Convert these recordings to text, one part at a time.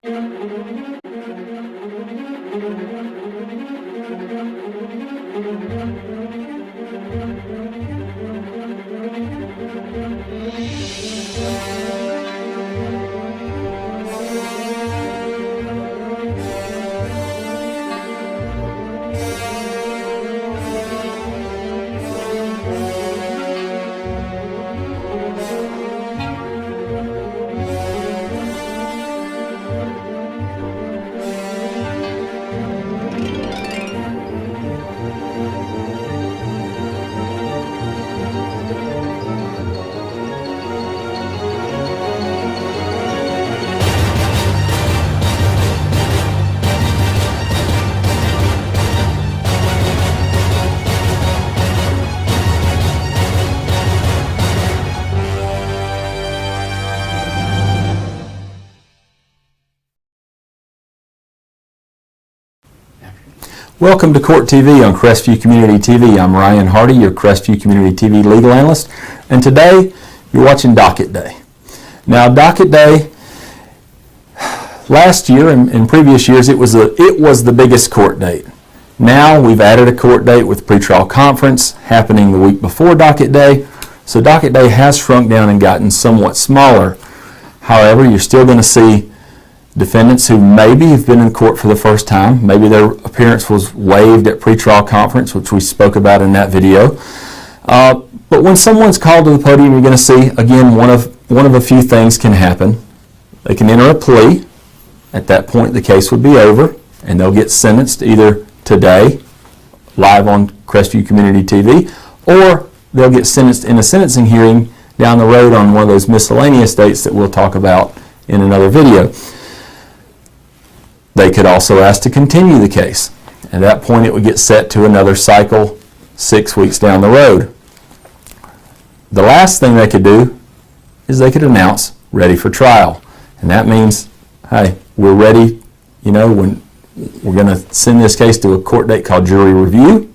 Welcome to Court TV on Crestview Community TV. I'm Ryan Hardy, your Crestview Community TV legal analyst, and today you're watching Docket Day. Now, Docket Day, last year and in previous years, it was the biggest court date. Now we've added a court date with pretrial conference happening the week before Docket Day, so Docket Day has shrunk down and gotten somewhat smaller. However, you're still going to see defendants who maybe have been in court for the first time, maybe their appearance was waived at pretrial conference, which we spoke about in that video. But when someone's called to the podium, you're going to see, again, one of a few things can happen. They can enter a plea. At that point, the case would be over, and they'll get sentenced either today, live on Crestview Community TV, or they'll get sentenced in a sentencing hearing down the road on one of those miscellaneous dates that we'll talk about in another video. They could also ask to continue the case. At that point, it would get set to another cycle 6 weeks down the road. The last thing they could do is they could announce ready for trial. And that means, hey, we're ready, when we're going to send this case to a court date called jury review.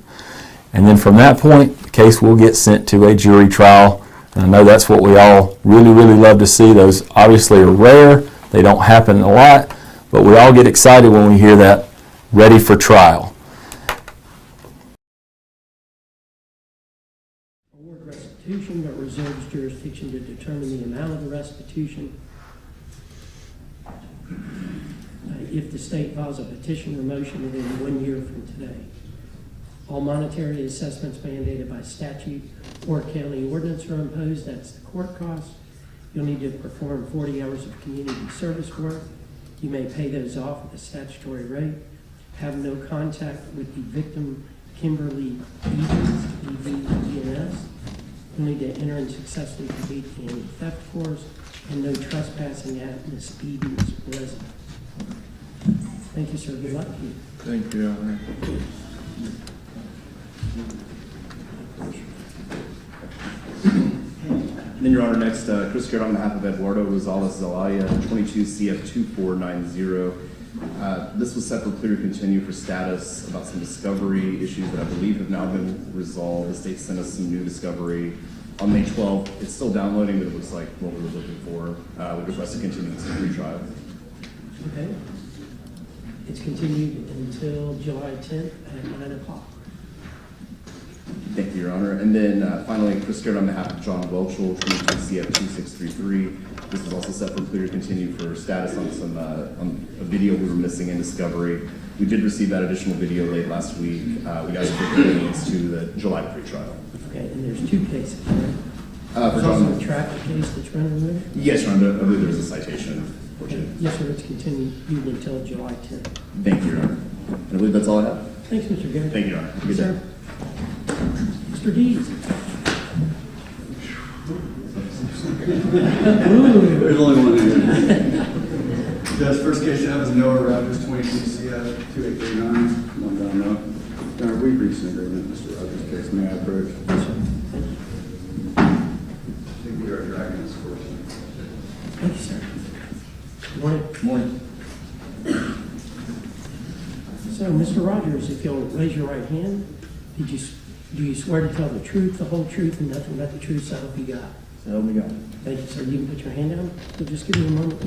And then from that point, the case will get sent to a jury trial. And I know that's what we all really, really love to see. Those obviously are rare. They don't happen a lot. But we all get excited when we hear that, ready for trial. Award restitution, but reserves jurisdiction to determine the amount of the restitution. If the state files a petition or motion within 1 year from today. All monetary assessments mandated by statute or county ordinance are imposed. That's the court cost. You'll need to perform 40 hours of community service work. You may pay those off at the statutory rate. Have no contact with the victim, Kimberly Evans, E-V-E-N-S. You'll need to enter and successfully complete the anti-theft course, and no trespassing at Ms. Eden's residence. Thank you, sir. Good luck to you. Thank you, Your Honor. Then, Your Honor, next, Chris Garrett on behalf of Eduardo Rosales-Zelaya, 22 CF 2490. This was set for clear to continue for status about some discovery issues that I believe have now been resolved. The state sent us some new discovery on May 12th. It's still downloading, but it looks like what we were looking for. We request to continue this pre-trial. Okay. It's continued until July 10th at 9 o'clock. Thank you, Your Honor. And then finally, Chris Garrett on behalf of John Welchel, 22 CF 2633. This is also set for clear to continue for status on some on a video we were missing in discovery. We did receive that additional video late last week. We got it to the July pretrial. Okay, and there's two cases, right? For There's John, also a traffic case that's running removed? yes, Your Honor. I believe there was a citation. Okay. Yes, sir. It's continued until July 10th. Thank you, Your Honor. And I believe that's all I have. Thanks, Mr. Garrett. Thank you, Your Honor. Good Sir. day. Mr. Dees. There's only one here. Judge, first case you have is Noah Rogers, 22 CF 2839. One down, no. Your Honor, we've reached an agreement, Mr. Rogers' case. May I approach? Yes, sir. I think we are dragging this course. Thank you, sir. Good morning. Good morning. So, Mr. Rogers, if you'll raise your right hand, do you swear to tell the truth, the whole truth, and nothing but the truth, so help you God? So help me God. Thank you, sir. You can put your hand down. So just give me a moment.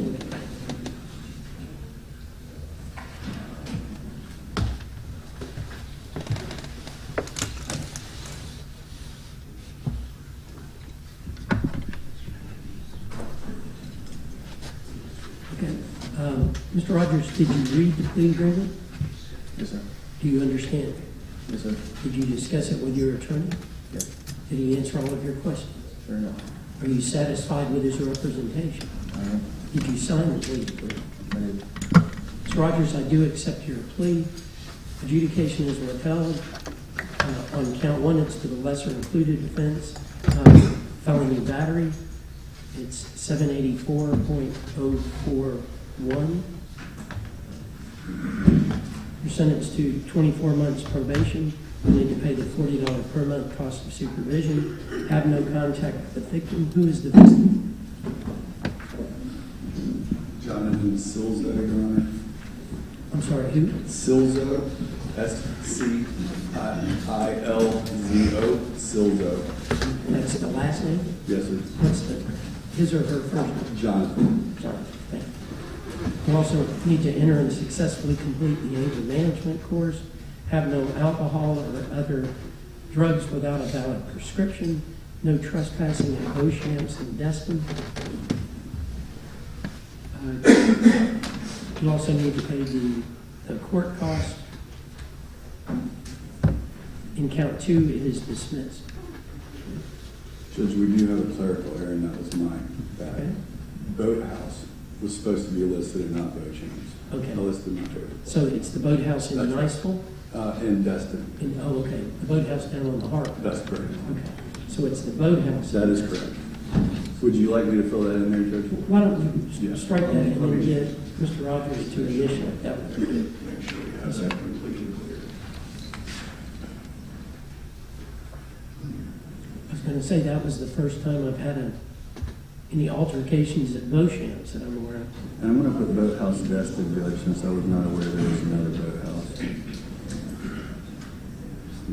Mr. Rogers, did you read the plea agreement? Yes, sir. Do you understand? Yes, sir. Did you discuss it with your attorney? Yes. Did he answer all of your questions? Fair enough. Are you satisfied with his representation? I am. Did you sign the plea agreement? I did. Mr. Rogers, I do accept your plea. Adjudication is withheld. On count one, it's to the lesser included offense, felony battery. It's 784.041. You're sentenced to 24 months probation. You need to pay the $40 per month cost of supervision. Have no contact with the victim. Who is the victim? Jonathan Silzo, Your Honor. I'm sorry, who? Silzo, S-C-I-L-Z-O, Silzo. That's the last name? Yes, sir. What's his or her first name? Jonathan. Sorry, thank you. You also need to enter and successfully complete the anger management course, have no alcohol or other drugs without a valid prescription, no trespassing at Beauchamps and Destin. You also need to pay the court cost. In count two, it is dismissed. Judge, we do have a clerical error, and that was mine. Okay. That boathouse was supposed to be listed and not Beauchamps. Okay. I listed my favorite. So it's the boathouse in That's right. Niceville? In Destin. Oh, okay. The boathouse down on the harbor. That's correct. Okay. So it's the boathouse. That is correct. Would you like me to fill that in there, Judge? Why don't you Yeah. strike that and then get Mr. Rogers to initial it? That would be good. Make sure we Yes, have sir. that completely clear. I was going to say that was the first time I've had any altercations at Beauchamps that I'm aware of. And I'm going to put boathouse Destin, Judge, since I was not aware there was another boathouse. Did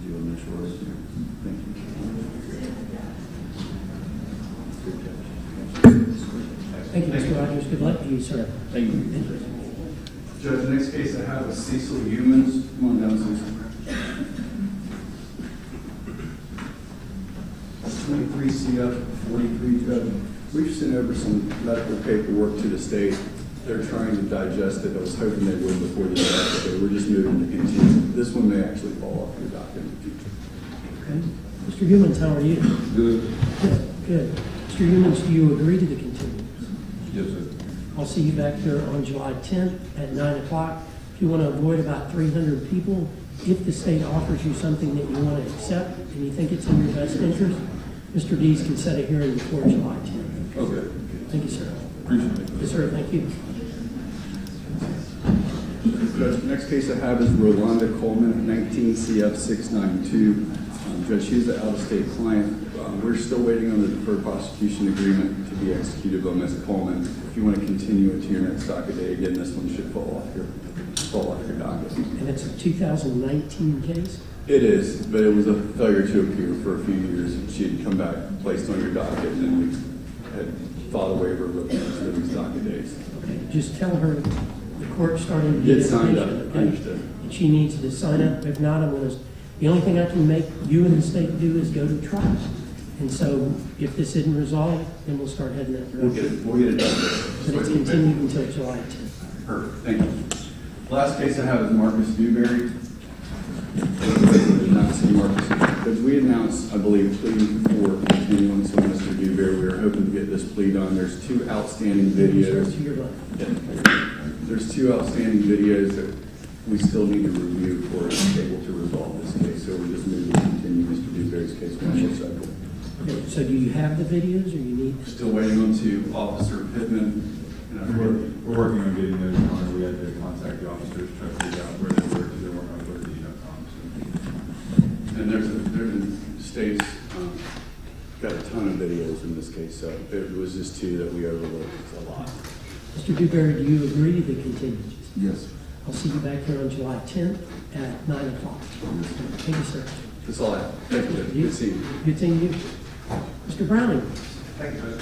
you initial it? Thank you. Good catch. Thank you, Mr. Rogers. Good luck to you, sir. Thank you. Judge, the next case I have is Cecil Humans. Come on down, Cecil. 23 CF 43, Judge. We've sent over some medical paperwork to the state. They're trying to digest it. I was hoping they would before the docket, but we're just moving to continue. This one may actually fall off your docket in the future. Okay. Mr. Humans, how are you? Good. Good. Good. Mr. Humans, do you agree to the continuance? Yes, sir. I'll see you back here on July 10th at 9 o'clock. If you want to avoid about 300 people, if the state offers you something that you want to accept and you think it's in your best interest, Mr. Dees can set a hearing before July 10th. Okay. Thank you, sir. Appreciate it. Yes, sir. Thank you. Judge, the next case I have is Rolanda Coleman, 19 CF 692. Judge, she's an out-of-state client. We're still waiting on the deferred prosecution agreement to be executed by Ms. Coleman. If you want to continue it to your next docket day, again, this one should fall off your docket. And it's a 2019 case? It is, but it was a failure to appear for a few years. She had come back, placed on your docket, and then we had filed a waiver of these docket days. Okay. Just tell her the court started the Get signed up. investigation, okay? Understood. And she needs to sign up. If not, the only thing I can make you and the state do is go to trial. And so if this isn't resolved, then we'll start heading that direction. We'll get it done. But it's continued until July 10th. Perfect, thank you. Last case I have is Marcus Dewberry. Not see Marcus. As we announced, I believe, plea for continuance on Mr. Dewberry. We were hoping to get this plea done. There's two outstanding videos. To your left. There's two outstanding videos that we still need to review for us to be able to resolve this case. So we're just moving to continue Mr. Dewberry's case one more cycle. Okay, so do you have the videos or you need? Still waiting on to Officer Pittman. And I We're working on getting those on. We had to contact the officers, try to figure out where they were, because they weren't on liberty.com. And there's states got a ton of videos in this case, so it was just two that we overlooked. It's a lot. Mr. Dewberry, do you agree to the contingencies? Yes. I'll see you back here on July 10th at 9 o'clock. Thank you, sir. That's all I have. Thank you. Good seeing you. Good seeing you. Mr. Browning. Thank you, Judge.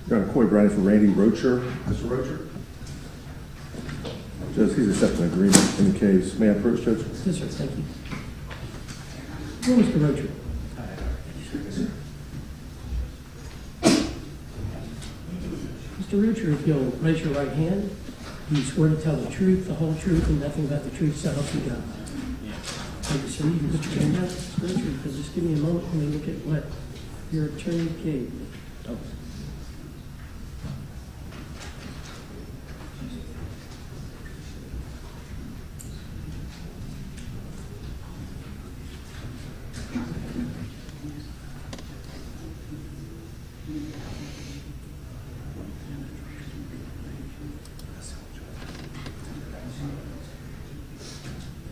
Got a Coy Bryan for Randy Rocher. Mr. Rocher? Judge, he's accepting an agreement in the case. May I approach, Judge? Yes, sir. Thank you. Well, Mr. Rocher. Mr. Rucher, if you'll raise your right hand, do you swear to tell the truth, the whole truth, and nothing but the truth, so help you God? Thank you, sir. You can put your hand up. Mr. Rucher, just give me a moment. Let me look at what your attorney gave me.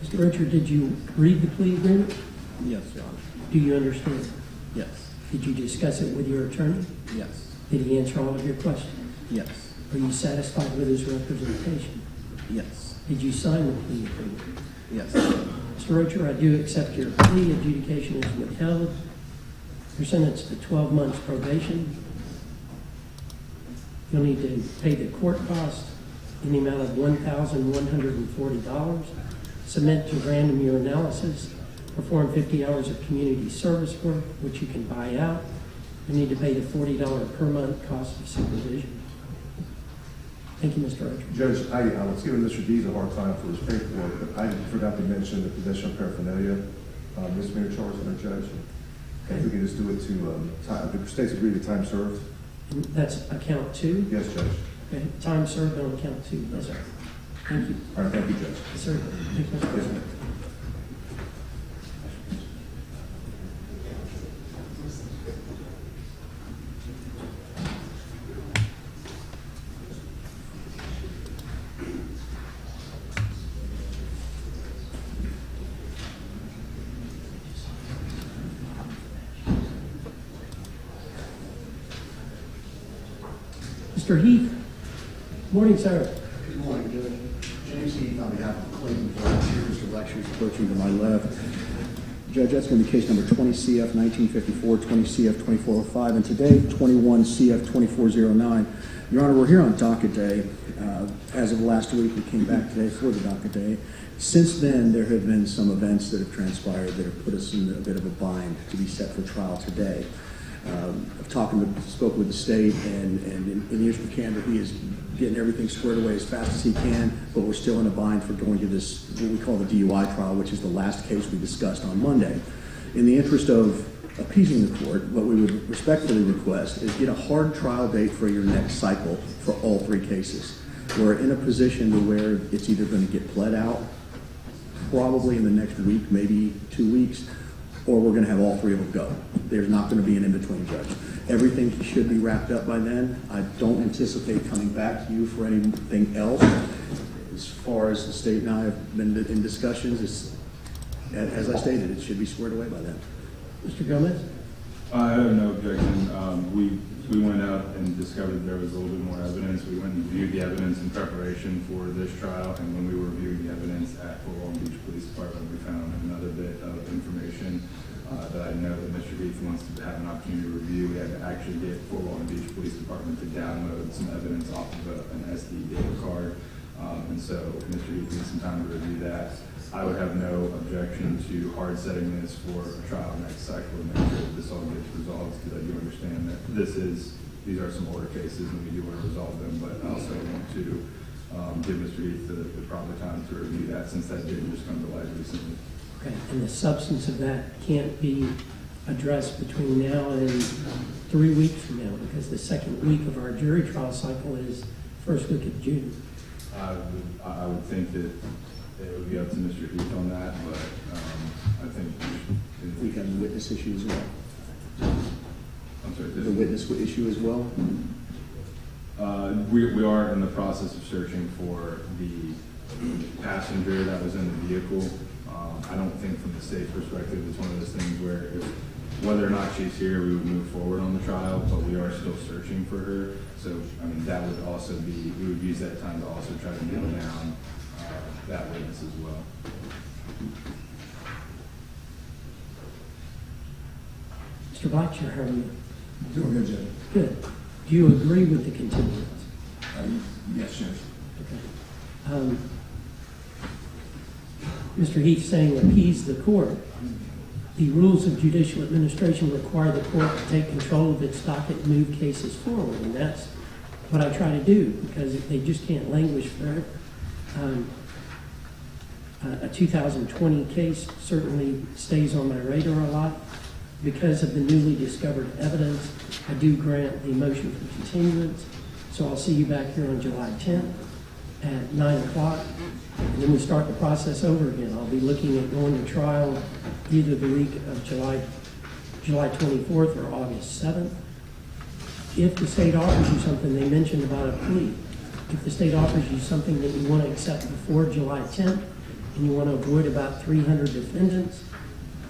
Mr. Richard, did you read the plea agreement? Yes, Your Honor. Do you understand? Yes. Did you discuss it with your attorney? Yes. Did he answer all of your questions? Yes. Are you satisfied with his representation? Yes. Did you sign the plea agreement? Yes. Mr. Rocher, I do accept your plea. Adjudication is withheld. You're sentenced to 12 months probation. You'll need to pay the court cost in the amount of $1,140. Submit to random urinalysis. Perform 50 hours of community service work, which you can buy out. You need to pay the $40 per month cost of supervision. Thank you, Mr. Rocher. Judge, I was giving Mr. Dees a hard time for his paperwork, but I forgot to mention the possession of paraphernalia, misdemeanor charge under Judge. If we can just do it to, the states agree to time served? That's account 2? Yes, Judge. Okay. Time served on account 2. Yes, sir. Thank you. All right, thank you, Judge. Yes, sir. Thank you, Mr. Yes, President. ma'am. Mr. Heath. Morning, sir. Good morning, Judge. James Heath on behalf of the Cleveland Volunteers. Mr. Lecture's approaching to my left. Judge, that's going to be case number 20 CF 1954, 20 CF 2405, and today 21 CF 2409. Your Honor, we're here on docket day. As of last week, we came back today for the docket day. Since then, there have been some events that have transpired that have put us in a bit of a bind to be set for trial today. I've spoke with the state, and in the interest of candor, he is getting everything squared away as fast as he can, but we're still in a bind for going to this, what we call the DUI trial, which is the last case we discussed on Monday. In the interest of appeasing the court, what we would respectfully request is get a hard trial date for your next cycle for all 3 cases. We're in a position to where it's either going to get pled out, probably in the next week, maybe 2 weeks, or we're going to have all 3 of them go. There's not going to be an in-between, Judge. Everything should be wrapped up by then. I don't anticipate coming back to you for anything else. As far as the state and I have been in discussions, as I stated, it should be squared away by then. Mr. Gomez? I have no objection. We went out and discovered there was a little bit more evidence. We went and reviewed the evidence in preparation for this trial, and when we were reviewing the evidence at Fort Walton Beach Police Department, we found another bit of information that I know that Mr. Heath wants to have an opportunity to review. We had to actually get Fort Walton Beach Police Department to download some evidence off of an SD data card, and so Mr. Heath needs some time to review that. I would have no objection to hard setting this for a trial next cycle and make sure that this all gets resolved, because I do understand that these are some older cases and we do want to resolve them, but I also want to give Mr. Heath the proper time to review that, since that did just come to light recently. Okay, and the substance of that can't be addressed between now and 3 weeks from now, because the second week of our jury trial cycle is first week of June. I would think that it would be up to Mr. Heath on that, but I think We have the witness issue as well. I'm sorry. The witness issue as well. We are in the process of searching for the passenger that was in the vehicle. I don't think from the state's perspective it's one of those things where whether or not she's here, we would move forward on the trial, but we are still searching for her. So, I mean, that would also be, we would use that time to also try to nail down that witness as well. Mr. Blatcher, how are you? Doing good, Judge. Good. Do you agree with the continuance? Yes, Judge. Okay. Mr. Heath saying appease the court. The rules of judicial administration require the court to take control of its docket and move cases forward, and that's what I try to do, because they just can't languish forever. A 2020 case certainly stays on my radar a lot. Because of the newly discovered evidence, I do grant the motion for continuance. So I'll see you back here on July 10th at 9 o'clock. And then we start the process over again. I'll be looking at going to trial either the week of July 24th or August 7th. If the state offers you something, they mentioned about a plea. If the state offers you something that you want to accept before July 10th and you want to avoid about 300 defendants,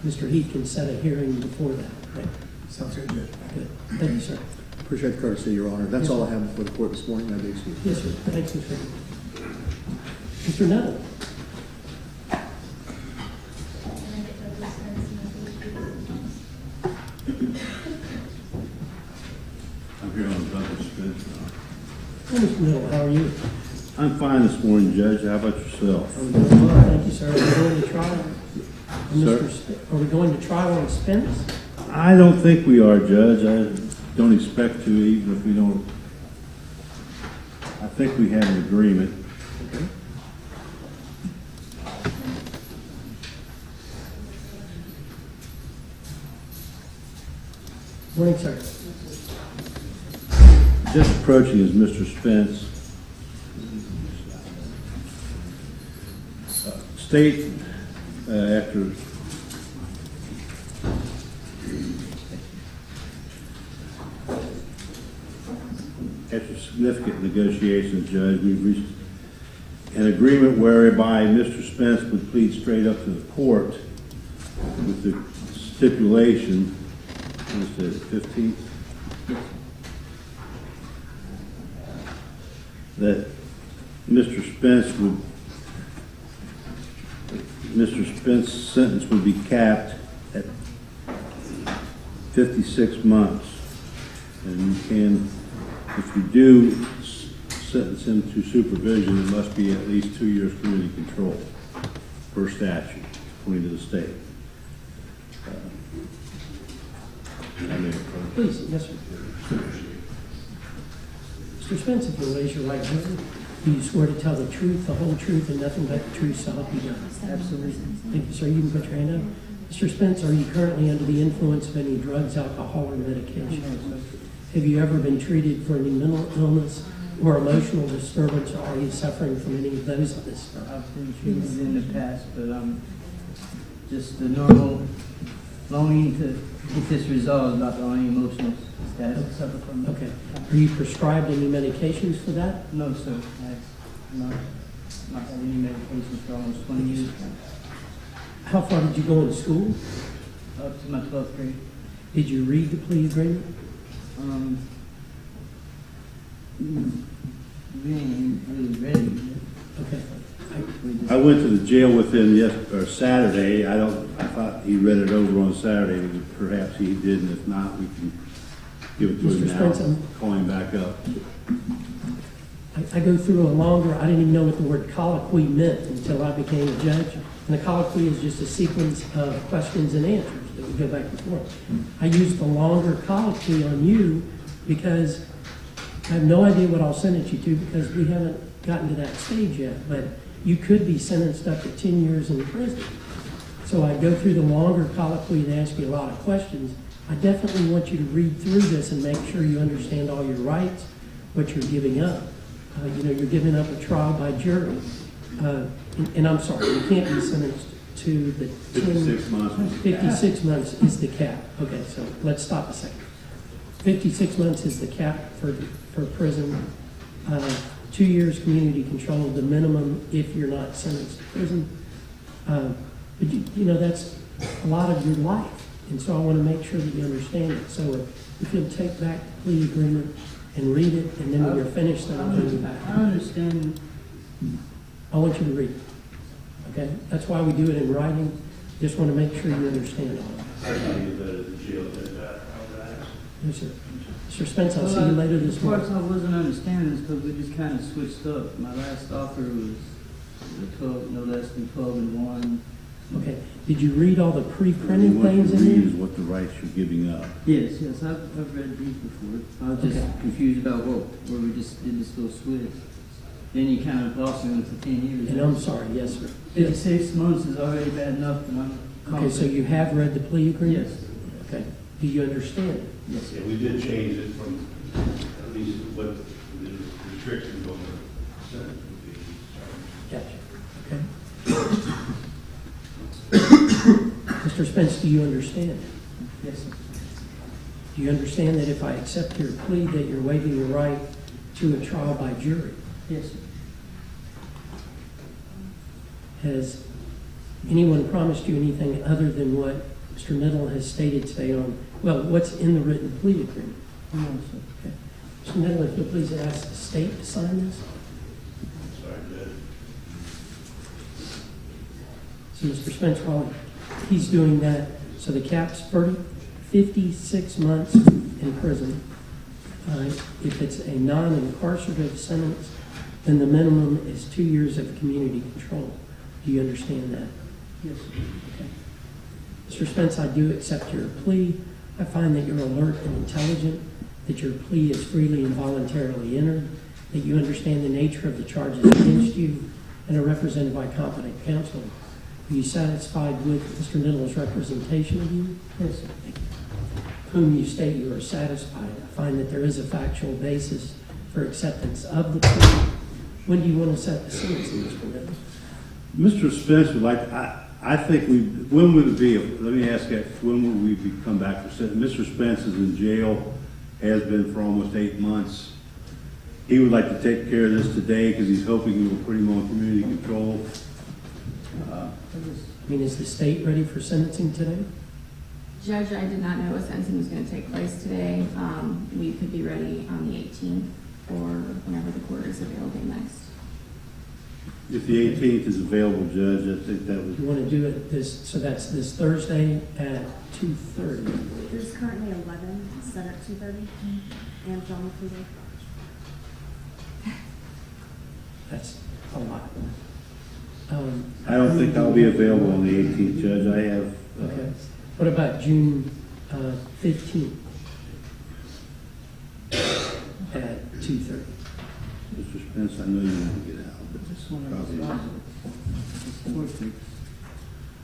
Mr. Heath can set a hearing before that. Right? Sounds good, Judge. Good. Thank you, sir. Appreciate the courtesy, Your Honor. That's all I have for the court this morning. I do excuse. Yes, sir. Thanks, Mr. Mr. Nettle. I'm here on Douglas Spence. Hey, Mr. Nettle, how are you? I'm fine this morning, Judge. How about yourself? I'm doing well, thank you, sir. Are we going to trial? Sir? Are we going to trial on Spence? I don't think we are, Judge. I don't expect to, even if we don't. I think we have an agreement. Okay. Morning, sir. Just approaching is Mr. Spence. State, after significant negotiations, Judge, we've reached an agreement whereby Mr. Spence would plead straight up to the court with the stipulation, what is it, 15th? That Mr. Spence's sentence would be capped at 56 months. And you can, if you do sentence him to supervision, it must be at least 2 years community control per statute, according to the state. Please, yes, sir. Mr. Spence, if you'll raise your right hand, do you swear to tell the truth, the whole truth, and nothing but the truth, so help you God? Absolutely. Thank you, sir. You can put your hand up. Mr. Spence, are you currently under the influence of any drugs, alcohol, or medication? No, sir. Have you ever been treated for any mental illness or emotional disturbance, or are you suffering from any of those at this time? I've been treated in the past, but I'm just the normal longing to get this resolved, not the only emotional status I suffer from. Okay. Are you prescribed any medications for that? No, sir. I've not had any medications for almost 20 years now. How far did you go in school? Up to my 12th grade. Did you read the plea agreement? Really ready. Okay. I went to the jail with him Saturday. I thought he read it over on Saturday. Perhaps he did, and if not, we can give it to him now. Spencer. Call him back up. I go through a longer, I didn't even know what the word colloquy meant until I became a judge. And a colloquy is just a sequence of questions and answers that we go back and forth. I used the longer colloquy on you because I have no idea what I'll sentence you to because we haven't gotten to that stage yet. But you could be sentenced up to 10 years in prison. So I go through the longer colloquy and ask you a lot of questions. I definitely want you to read through this and make sure you understand all your rights, what you're giving up. You're giving up a trial by jury. And I'm sorry, you can't be sentenced to the 56 months. 56 months is the cap. Okay, so let's stop a second. 56 months is the cap for prison. 2 years community control, the minimum if you're not sentenced to prison. But that's a lot of your life. And so I want to make sure that you understand it. So if you'll take back the plea agreement and read it, and then when you're finished, then I'll bring you back. I understand. I want you to read it. Okay? That's why we do it in writing. Just want to make sure you understand all of it. Yes, sir. Mr. Spence, I'll see you later this morning. Of course, I wasn't understanding this because we just kind of switched up. My last offer was no less than 12 and 1. Okay. Did you read all the pre-printed What you things in read there? is what the rights you're giving up. Yes, I've read these before. I was just Okay. confused about where we just did this little switch. Then you kind of lost me into 10 years. And I'm sorry, yes, sir. 56 months is already bad enough, and I'm Okay, so you have read the plea agreement? Yes. Okay. Do you understand it? Yes. Yeah, we did change it from at least what the restrictions on the sentence would be. Gotcha. Okay. Mr. Spence, do you understand? Yes, sir. Do you understand that if I accept your plea, that you're waiving your right to a trial by jury? Yes, sir. Has anyone promised you anything other than what Mr. Nettle has stated today on, well, what's in the written plea agreement? No, sir. Okay. Mr. Nettle, if you'll please ask the state to sign this. Sorry, Judge. So Mr. Spence, while he's doing that, so the cap's 56 months in prison. If it's a non-incarcerative sentence, then the minimum is 2 years of community control. Do you understand that? Yes, sir. Okay. Mr. Spence, I do accept your plea. I find that you're alert and intelligent, that your plea is freely and voluntarily entered, that you understand the nature of the charges against you, and are represented by competent counsel. Are you satisfied with Mr. Nettle's representation of you? Yes, sir. Whom you state you are satisfied. I find that there is a factual basis for acceptance of the plea. When do you want to set the sentence, Mr. Nettle? Mr. Spence would like, I think when would it be, let me ask that, when would we come back for sentence? Mr. Spence is in jail, has been for almost 8 months. He would like to take care of this today because he's hoping we will put him on community control. I mean, is the state ready for sentencing today? Judge, I did not know a sentencing was going to take place today. We could be ready on the 18th or whenever the court is available next. If the 18th is available, Judge, I think that would. You want to do it this, so that's this Thursday at 2:30. There's currently 11 set at 2:30 and John Pluto. That's a lot. I don't think I'll be available on the 18th, Judge. I have. Okay. What about June 15th at 2:30? Mr. Spence, I know you want to get out, but Just want probably to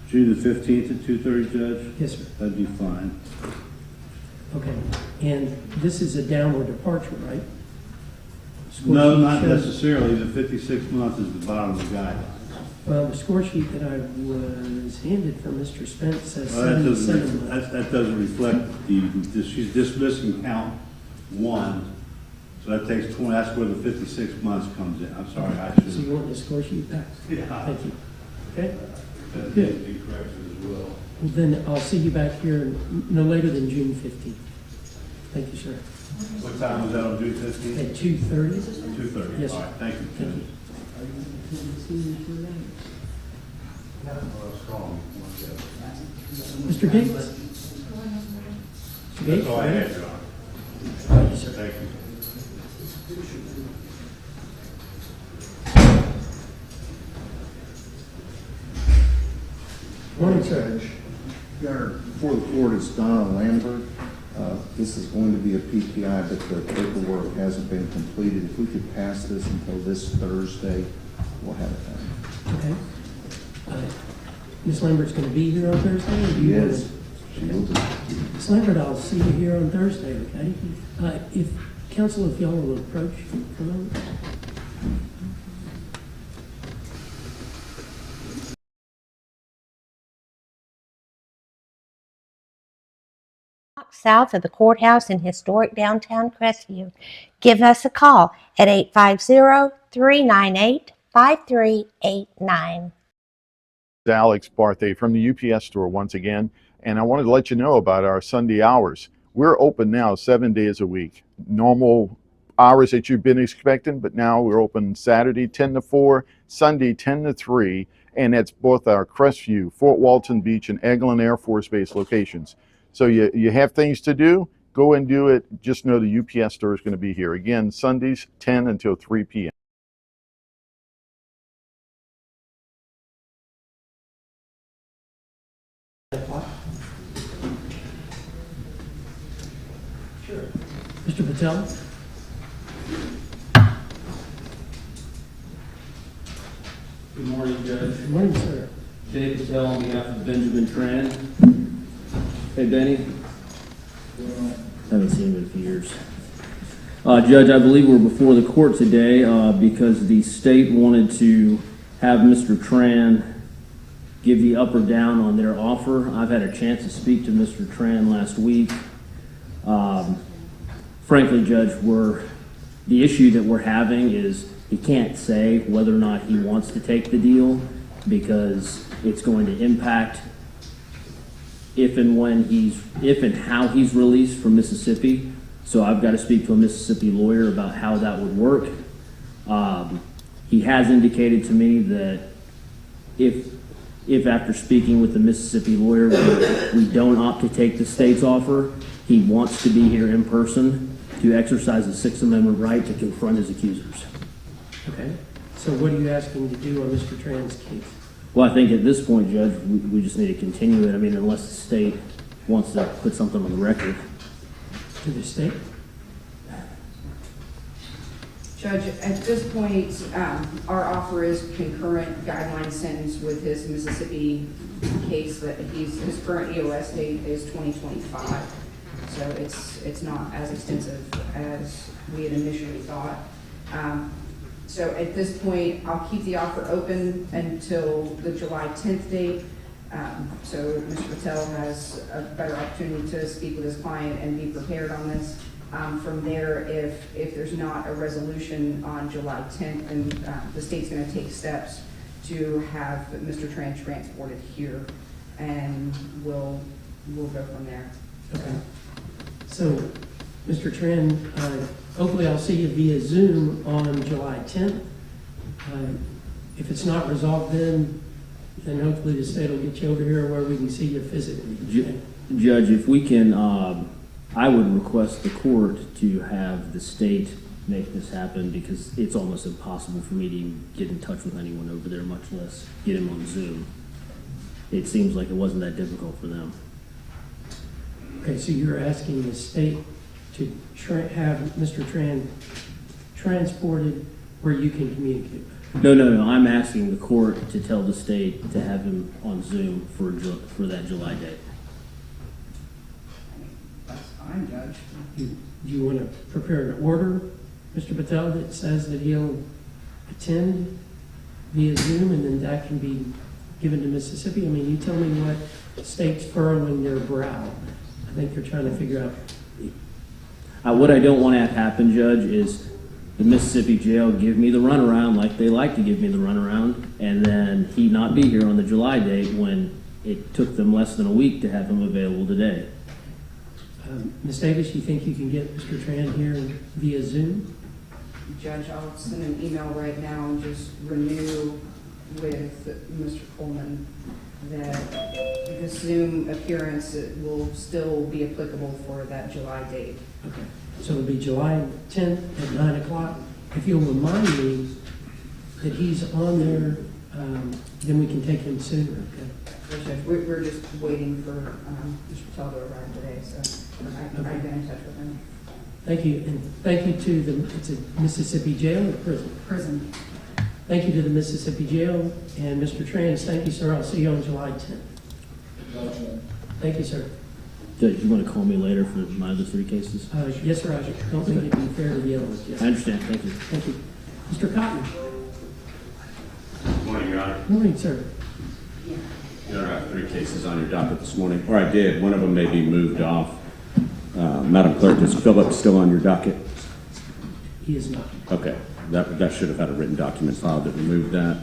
June the 15th at 2:30, Judge? Yes, sir. That'd be fine. Okay. And this is a downward departure, right? Score No, sheet not shows- necessarily. The 56 months is the bottom of the guidelines. Well, the score sheet that I was handed from Mr. Spence says Well, that 77 months. that doesn't reflect she's dismissing count 1, so that takes 20, that's where the 56 months comes in. I'm sorry, I So should. you want the score sheet back? Yeah. Thank you. Okay? That Good. needs to be corrected as well. Well, then I'll see you back here no later than June 15th. Thank you, sir. What time was that on June 15th? At 2:30? 2:30. Yes, All sir. right, thank you. Thank you. Mr. Gates? Mr. Gates? That's all I ready? had, Your Honor. Thank you, sir. Thank you. Morning, sir. Your Honor, before the court is Donna Lambert. This is going to be a PPI, but the paperwork hasn't been completed. If we could pass this until this Thursday, we'll have it done. Okay. Ms. Lambert's going to be here on Thursday? Or do you want Yes, she will be. Ms. Lambert, I'll see you here on Thursday, okay? If counsel, if y'all will approach for a moment. South of the courthouse in historic downtown Crestview. Give us a call at 850-398-5389. Alex Barthay from the UPS store once again, and I wanted to let you know about our Sunday hours. We're open now 7 days a week. Normal hours that you've been expecting, but now we're open Saturday 10 to 4, Sunday 10 to 3, and that's both our Crestview, Fort Walton Beach, and Eglin Air Force Base locations. So you have things to do, go and do it. Just know the UPS store is going to be here. Again, Sundays 10 until 3 p.m. Patel? Good morning, Judge. Good morning, sir. Dave Patel on behalf of Benjamin Tran. Hey, Benny. Haven't seen him in a few years. Judge, I believe we're before the court today because the state wanted to have Mr. Tran give the up or down on their offer. I've had a chance to speak to Mr. Tran last week. Frankly, Judge, the issue that we're having is he can't say whether or not he wants to take the deal because it's going to impact if and how he's released from Mississippi. So I've got to speak to a Mississippi lawyer about how that would work. He has indicated to me that if after speaking with the Mississippi lawyer we don't opt to take the state's offer, he wants to be here in person to exercise the Sixth Amendment right to confront his accusers. Okay. So what are you asking to do on Mr. Tran's case? Well, I think at this point, Judge, we just need to continue it. I mean, unless the state wants to put something on the record. To the state? Judge, at this point, our offer is concurrent guideline sentence with his Mississippi case that his current EOS date is 2025. So it's not as extensive as we had initially thought. So at this point, I'll keep the offer open until the July 10th date. So Mr. Patel has a better opportunity to speak with his client and be prepared on this. From there, if there's not a resolution on July 10th, then the state's going to take steps to have Mr. Tran transported here, and we'll go from there. Okay. So, Mr. Tran, hopefully I'll see you via Zoom on July 10th. If it's not resolved then hopefully the state will get you over here where we can see you physically. Judge, if we can, I would request the court to have the state make this happen because it's almost impossible for me to even get in touch with anyone over there, much less get him on Zoom. It seems like it wasn't that difficult for them. Okay, so you're asking the state to have Mr. Tran transported where you can communicate? No. I'm asking the court to tell the state to have him on Zoom for that July date. That's fine, Judge. Do you want to prepare an order, Mr. Patel, that says that he'll attend via Zoom and then that can be given to Mississippi? I mean, you tell me what states furrowing their brow. I think they're trying to figure out. What I don't want to have happen, Judge, is the Mississippi jail give me the runaround like they like to give me the runaround, and then he not be here on the July date when it took them less than a week to have him available today. Ms. Davis, you think you can get Mr. Tran here via Zoom? Judge, I'll send an email right now and just renew with Mr. Coleman that the Zoom appearance will still be applicable for that July date. Okay. So it'll be July 10th at 9 o'clock. If you'll remind me that he's on there, then we can take him sooner, okay? We're just waiting for Mr. Patel to arrive today, so I've been in touch with him. Thank you, and thank you to it's a Mississippi jail or prison? Prison. Thank you to the Mississippi jail, and Mr. Trans, thank you, sir. I'll see you on July 10th. Thank you, sir. Judge, you want to call me later for my other 3 cases? Yes, sir. I don't think it'd be fair to the others. Yes. I understand. Thank you. Thank you. Mr. Cotton. Good morning, Your Honor. Good morning, sir. Your Honor, I have 3 cases on your docket this morning. Or I did. One of them may be moved off. Madam Clerk, is Philip still on your docket? He is not. Okay. That should have had a written document filed that removed that.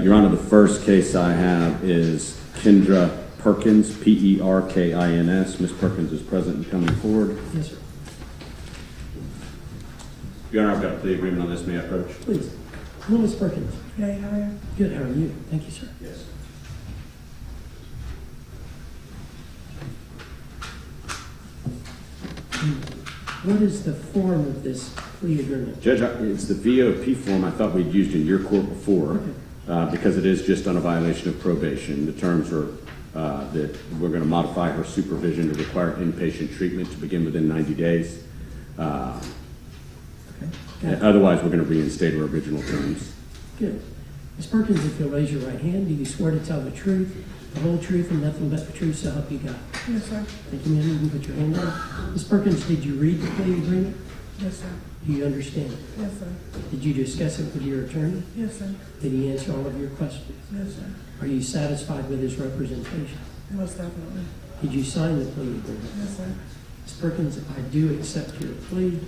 Your Honor, the first case I have is Kendra Perkins, Perkins. Ms. Perkins is present and coming forward. Yes, sir. Your Honor, I've got a plea agreement on this. May I approach? Please. Hello, Ms. Perkins. Hey, how are you? Good. How are you? Thank you, sir. Yes. What is the form of this plea agreement? Judge, it's the VOP form I thought we'd used in your court before, because it is just on a violation of probation. The terms are that we're going to modify her supervision to require inpatient treatment to begin within 90 days. Otherwise, we're going to reinstate our original terms. Good. Ms. Perkins, if you'll raise your right hand, do you swear to tell the truth, the whole truth, and nothing but the truth, so help you God? Yes, sir. Thank you, ma'am. You can put your hand down. Ms. Perkins, did you read the plea agreement? Yes, sir. Do you understand it? Yes, sir. Did you discuss it with your attorney? Yes, sir. Did he answer all of your questions? Yes, sir. Are you satisfied with his representation? Most definitely. Did you sign the plea agreement? Yes, sir. Ms. Perkins, I do accept your plea.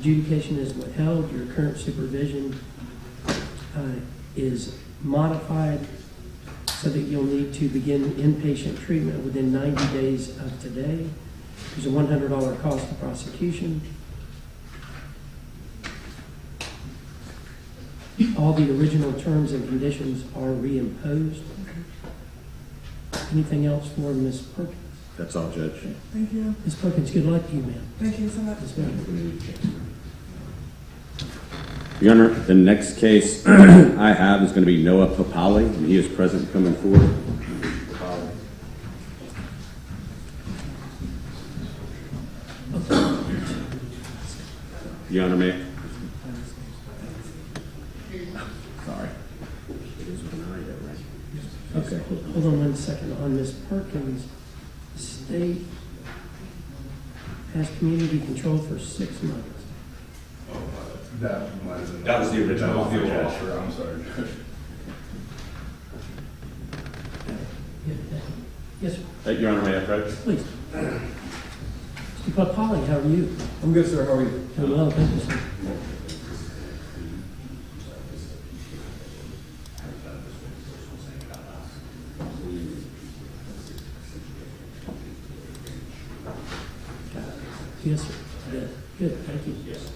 Adjudication is withheld. Your current supervision is modified so that you'll need to begin inpatient treatment within 90 days of today. There's a $100 cost to prosecution. All the original terms and conditions are reimposed. Anything else for Ms. Perkins? That's all, Judge. Thank you. Ms. Perkins, good luck to you, ma'am. Thank you so much. Yes, ma'am. Your Honor, the next case I have is going to be Noah Papali, and he is present coming forward. Your Honor, may I? Sorry. It is with an I there, right? Okay, hold on 1 second. On Ms. Perkins, the state has community control for 6 months. That might have been. That was the original offer, Judge. offer, I'm sorry, Judge. Yes, sir. Your Honor, may I approach? Please. Mr. Papali, how are you? I'm good, sir. How are you? Doing well, thank you, sir. Yes, sir. Good, good, thank you. Yes.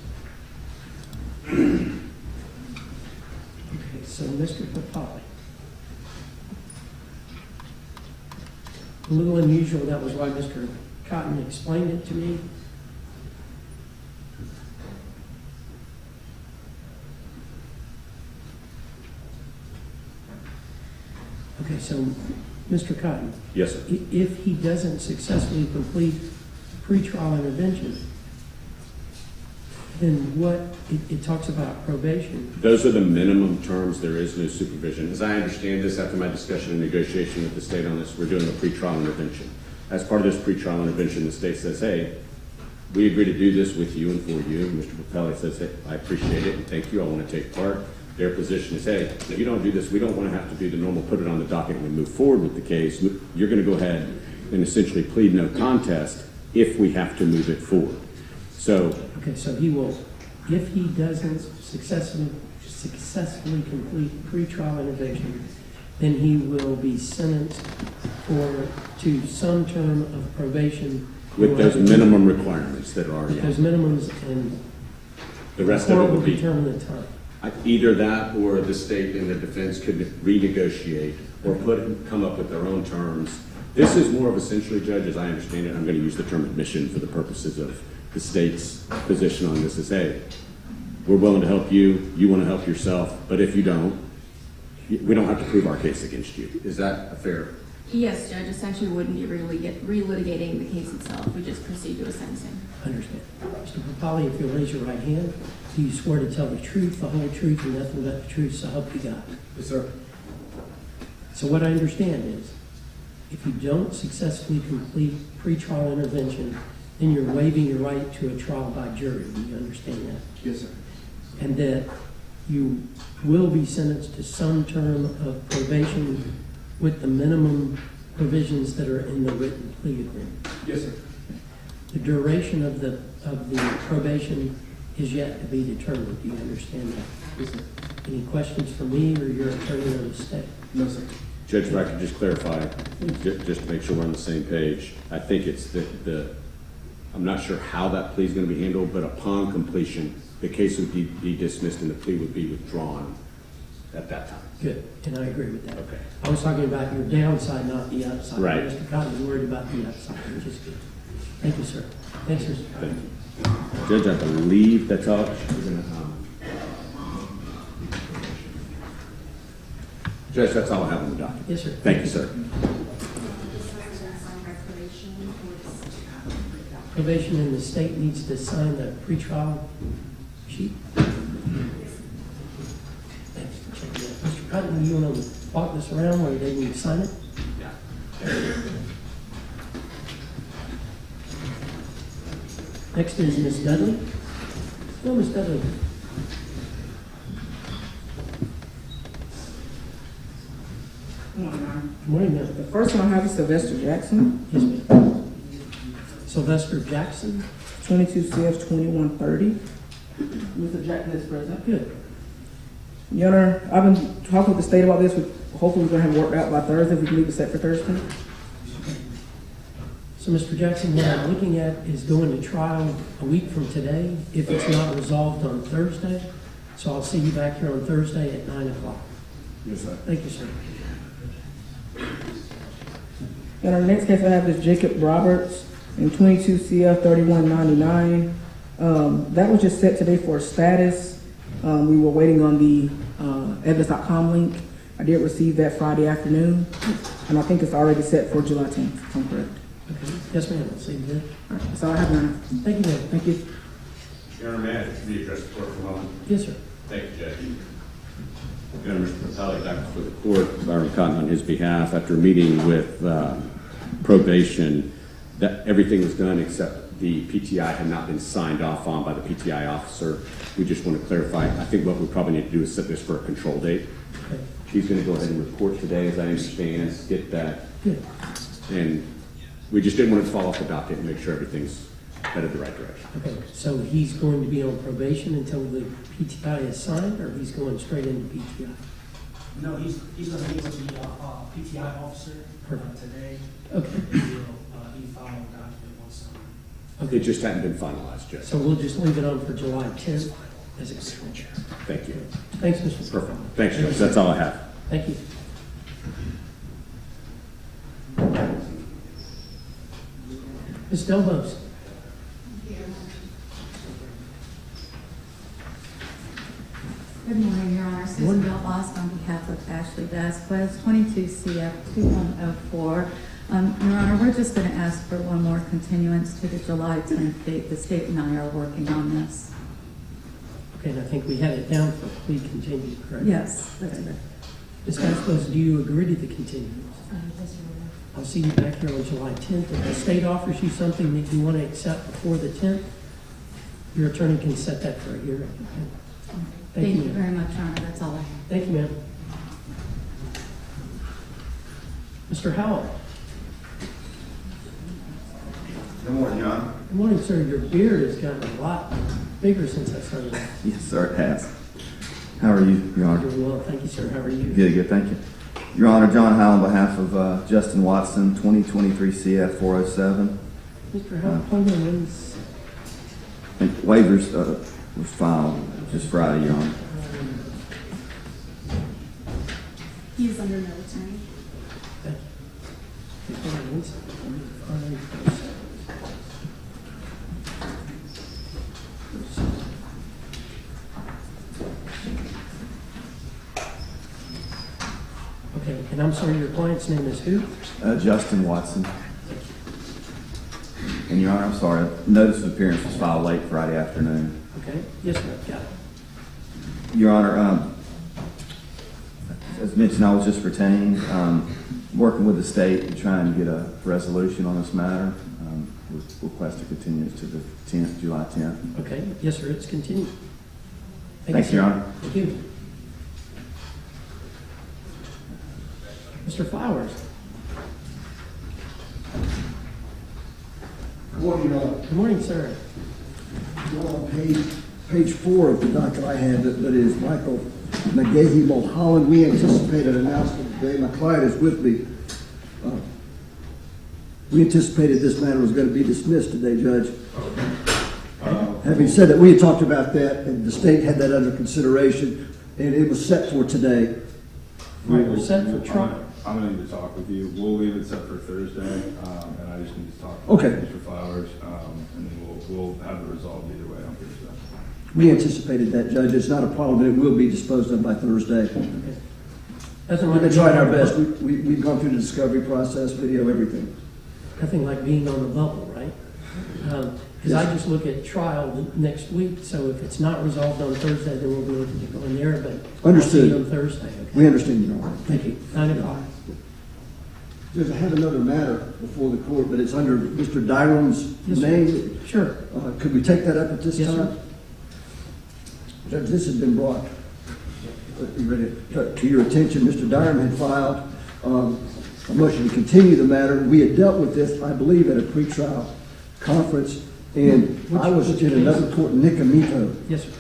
Okay, so Mr. Papali. A little unusual, that was why Mr. Cotton explained it to me. Okay, so Mr. Cotton. Yes, sir. If he doesn't successfully complete pretrial intervention, then what, it talks about probation. Those are the minimum terms. There is no supervision. As I understand this, after my discussion and negotiation with the state on this, we're doing a pretrial intervention. As part of this pretrial intervention, the state says, hey, we agree to do this with you and for you. Mr. Papali says, hey, I appreciate it and thank you. I want to take part. Their position is, hey, if you don't do this, we don't want to have to do the normal put it on the docket and we move forward with the case. You're going to go ahead and essentially plead no contest if we have to move it forward. So, okay, so he will, if he doesn't successfully complete pretrial intervention, then he will be sentenced to some term of probation with those minimum requirements that are already. Those minimums, and the rest of it will be determine the time. Either that, or the state and the defense could renegotiate or come up with their own terms. This is more of essentially, Judge, as I understand it, I'm going to use the term admission for the purposes of the state's position on this is, hey, we're willing to help you, you want to help yourself, but if you don't, we don't have to prove our case against you. Is that a fair? Yes, Judge, essentially wouldn't be relitigating the case itself. We just proceed to a sentencing. Understand. Mr. Papali, if you'll raise your right hand, do you swear to tell the truth, the whole truth, and nothing but the truth, so help you God? Yes, sir. So what I understand is, if you don't successfully complete pretrial intervention, then you're waiving your right to a trial by jury. Do you understand that? Yes, sir. And that you will be sentenced to some term of probation with the minimum provisions that are in the written plea agreement. Yes, sir. The duration of the probation is yet to be determined. Do you understand that? Yes, sir. Any questions for me or your attorney or the state? No, sir. Judge, if I could just clarify, just to make sure we're on the same page, I think it's I'm not sure how that plea is going to be handled, but upon completion, the case would be dismissed and the plea would be withdrawn at that time. Good, and I agree with that. Okay. I was talking about your downside, not the upside. Right. Mr. Cotton was worried about the upside, which is good. Thank you, sir. Thanks, sir. Thank you. Judge, I believe that's all. Judge, that's all I have on the docket. Yes, sir. Thank you, sir. Probation in the state needs to sign the pretrial sheet. Thanks for checking that. Mr. Cotton, you want to walk this around where they need to sign it? Yeah. Next is Ms. Dudley. No, Ms. Dudley. Good morning, Your Honor. Good morning, ma'am. The first one I have is Sylvester Jackson. Yes, ma'am. Sylvester Jackson. 22 CF 2130. Mr. Jackson is present. Good. Your Honor, I've been talking with the state about this. Hopefully we're going to have it worked out by Thursday. If we can leave it set for Thursday. So, Mr. Jackson, what I'm looking at is going to trial a week from today if it's not resolved on Thursday. So I'll see you back here on Thursday at 9 o'clock. Yes, sir. Thank you, sir. And our next case I have is Jacob Roberts in 22 CF 3199. That was just set today for status. We were waiting on the evidence.com link. I did receive that Friday afternoon, and I think it's already set for July 10th, if I'm correct. Okay. Yes, ma'am. I'll see you then. All right, that's all I have, Your Honor. Thank you, ma'am. Thank you. Your Honor, may I readdress the court for a moment? Yes, sir. Thank you, Judge. Your Honor, Mr. Propelli, back before the court, Byron Cotton on his behalf, after meeting with probation, that everything was done except the PTI had not been signed off on by the PTI officer. We just want to clarify. I think what we probably need to do is set this for a control date. Okay. He's going to go ahead and report today, as I understand, get that. Good. And we just didn't want it to fall off the docket and make sure everything's headed the right direction. Okay. So he's going to be on probation until the PTI is signed, or he's going straight into PTI? No, he's going to meet with the PTI officer today. Okay. He filed a document once signed. Okay. It just hadn't been finalized, Judge. So we'll just leave it on for July 10th as a control. Thank you. Thanks, Mr. Perfect. Thanks, Judge. That's all I have. Thank you. Ms. Delbos. Good morning, Your Honor. Susan Delbos on behalf of Ashley Vasquez, 22 CF 2104. Your Honor, we're just going to ask for one more continuance to the July 10th date. The state and I are working on this. Okay, and I think we had it down for plea continue, correct? Yes, that's right. Ms. Vasquez, do you agree to the continuance? Yes, Your Honor. I'll see you back here on July 10th. If the state offers you something that you want to accept before the 10th, your attorney can set that for a hearing. Okay? Thank you very much, Your Honor. That's all I have. Thank you, ma'am. Mr. Howell. Good morning, Your Honor. Good morning, sir. Your beard has gotten a lot bigger since I started. Yes, sir, it has. How are you, Your Honor? Doing well, thank you, sir. How are you? Good, thank you. Your Honor, John Howell on behalf of Justin Watson, 2023 CF 407. Mr. Howell, hold on, please. And waivers was filed just Friday, Your Honor. He is under no attorney. Thank you. Hold on one second. Let me find this. Okay, and I'm sorry, your client's name is who? Justin Watson. And Your Honor, I'm sorry, notice of appearance was filed late Friday afternoon. Okay, yes, sir, got it. Your Honor, as mentioned, I was just retained, working with the state to try and get a resolution on this matter. Request to continue to the 10th, July 10th. Okay, yes, sir, it's continued. Thank you, Your Honor. Thank you. Mr. Flowers. Good morning, Your Honor. Good morning, sir. On page 4 of the docket I have that is Michael McGahee, Mulholland. We anticipated an announcement today. My client is with me. We anticipated this matter was going to be dismissed today, Judge. Having said that, we had talked about that, and the state had that under consideration, and it was set for today. All right, we're set for trial. I'm going to need to talk with you. We'll leave it set for Thursday, and I just need to talk Okay. to Mr. Flowers, and then we'll have it resolved either way on Thursday. We anticipated that, Judge. It's not a problem, and it will be disposed of by Thursday. Nothing We've like been trying our best. We've gone through the discovery process, video, everything. Nothing like being on the bubble, right? Because I just look at trial next week, so if it's not resolved on Thursday, then we'll be looking to go in there, but Understood. I'll see you on Thursday. Okay? We understand, Your Honor. Thank you. 9 o'clock. Judge, I have another matter before the court, but it's under Mr. Dyram's Yes, sir. name. Sure. Could we take that up at this Yes, time? sir. Judge, this has been brought to your attention. Mr. Dyram had filed a motion to continue the matter. We had dealt with this, I believe, at a pretrial conference, and I was in another court in Nicomito. Yes, sir.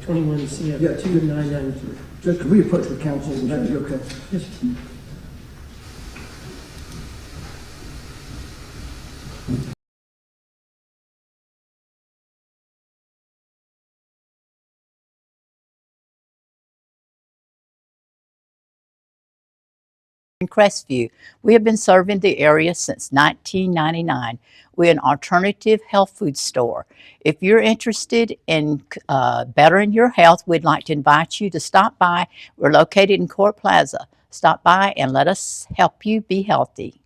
21 CF 2993. Judge, could we approach the counsel? Would that be okay? Yes, sir. In Crestview. We have been serving the area since 1999. We're an alternative health food store. If you're interested in bettering your health, we'd like to invite you to stop by. We're located in Court Plaza. Stop by and let us help you be healthy.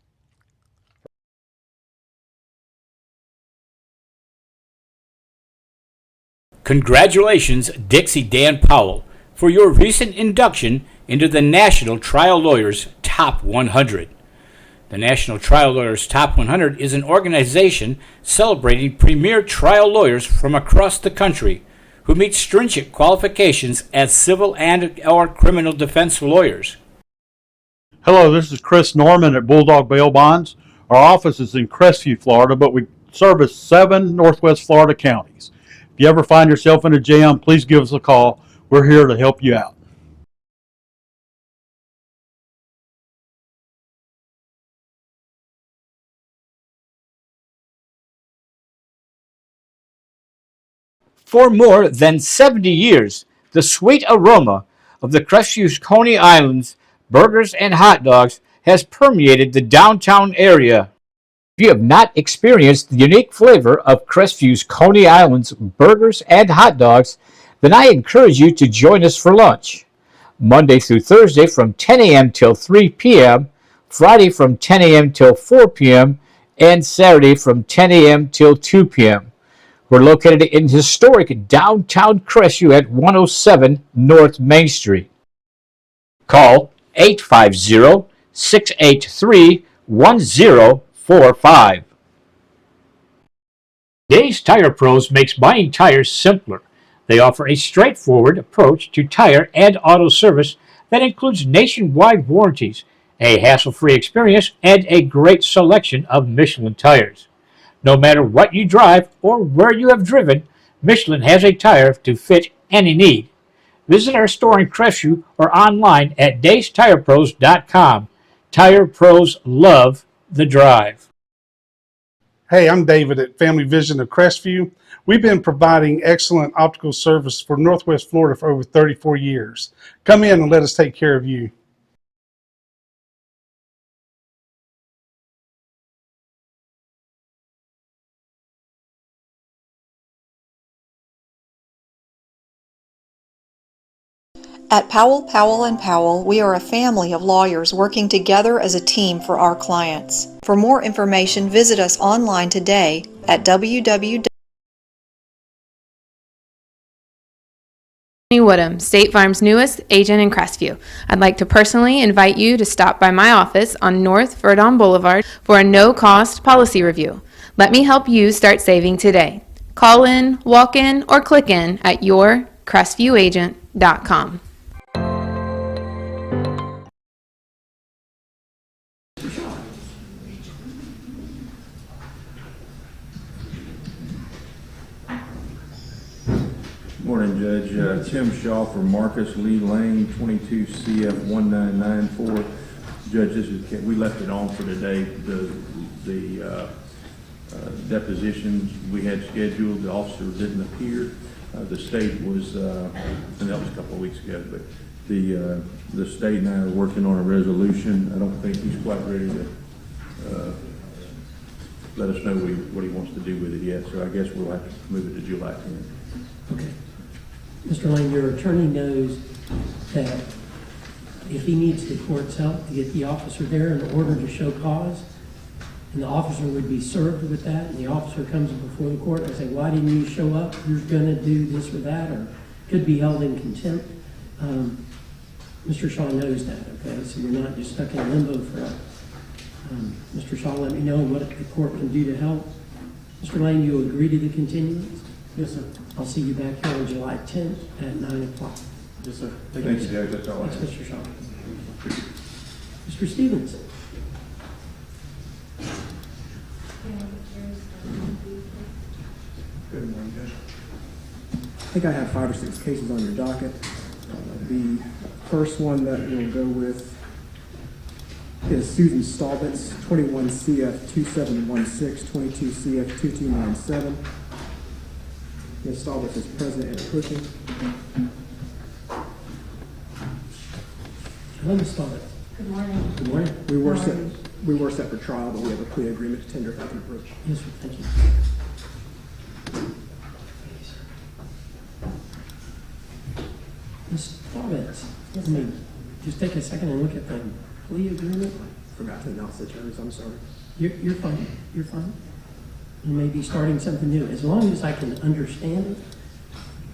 Congratulations, Dixie Dan Powell, for your recent induction into the National Trial Lawyers Top 100. The National Trial Lawyers Top 100 is an organization celebrating premier trial lawyers from across the country who meet stringent qualifications as civil and/or criminal defense lawyers. Hello, this is Chris Norman at Bulldog Bail Bonds. Our office is in Crestview, Florida, but we service 7 Northwest Florida counties. If you ever find yourself in a jam, please give us a call. We're here to help you out. For more than 70 years, the sweet aroma of the Crestview's Coney Islands burgers and hot dogs has permeated the downtown area. If you have not experienced the unique flavor of Crestview's Coney Islands burgers and hot dogs, then I encourage you to join us for lunch. Monday through Thursday from 10 a.m. till 3 p.m., Friday from 10 a.m. till 4 p.m., and Saturday from 10 a.m. till 2 p.m. We're located in historic downtown Crestview at 107 North Main Street. Call 850-683-1045. Dave's Tire Pros makes buying tires simpler. They offer a straightforward approach to tire and auto service that includes nationwide warranties, a hassle-free experience, and a great selection of Michelin tires. No matter what you drive or where you have driven, Michelin has a tire to fit any need. Visit our store in Crestview or online at Dave'sTirePros.com. Tire Pros love the drive. Hey, I'm David at Family Vision of Crestview. We've been providing excellent optical service for Northwest Florida for over 34 years. Come in and let us take care of you. At Powell, Powell & Powell, we are a family of lawyers working together as a team for our clients. For more information, visit us online today at www. Woodham, State Farm's newest agent in Crestview. I'd like to personally invite you to stop by my office on North Verdon Boulevard for a no-cost policy review. Let me help you start saving today. Call in, walk in, or click in at yourcrestviewagent.com. Morning, Judge. Tim Shaw for Marcus Lee Lane, 22 CF 1994. Judge, this is, we left it on for today. The depositions we had scheduled, the officer didn't appear. The state was, and that was a couple of weeks ago, but the state and I are working on a resolution. I don't think he's quite ready to let us know what he wants to do with it yet, so I guess we'll have to move it to July 10th. Okay. Mr. Lane, your attorney knows that if he needs the court's help to get the officer there in order to show cause, and the officer would be served with that, and the officer comes before the court and say, why didn't you show up? You're gonna do this or that, or could be held in contempt. Mr. Shaw knows that, okay? So you're not just stuck in limbo forever. Mr. Shaw, let me know what the court can do to help. Mr. Lane, you agree to the continuance? Yes, sir. I'll see you back here on July 10th at 9 o'clock. Yes, sir. Thank you, Judge. That's all I Thanks, have. Mr. Shaw. Mr. Stevens? Good morning, Judge. I think I have 5 or 6 cases on your docket. The first one that we'll go with is Susan Staubitz, 21 CF 2716, 22 CF 2297. Ms. Staubitz is present and approaching. Hello, Ms. Staubitz. Good morning. Good morning. We were set for trial, but we have a plea agreement to tender if I can approach. Yes, sir. Thank you. Ms. Staubitz, let me just take a second and look at the plea agreement. Forgot to announce the terms, I'm sorry. You're fine. You're fine. You may be starting something new, as long as I can understand it.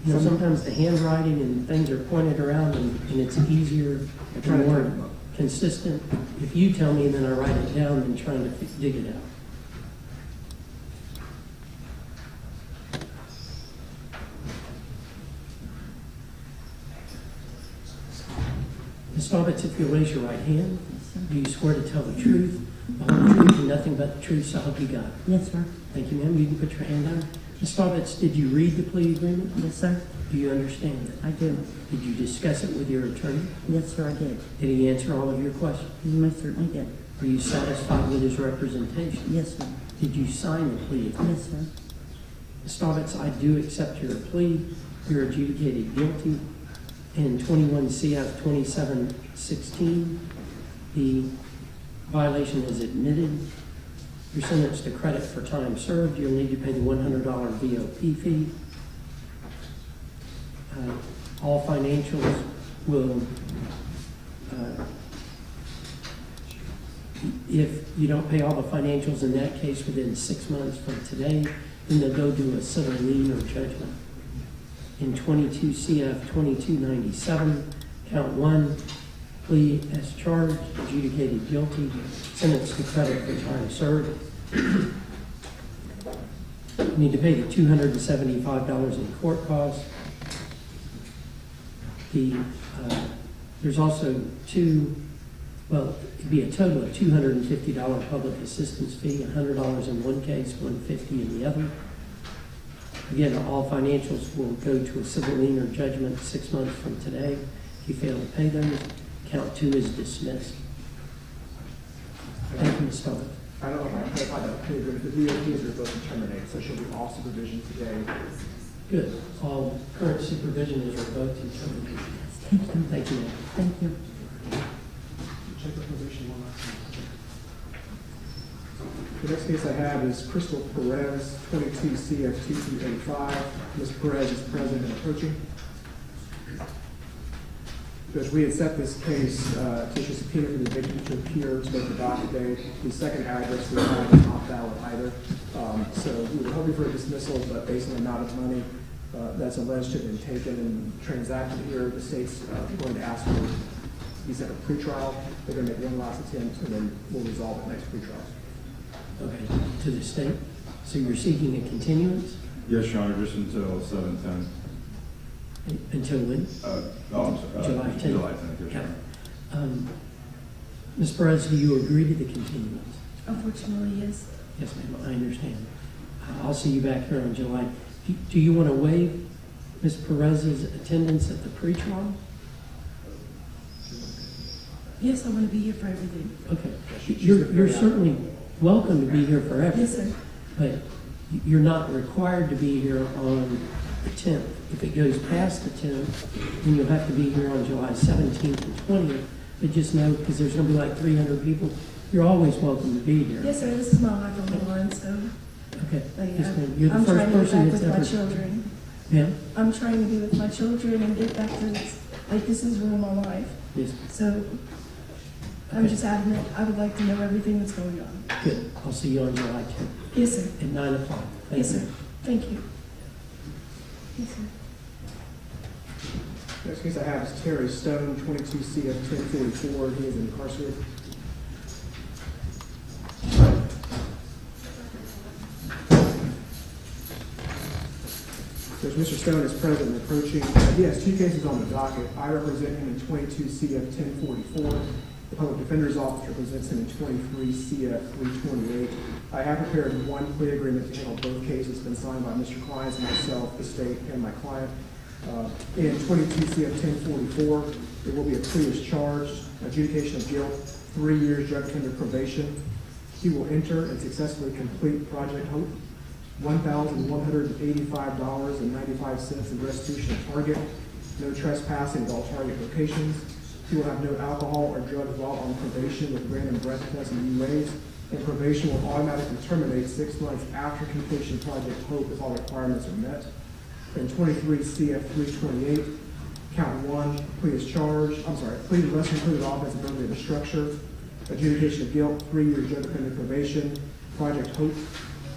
You know, sometimes the handwriting and things are pointed around, and it's easier and more consistent if you tell me and then I write it down than trying to dig it out. Ms. Staubitz, if you'll raise your right hand, do you swear to tell the truth, the whole truth, and nothing but the truth, so help you God? Yes, sir. Thank you, ma'am. You can put your hand down. Ms. Staubitz, did you read the plea agreement? Yes, sir. Do you understand it? I do. Did you discuss it with your attorney? Yes, sir, I did. Did he answer all of your questions? You most certainly did. Are you satisfied with his representation? Yes, sir. Did you sign the plea agreement? Yes, sir. Ms. Staubitz, I do accept your plea. You're adjudicated guilty in 21 CF 2716. The violation is admitted. You're sentenced to credit for time served. You'll need to pay the $100 VOP fee. All financials will, if you don't pay all the financials in that case within 6 months from today, then they'll go to a civil lien or judgment. In 22 CF 2297, count 1, plea as charged, adjudicated guilty, sentenced to credit for time served. You need to pay the $275 in court costs. There's also it'd be a total of $250 public assistance fee, $100 in one case, $150 in the other. Again, all financials will go to a civil lien or judgment 6 months from today. If you fail to pay those, count 2 is dismissed. Thank you, Ms. Staubitz. I don't know if I clarified that plea agreement. The DOTs are both terminated, so she'll be off supervision today. Good. All current supervision is revoked and terminated. Thank you. Thank you. Check the probation one last time. The next case I have is Crystal Perez, 22 CF 2285. Ms. Perez is present and approaching. Judge, we had set this case to issue subpoena for the victim to appear to make the docket date. The second address was not valid either. So we were hoping for a dismissal, but based on the amount of money that's alleged to have been taken and transacted here, the state's going to ask for, he said, a pretrial. They're going to make one last attempt, and then we'll resolve it next pretrial. Okay, to the state. So you're seeking a continuance? Yes, Your Honor, just until 7/10. Until when? I'm sorry. July 10th. July 10th, yes, Your Honor. Ms. Perez, do you agree to the continuance? Unfortunately, yes. Yes, ma'am, I understand. I'll see you back here on July. Do you want to waive Ms. Perez's attendance at the pretrial? Yes, I want to be here for everything. Okay. You're certainly welcome to be here forever. Yes, sir. But you're not required to be here on the 10th. If it goes past the 10th, then you'll have to be here on July 17th and 20th. But just know, because there's going to be like 300 people, you're always welcome to be here. Yes, sir. This is my life on the line, so. Okay. Yes, ma'am. You're the I'm first trying to get person back that's with my ever. children. Ma'am? I'm trying to be with my children and get back to this. Like, this is ruined my life. Yes. So, I was just adamant, I would like to know everything that's going on. Good. I'll see you on July 10th Yes, sir. at 9 o'clock. Thank Yes, you. sir. Thank you. Yes, sir. Next case I have is Terry Stone, 22 CF 1044. He is incarcerated. So Mr. Stone is present and approaching. He has two cases on the docket. I represent him in 22 CF 1044. The Public Defender's Office represents him in 23 CF 328. I have prepared one plea agreement to handle both cases. It's been signed by Mr. Clines, myself, the state, and my client. In 22 CF 1044, there will be a plea as charged, adjudication of guilt, 3 years drug offender probation. He will enter and successfully complete Project Hope, $1,185.95 in restitution of target, no trespassing at all target locations. He will have no alcohol or drugs while on probation with random breath tests and UAs, and probation will automatically terminate 6 months after completion of Project Hope if all requirements are met. In 23 CF 328, count 1, plea is charged, plea to lesser included offense of burglary of a structure, adjudication of guilt, 3 years drug offender probation, Project Hope,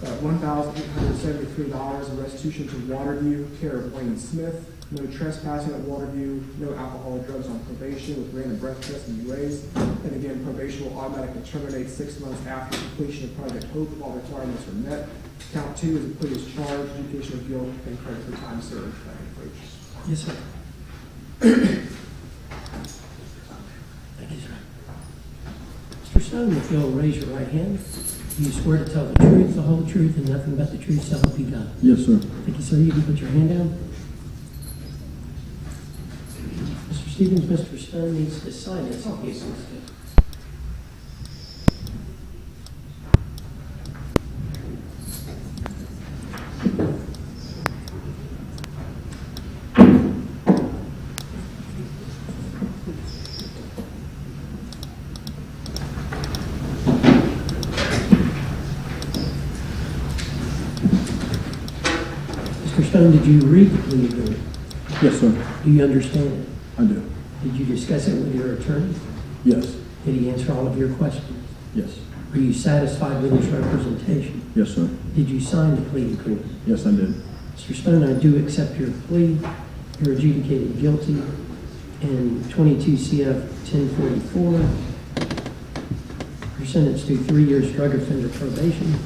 $1,873 in restitution to Waterview, care of Wayne Smith, no trespassing at Waterview, no alcohol or drugs on probation with random breath tests and UAs, and again, probation will automatically terminate 6 months after completion of Project Hope if all requirements are met. Count 2 is a plea is charged, adjudication of guilt, and credit for time served. That concludes. Yes, sir. Thank you, sir. Mr. Stone, if you'll raise your right hand, do you swear to tell the truth, the whole truth, and nothing but the truth, so help you God? Yes, sir. Thank you, sir. You can put your hand down. Mr. Stevens, Mr. Stone needs to sign this in case he's good. Mr. Stone, did you read the plea agreement? Yes, sir. Do you understand it? I do. Did you discuss it with your attorney? Yes. Did he answer all of your questions? Yes. Are you satisfied with his representation? Yes, sir. Did you sign the plea agreement? Yes, I did. Mr. Stone, I do accept your plea. You're adjudicated guilty in 22 CF 1044. You're sentenced to 3 years drug offender probation.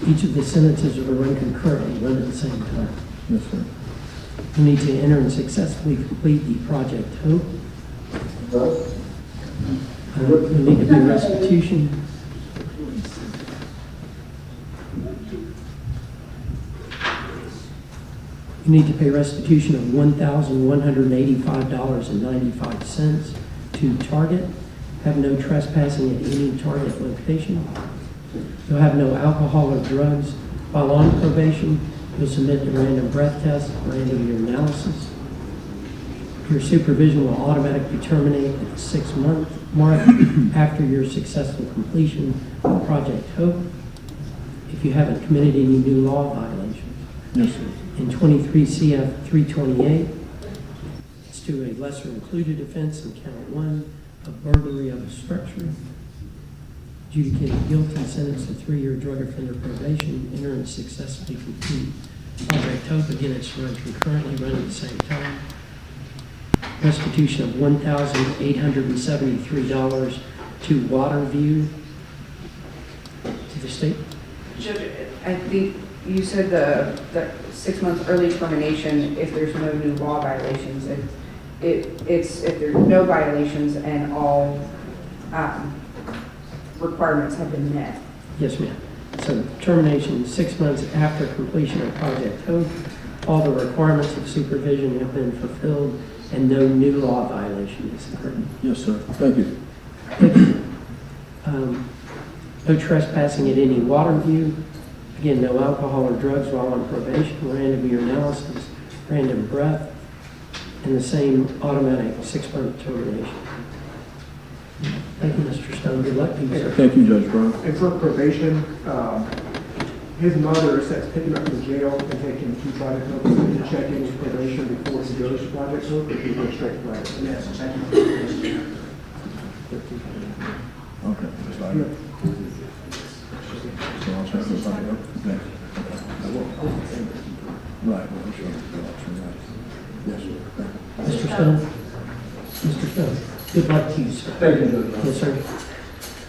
Each of the sentences are run concurrently, run at the same time. Yes, sir. You need to enter and successfully complete the Project Hope. You need to pay restitution. You need to pay restitution of $1,185.95 to Target. Have no trespassing at any Target location. You'll have no alcohol or drugs while on probation. You'll submit the random breath test, random urinalysis. Your supervision will automatically terminate at the 6-month mark after your successful completion of Project Hope if you haven't committed any new law violations. Yes, sir. In 23 CF 328, it's to a lesser included offense in count 1 of burglary of a structure. Adjudicated guilty, sentenced to 3-year drug offender probation, enter and successfully complete Project Hope. Again, it's run concurrently, run at the same time. Restitution of $1,873 to Waterview, to the state. Judge, I think you said the 6 months early termination if there's no new law violations. It's if there's no violations and all requirements have been met. Yes, ma'am. So termination 6 months after completion of Project Hope. All the requirements of supervision have been fulfilled and no new law violation is occurred. Yes, sir. Thank you. No trespassing at any Waterview. Again, no alcohol or drugs while on probation, random urinalysis, random breath, and the same automatic 6-month termination. Thank you, Mr. Stone. Good luck to you, sir. Thank you, Judge Brown. And for probation, his mother is set to pick him up from jail and take him to Project Hope to check in with probation before he goes to Project Hope, or he goes straight to Project Hope. Yes, thank you. 13. Okay, that's fine. So I'll check this out. Next. Right, well, I'm sure. Yes, sir. Mr. Stone? Mr. Stone, good luck to you, sir. Thank you, Judge. Yes, sir.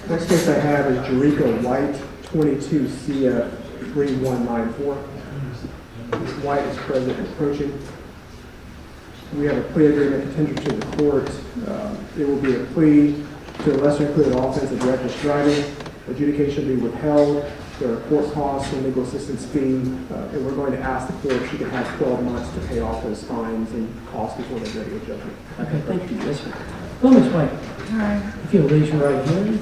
Next case I have is Jerrica White, 22 CF 3194. Ms. White is present and approaching. We have a plea agreement contingent to the court. It will be a plea to a lesser included offense of reckless driving. Adjudication will be withheld. There are court costs and legal assistance fee, and we're going to ask the court if she can have 12 months to pay off those fines and costs before they ready a judgment. Okay, thank you. Yes, sir. Well, Ms. White, if you'll raise your right hand,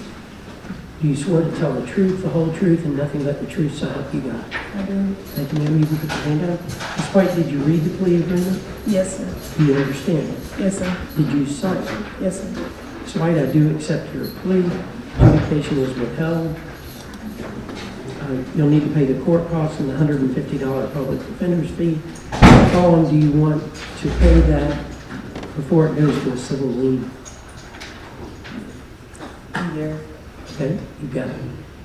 do you swear to tell the truth, the whole truth, and nothing but the truth, so help you God? I do. Thank you, ma'am. You can put your hand up. Ms. White, did you read the plea agreement? Yes, sir. Do you understand it? Yes, sir. Did you sign it? Yes, sir. Ms. White, I do accept your plea. Adjudication is withheld. You'll need to pay the court costs and the $150 public defender's fee. How long do you want to pay that before it goes to a civil lien? A year. Okay, you got it.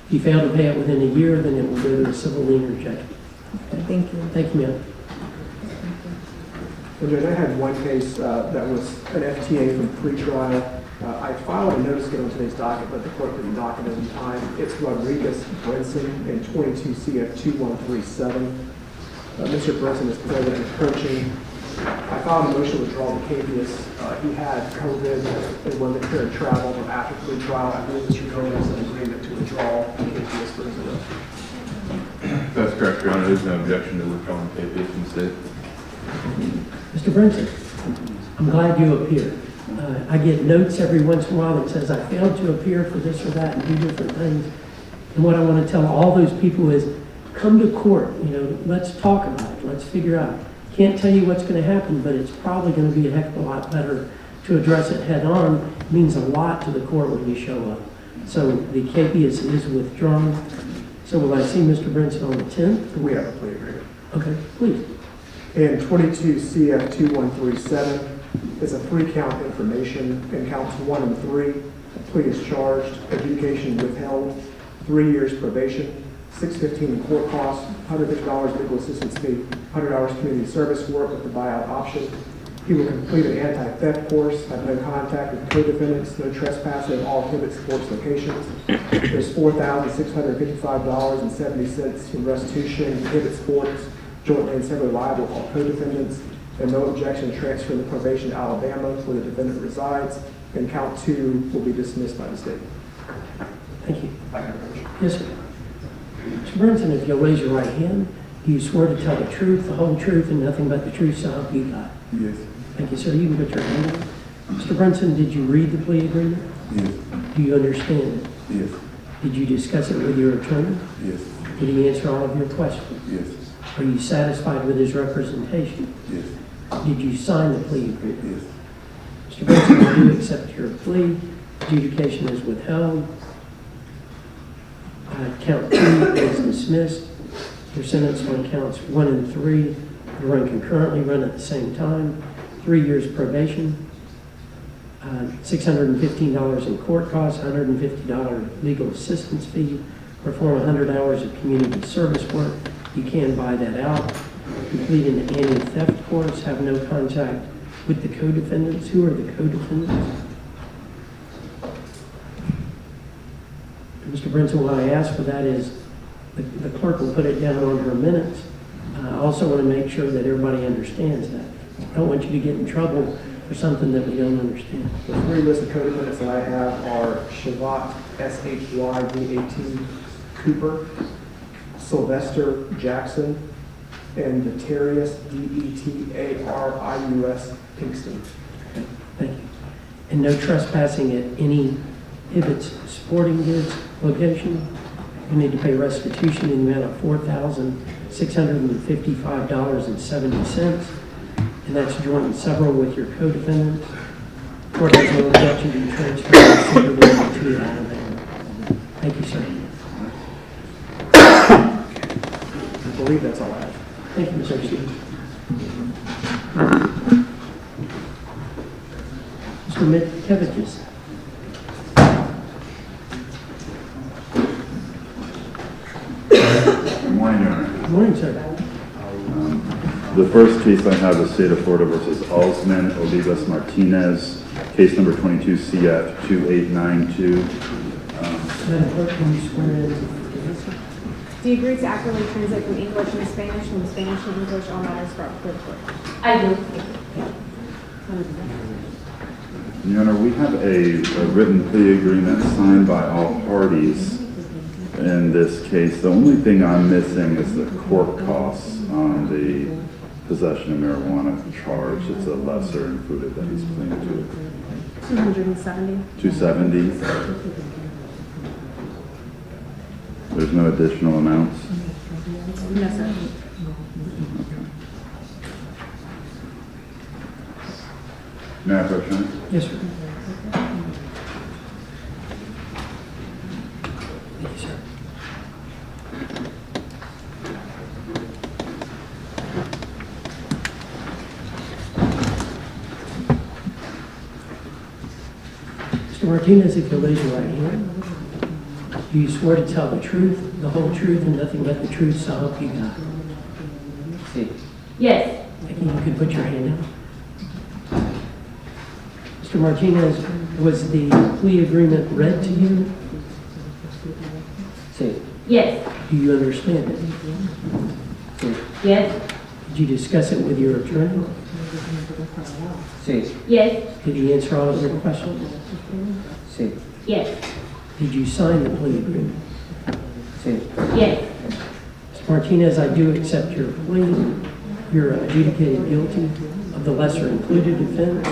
If you fail to pay it within a year, then it will go to a civil lien or judgment. Okay, thank you. Thank you, ma'am. Well, Judge, I had one case that was an FTA from pretrial. I filed a notice to get on today's docket, but the court didn't docket it in time. It's Rodriguez Brinson in 22 CF 2137. Mr. Brinson is present and approaching. I filed a motion to withdraw the habeas. He had COVID and wasn't clear to travel after pretrial. I believe Mr. Gomez an agreement to withdraw the habeas for his arrest. That's correct, Your Honor. There's no objection to withdrawing habeas instead. Mr. Brinson, I'm glad you appeared. I get notes every once in a while that says I failed to appear for this or that and do different things. And what I want to tell all those people is come to court. You know, let's talk about it. Let's figure out. Can't tell you what's going to happen, but it's probably going to be a heck of a lot better to address it head on. It means a lot to the court when you show up. So the habeas is withdrawn. So will I see Mr. Brinson on the 10th? We have a plea agreement. Okay, please. In 22 CF 2137, it's a 3-count information in counts 1 and 3. The plea is charged, adjudication withheld, 3 years probation, $615 in court costs, $150 legal assistance fee, 100 hours community service work with the buyout option. He will complete an anti-theft course, have no contact with co-defendants, no trespassing in all Pivot Sports locations. There's $4,655.70 in restitution in Pivot Sports, jointly and severally liable all co-defendants, and no objection to transferring the probation to Alabama where the defendant resides. And count 2 will be dismissed by the state. Thank you. Yes, sir. Mr. Brinson, if you'll raise your right hand, do you swear to tell the truth, the whole truth, and nothing but the truth, so help you God? Yes. Thank you, sir. You can put your hand up. Mr. Brinson, did you read the plea agreement? Yes. Do you understand it? Yes. Did you discuss it with your attorney? Yes. Did he answer all of your questions? Yes. Are you satisfied with his representation? Yes. Did you sign the plea agreement? Yes. Mr. Brinson, I do accept your plea. Adjudication is withheld. Count 2 is dismissed. Your sentence on counts 1 and 3 to run concurrently, run at the same time. 3 years probation. $615 in court costs, $150 legal assistance fee. Perform 100 hours of community service work. You can buy that out. Complete an anti-theft course. Have no contact with the co-defendants. Who are the co-defendants? Mr. Brinson, what I ask for that is the clerk will put it down on her minutes. I also want to make sure that everybody understands that. I don't want you to get in trouble for something that we don't understand. The 3 listed co-defendants that I have are Shavat, S-H-Y-V-A-T, Cooper, Sylvester Jackson, and Detarius, D-E-T-A-R-I-U-S, Pinkston. Okay, thank you. And no trespassing at any Pivot's Sporting Goods location. You need to pay restitution in the amount of $4,655.70. And that's joint and several with your co-defendants. Court has no objection to transferring supervision to Alabama. Thank you, sir. I believe that's all I have. Thank you, Mr. Stevens. Mr. Mitkevichus. Morning, sir. The first case I have is State of Florida versus Alsman Olivas Martinez, case number 22 CF 2892. Madam Clerk, can you swear in? Do you agree to accurately translate from English into Spanish, from Spanish to English, all matters brought before the court? I do. Your Honor, we have a written plea agreement signed by all parties in this case. The only thing I'm missing is the court costs on the possession of marijuana charge. It's a lesser included that he's pleading to. 270. 270. There's no additional amounts. No, sir. May I approach him? Yes, sir. Thank you, sir. Mr. Martinez, if you'll raise your right hand, do you swear to tell the truth, the whole truth, and nothing but the truth, so help you God? Yes. Thank you. You can put your hand down. Mr. Martinez, was the plea agreement read to you? Yes. Do you understand it? Yes. Did you discuss it with your attorney? Yes. Did he answer all of your questions? Yes. Did you sign the plea agreement? Yes. Mr. Martinez, I do accept your plea. You're adjudicated guilty of the lesser included offense.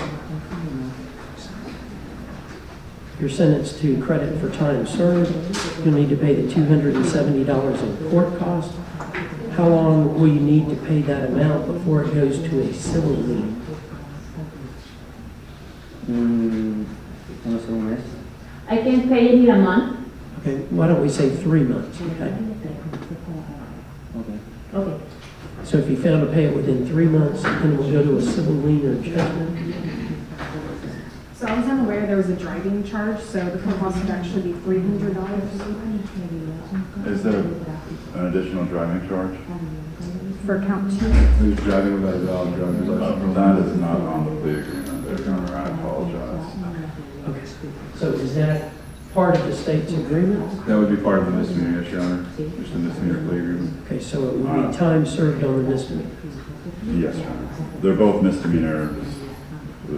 You're sentenced to credit for time served. You'll need to pay the $270 in court costs. How long will you need to pay that amount before it goes to a civil lien? I can pay it in a month. Okay, why don't we say 3 months, okay? Okay. So if you fail to pay it within 3 months, then we'll go to a civil lien or judgment. So I was unaware there was a driving charge, so the court cost would actually be $300 Is there an additional driving charge? for count 2. Who's driving without a valid driver's license? That is not on the plea agreement. There, Your Honor, I apologize. Okay. So is that part of the state's agreement? That would be part of the misdemeanor, yes, Your Honor. Just a misdemeanor plea agreement. Okay, so it would be time served on the misdemeanor. Yes, Your Honor. They're both misdemeanors.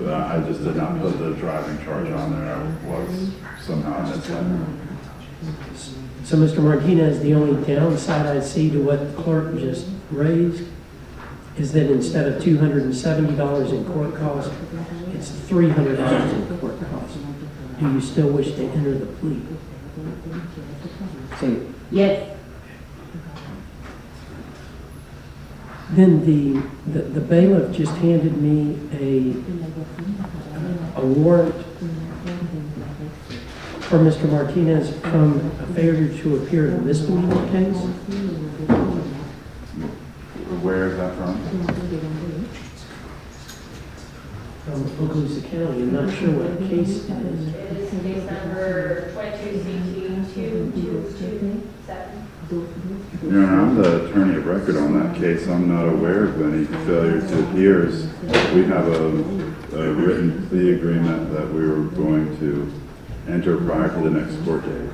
I just did not put the driving charge on there. I was somehow misled. So, Mr. Martinez, the only downside I see to what the clerk just raised is that instead of $270 in court costs, it's $300 in court costs. Do you still wish to enter the plea? Yes. Then the bailiff just handed me a warrant for Mr. Martinez from a failure to appear in a misdemeanor case. Where is that from? From Okaloosa County. I'm not sure what case it is. It is case number 22CT2227. Your Honor, I'm the attorney of record on that case. I'm not aware of any failure to appear. We have a written plea agreement that we were going to enter prior to the next court date.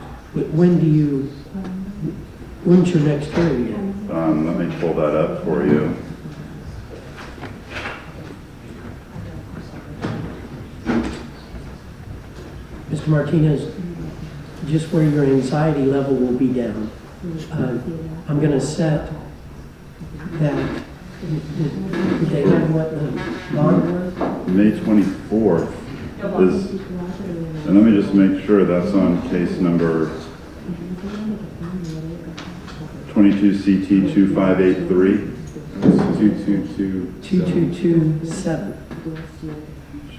When's your next hearing date? Let me pull that up for you. Mr. Martinez, just where your anxiety level will be down, I'm going to set that. Did they have what the bond was? May 24th is, and let me just make sure that's on case number 22CT2583. 2227.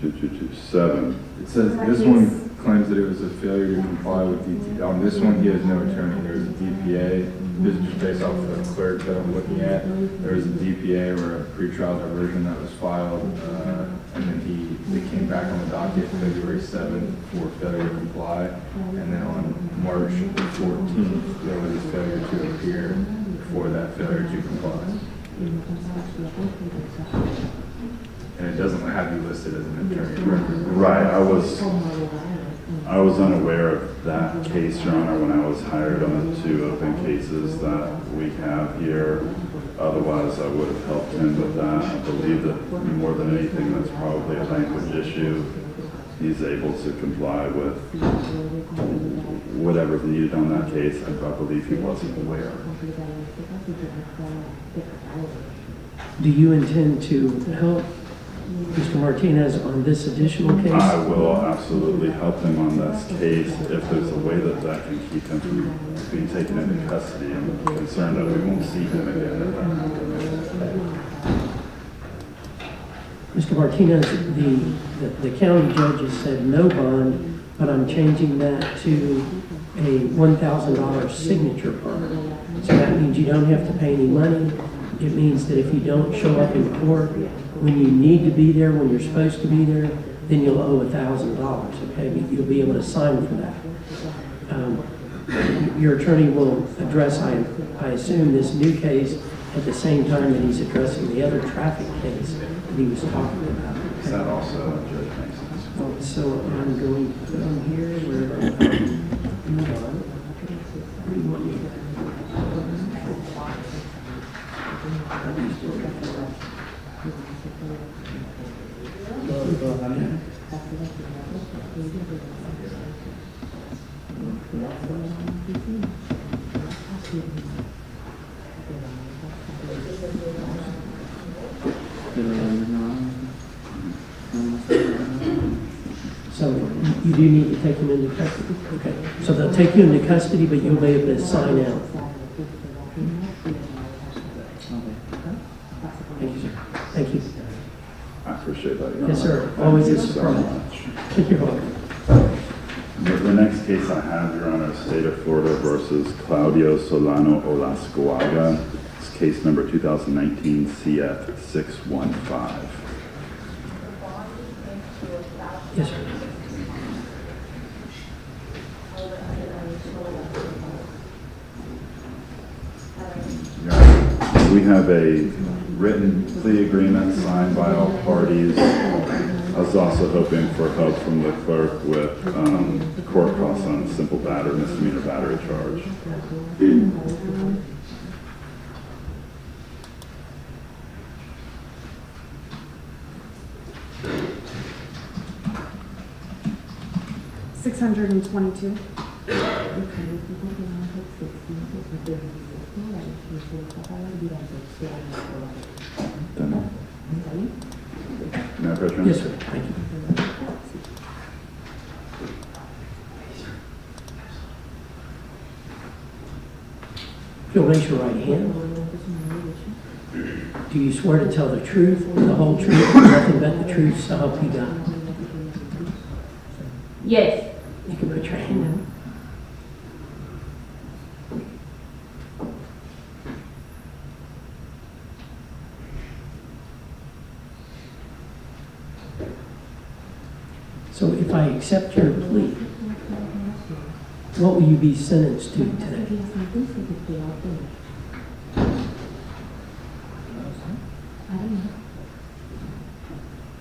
2227. It says this one claims that it was a failure to comply with DPA. On this one, he has no attorney. There's a DPA. This is just based off the clerk that I'm looking at. There was a DPA or a pretrial diversion that was filed, and then they came back on the docket February 7th for failure to comply, and then on March 14th there was a failure to appear for that failure to comply. And it doesn't have you listed as an attorney of record. Right, I was unaware of that case, Your Honor, when I was hired on the 2 open cases that we have here. Otherwise, I would have helped him with that. I believe that more than anything, that's probably a language issue. He's able to comply with whatever's needed on that case. I believe he wasn't aware. Do you intend to help Mr. Martinez on this additional case? I will absolutely help him on this case if there's a way that that can keep him from being taken into custody. I'm concerned that we won't see him again if that happens. Mr. Martinez, the county judge has said no bond, but I'm changing that to a $1,000 signature bond. So that means you don't have to pay any money. It means that if you don't show up in court when you need to be there, when you're supposed to be there, then you'll owe $1,000, okay? But you'll be able to sign for that. Your attorney will address, I assume, this new case at the same time that he's addressing the other traffic case that he was talking about. Is that also Judge Mason's? So I'm going to put on here where, hold on. What do you want me to So you do need to take him into custody? Okay. So they'll take you into custody, but you'll be able to sign out. Thank you, sir. Thank you. I appreciate that. Yes, sir. Always a surprise. You're welcome. The next case I have, Your Honor, is State of Florida versus Claudio Solano Olascoaga. It's case number 2019 CF 615. Yes, sir. We have a written plea agreement signed by all parties. I was also hoping for help from the clerk with court costs on simple misdemeanor battery charge. $622. No question? Yes, sir. Thank you. If you'll raise your right hand. Do you swear to tell the truth, the whole truth, and nothing but the truth, so help you God? Yes. You can put your hand out. So if I accept your plea, what will you be sentenced to today?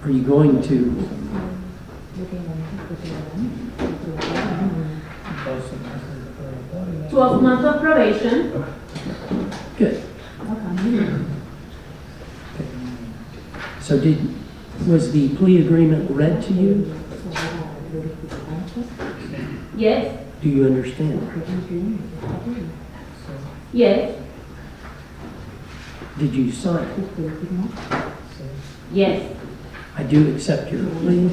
Are you going to 12 months of probation. Good. So was the plea agreement read to you? Yes. Do you understand it? Yes. Did you sign it? Yes. I do accept your plea.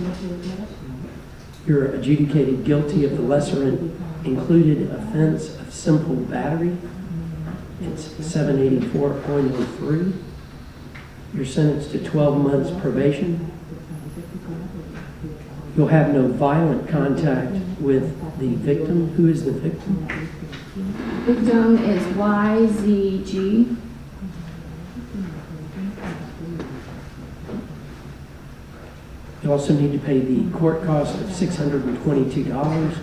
You're adjudicated guilty of the lesser included offense of simple battery. It's 784.03. You're sentenced to 12 months probation. You'll have no violent contact with the victim. Who is the victim? Victim is YZG. You also need to pay the court cost of $622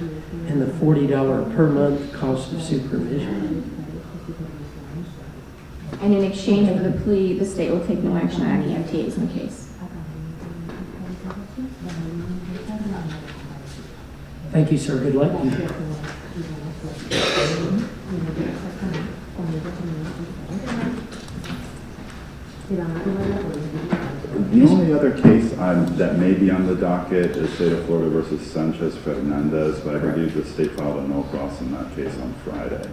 and the $40 per month cost of supervision. And in exchange for the plea, the state will take no action on any MTAs in the case. Thank you, sir. Good luck to you. The only other case that may be on the docket is State of Florida versus Sanchez Fernandez, but I believe the state filed a no cross in that case on Friday.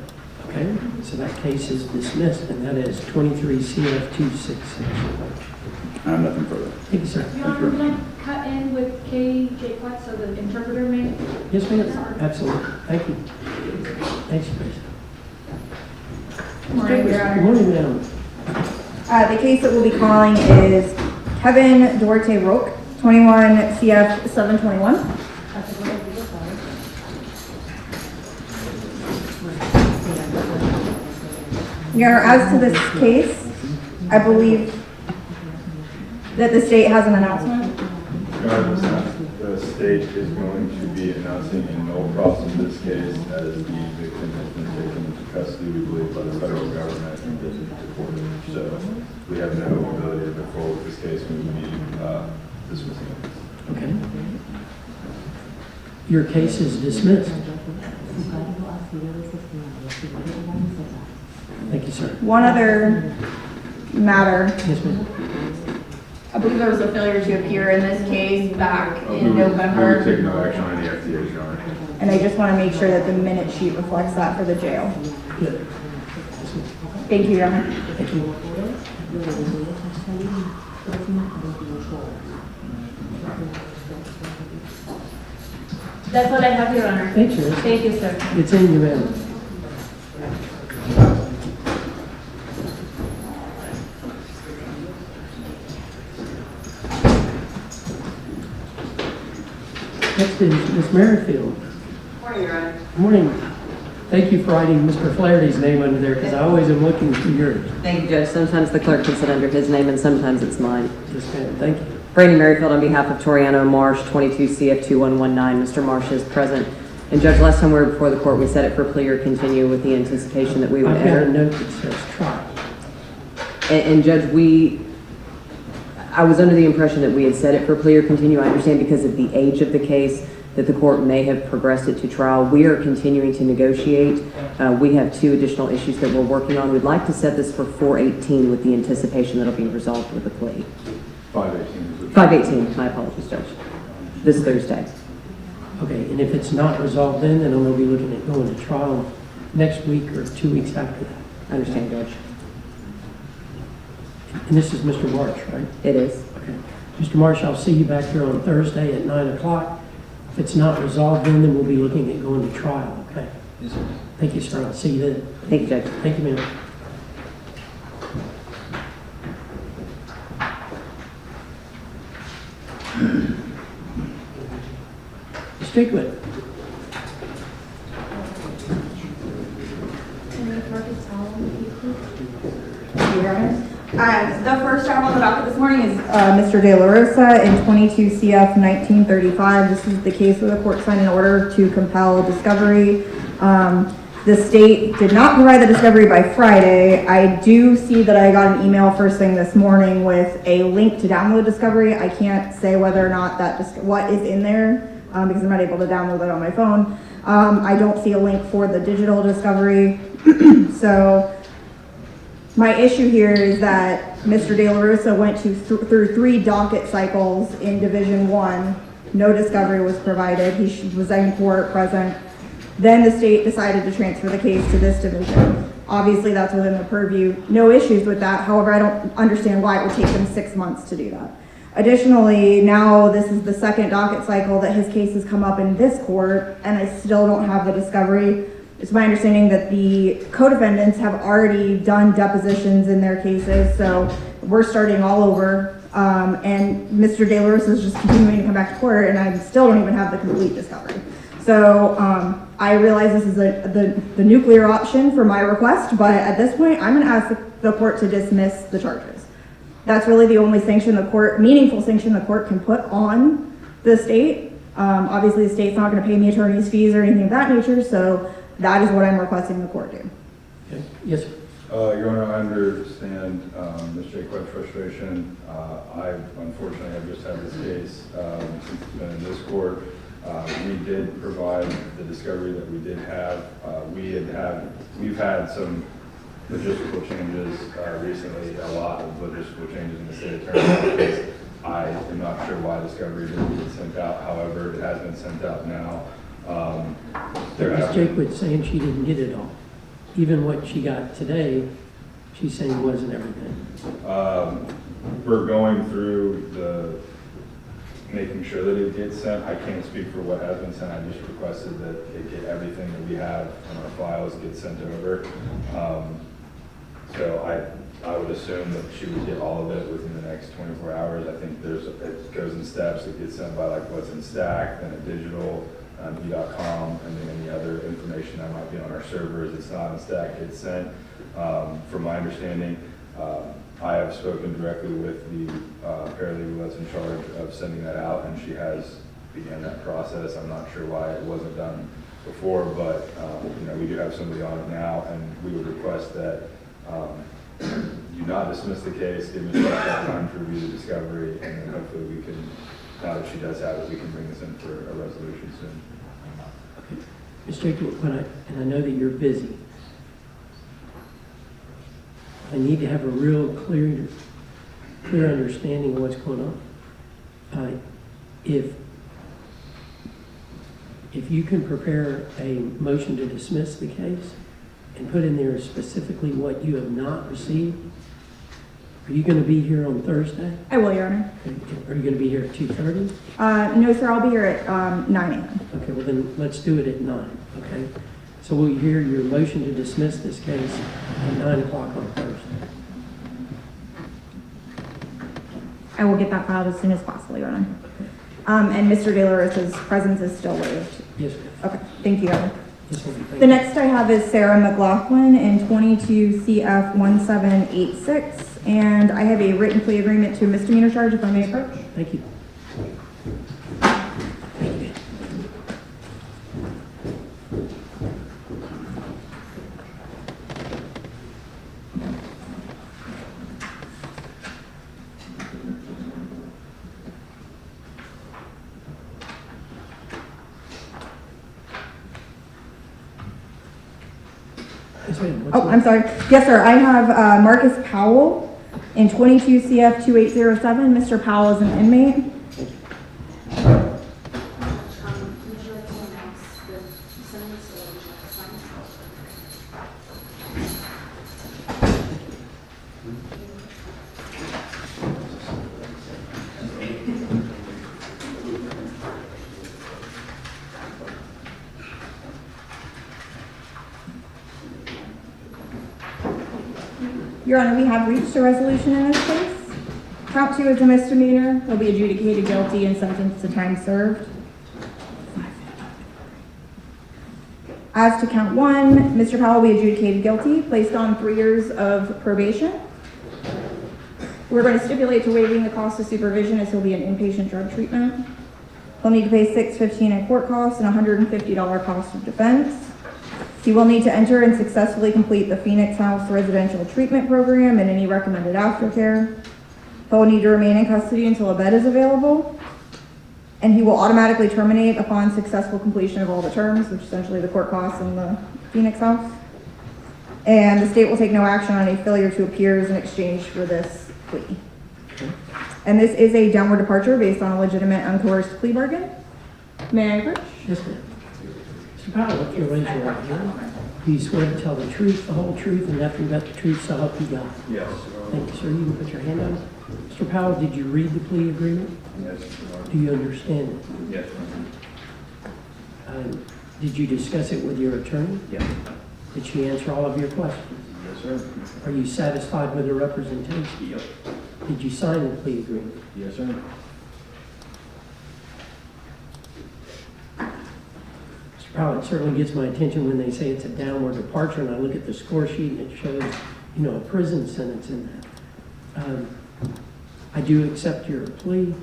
Okay, so that case is dismissed, and that is 23 CF 266. I have nothing further. Thank you, sir. Your Honor, can I cut in with KJ Platt so the interpreter may? Yes, ma'am. Absolutely. Thank you. Thanks, Chris. Good morning, Your Honor. Good morning, ma'am. The case that we'll be calling is Kevin Duarte Roque, 21 CF 721. Your Honor, as to this case, I believe that the state has an announcement. The state is going to be announcing a no cross in this case, as the victim has been taken into custody, we believe, by the federal government and deported. So we have no ability to go forward with this case. We will be dismissing it. Okay. Your case is dismissed. Thank you, sir. One other matter. Yes, ma'am. I believe there was a failure to appear in this case back in We November. would take no action on any FTAs, Your Honor. And I just want to make sure that the minute sheet reflects that for the jail. Good. Thank you, Your Honor. Thank you. That's what I have, Your Honor. Thank you. Thank you, sir. It's in you, ma'am. Next is Ms. Merrifield. Morning, Your Honor. Morning. Thank you for writing Mr. Flaherty's name under there, because I always am looking for yours. Thank you, Judge. Sometimes the clerk puts it under his name and sometimes it's mine. Yes, ma'am. Thank you. Brady Merrifield on behalf of Toriano Marsh, 22 CF 2119. Mr. Marsh is present. And Judge, last time we were before the court, we set it for plea or continue with the anticipation that we would I've got a enter. note that says trial. And Judge, I was under the impression that we had set it for plea or continue. I understand because of the age of the case that the court may have progressed it to trial. We are continuing to negotiate. We have 2 additional issues that we're working on. We'd like to set this for 4/18 with the anticipation that it'll be resolved with a plea. 5/18. 5/18, my apologies, Judge. This Thursday. Okay, and if it's not resolved then I'm going to be looking at going to trial next week or 2 weeks after that. I understand, Judge. And this is Mr. Marsh, right? It is. Okay. Mr. Marsh, I'll see you back here on Thursday at 9 o'clock. If it's not resolved then we'll be looking at going to trial, okay? Yes, sir. Thank you, sir. I'll see you then. Thank you, Judge. Thank you, ma'am. Strickland. The first item on the docket this morning is Mr. De La Rosa in 22 CF 1935. This is the case where the court signed an order to compel discovery. The state did not provide the discovery by Friday. I do see that I got an email first thing this morning with a link to download discovery. I can't say whether or not what is in there because I'm not able to download it on my phone. I don't see a link for the digital discovery. So my issue here is that Mr. De La Rosa went through 3 docket cycles in Division 1. No discovery was provided. He was in court present. Then the state decided to transfer the case to this division. Obviously, that's within the purview. No issues with that. However, I don't understand why it would take them 6 months to do that. Additionally, now this is the 2nd docket cycle that his case has come up in this court, and I still don't have the discovery. It's my understanding that the co-defendants have already done depositions in their cases, so we're starting all over. And Mr. De La Rosa is just continuing to come back to court, and I still don't even have the complete discovery. So I realize this is the nuclear option for my request, but at this point, I'm going to ask the court to dismiss the charges. That's really the only sanction meaningful sanction the court can put on the state. Obviously, the state's not going to pay me attorney's fees or anything of that nature, so that is what I'm requesting the court do. Okay. Yes, sir. Your Honor, I understand Ms. Jaquet's frustration. I unfortunately have just had this case since it's been in this court. We did provide the discovery that we did have. We've had some logistical changes recently, a lot of logistical changes in the state attorney's office. I am not sure why discovery didn't get sent out. However, it has been sent out now. Ms. Jaquet saying she didn't get it all. Even what she got today, she's saying wasn't everything. We're going through making sure that it gets sent. I can't speak for what has been sent. I just requested that it get everything that we have in our files get sent over. So I would assume that she would get all of it within the next 24 hours. I think it goes in steps. It gets sent by like what's in Stack, then a digital, e.com, and then any other information that might be on our servers. It's not in Stack, gets sent. From my understanding, I have spoken directly with the paralegal that's in charge of sending that out, and she has begun that process. I'm not sure why it wasn't done before, but we do have somebody on it now, and we would request that do not dismiss the case, give Ms. Jaquet time to review the discovery, and then hopefully we can, now that she does have it, we can bring this in for a resolution soon. Okay. Ms. Jaquet, and I know that you're busy, I need to have a real clear understanding of what's going on. If you can prepare a motion to dismiss the case and put in there specifically what you have not received, are you going to be here on Thursday? I will, Your Honor. Okay. Are you going to be here at 2:30? No, sir, I'll be here at 9 a.m. Okay, well then let's do it at 9, okay? So we'll hear your motion to dismiss this case at 9 o'clock on Thursday. I will get that filed as soon as possible, Your Honor. And Mr. De La Rosa's presence is still waived. Yes, ma'am. Okay, thank you, Your Honor. Yes, ma'am. Thank The you. next I have is Sarah McLaughlin in 22 CF 1786, and I have a written plea agreement to a misdemeanor charge, if I may approach. Thank you. Oh, I'm sorry. Yes, sir. I have Marcus Powell in 22 CF 2807. Mr. Powell is an inmate. Your Honor, we have reached a resolution in this case. Count 2 is a misdemeanor. He'll be adjudicated guilty and sentenced to time served. As to count 1, Mr. Powell will be adjudicated guilty, placed on 3 years of probation. We're going to stipulate to waiving the cost of supervision as he'll be in inpatient drug treatment. He'll need to pay $615 in court costs and $150 cost of defense. He will need to enter and successfully complete the Phoenix House Residential Treatment Program and any recommended aftercare. He'll need to remain in custody until a bed is available. And he will automatically terminate upon successful completion of all the terms, which is essentially the court costs and the Phoenix House. And the state will take no action on a failure to appear in exchange for this plea. And this is a downward departure based on a legitimate uncoerced plea bargain. May I approach? Yes, ma'am. Mr. Powell, if you'll raise your right hand, do you swear to tell the truth, the whole truth, and nothing but the truth, so help you God? Yes. Thank you, sir. You can put your hand on it. Mr. Powell, did you read the plea agreement? Yes. Do you understand it? Yes. Did you discuss it with your attorney? Yes. Did she answer all of your questions? Yes, sir. Are you satisfied with the representation? Yep. Did you sign the plea agreement? Yes, sir. Mr. Powell, it certainly gets my attention when they say it's a downward departure, and I look at the score sheet and it shows, a prison sentence in that. I do accept your plea.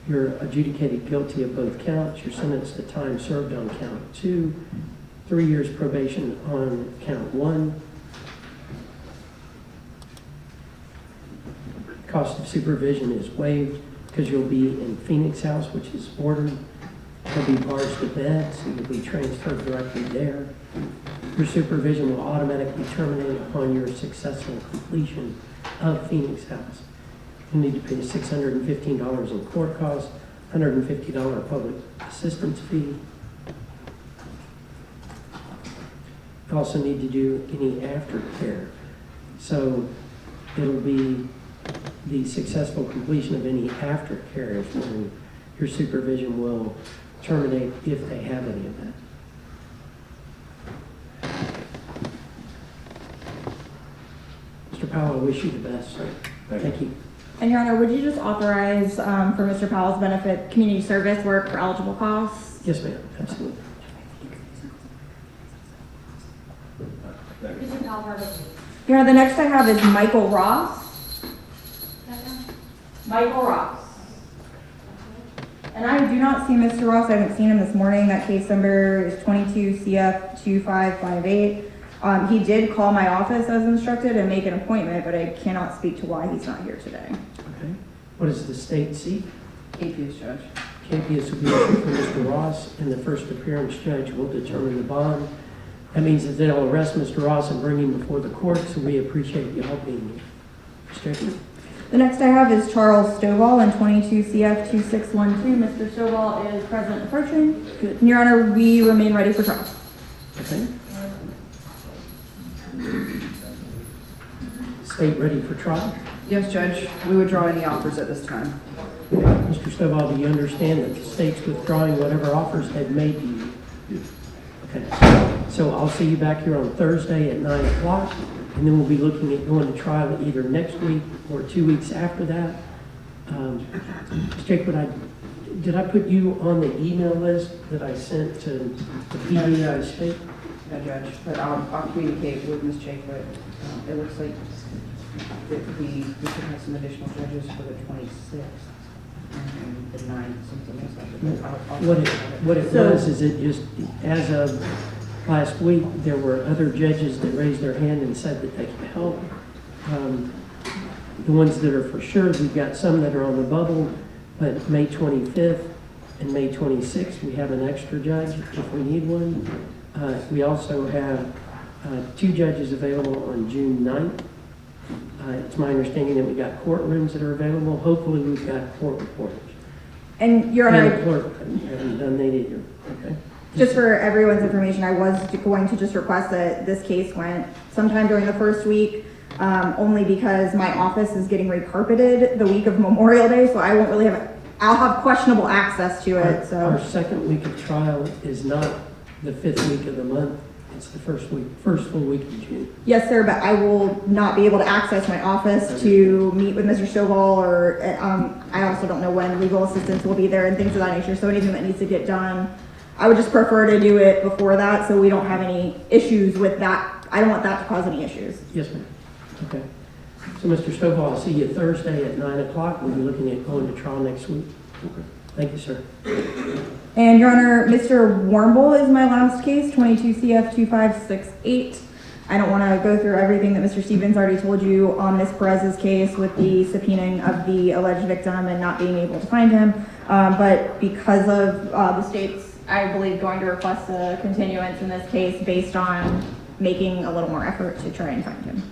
You're adjudicated guilty of both counts. You're sentenced to time served on count 2, 3 years probation on count 1. Cost of supervision is waived because you'll be in Phoenix House, which is ordered. There'll be bars to bed, so you'll be transferred directly there. Your supervision will automatically terminate upon your successful completion of Phoenix House. You need to pay $615 in court costs, $150 public assistance fee. You also need to do any aftercare. So it'll be the successful completion of any aftercare is when your supervision will terminate if they have any of that. Mr. Powell, I wish you the best, sir. Thank you. And Your Honor, would you just authorize, for Mr. Powell's benefit, community service work for eligible costs? Yes, ma'am, absolutely. Your Honor, the next I have is Michael Ross. Michael Ross. And I do not see Mr. Ross. I haven't seen him this morning. That case number is 22 CF 2558. He did call my office as instructed and make an appointment, but I cannot speak to why he's not here today. Okay. What is the state seat? KPS judge. KPS will be issued for Mr. Ross, and the first appearance judge will determine the bond. That means that they'll arrest Mr. Ross and bring him before the court, so we appreciate you all being here. Mr. Chairman. The next I have is Charles Stovall in 22 CF 2612. Mr. Stovall is present approaching. Good. Your Honor, we remain ready for trial. Okay. State ready for trial? Yes, Judge. We withdraw any offers at this time. Mr. Stovall, do you understand that the state's withdrawing whatever offers they've made to you? Yes. Okay. So I'll see you back here on Thursday at 9 o'clock, and then we'll be looking at going to trial either next week or 2 weeks after that. Jake, did I put you on the email list that I sent to the PDI state? No, Judge, but I'll communicate with Ms. Jacob. It looks like we could have some additional judges for the 26th and the 9th, something else like that. What it was is it just, as of last week, there were other judges that raised their hand and said that they could help. The ones that are for sure, we've got some that are on the bubble, but May 25th and May 26th, we have an extra judge if we need one. We also have 2 judges available on June 9th. It's my understanding that we've got courtrooms that are available. Hopefully we've got court reporters. And Your Honor, And clerk, I haven't done that either. Okay. just for everyone's information, I was going to just request that this case went sometime during the first week, only because my office is getting recarpeted the week of Memorial Day, so I won't really I'll have questionable access to it, so. Our second week of trial is not the 5th week of the month. It's the first full week of June. Yes, sir, but I will not be able to access my office to meet with Mr. Stovall, or I also don't know when legal assistance will be there and things of that nature, so anything that needs to get done, I would just prefer to do it before that so we don't have any issues with that. I don't want that to cause any issues. Yes, ma'am. Okay. So, Mr. Stovall, I'll see you Thursday at 9 o'clock. We'll be looking at going to trial next week. Okay. Thank you, sir. And Your Honor, Mr. Warmble is my last case, 22 CF 2568. I don't want to go through everything that Mr. Stevens already told you on Ms. Perez's case with the subpoenaing of the alleged victim and not being able to find him. But because of the state's, I believe, going to request a continuance in this case based on making a little more effort to try and find him.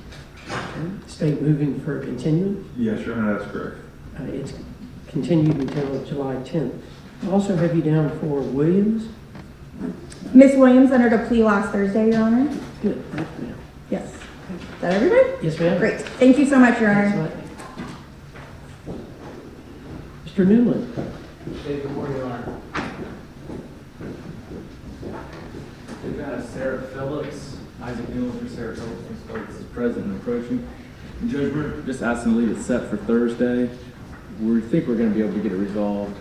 Okay. State moving for a continuance? Yes, Your Honor, that's correct. It's continued until July 10th. I also have you down for Williams. Ms. Williams entered a plea last Thursday, Your Honor. Good. Thank you, ma'am. Yes. Is that everybody? Yes, ma'am. Great. Thank you so much, Your Honor. Mr. Newland. Good morning, Your Honor. We've got Sarah Phillips, Isaac Newland for Sarah Phillips, is present and approaching. And Judge, we're just asking to leave it set for Thursday. We think we're going to be able to get it resolved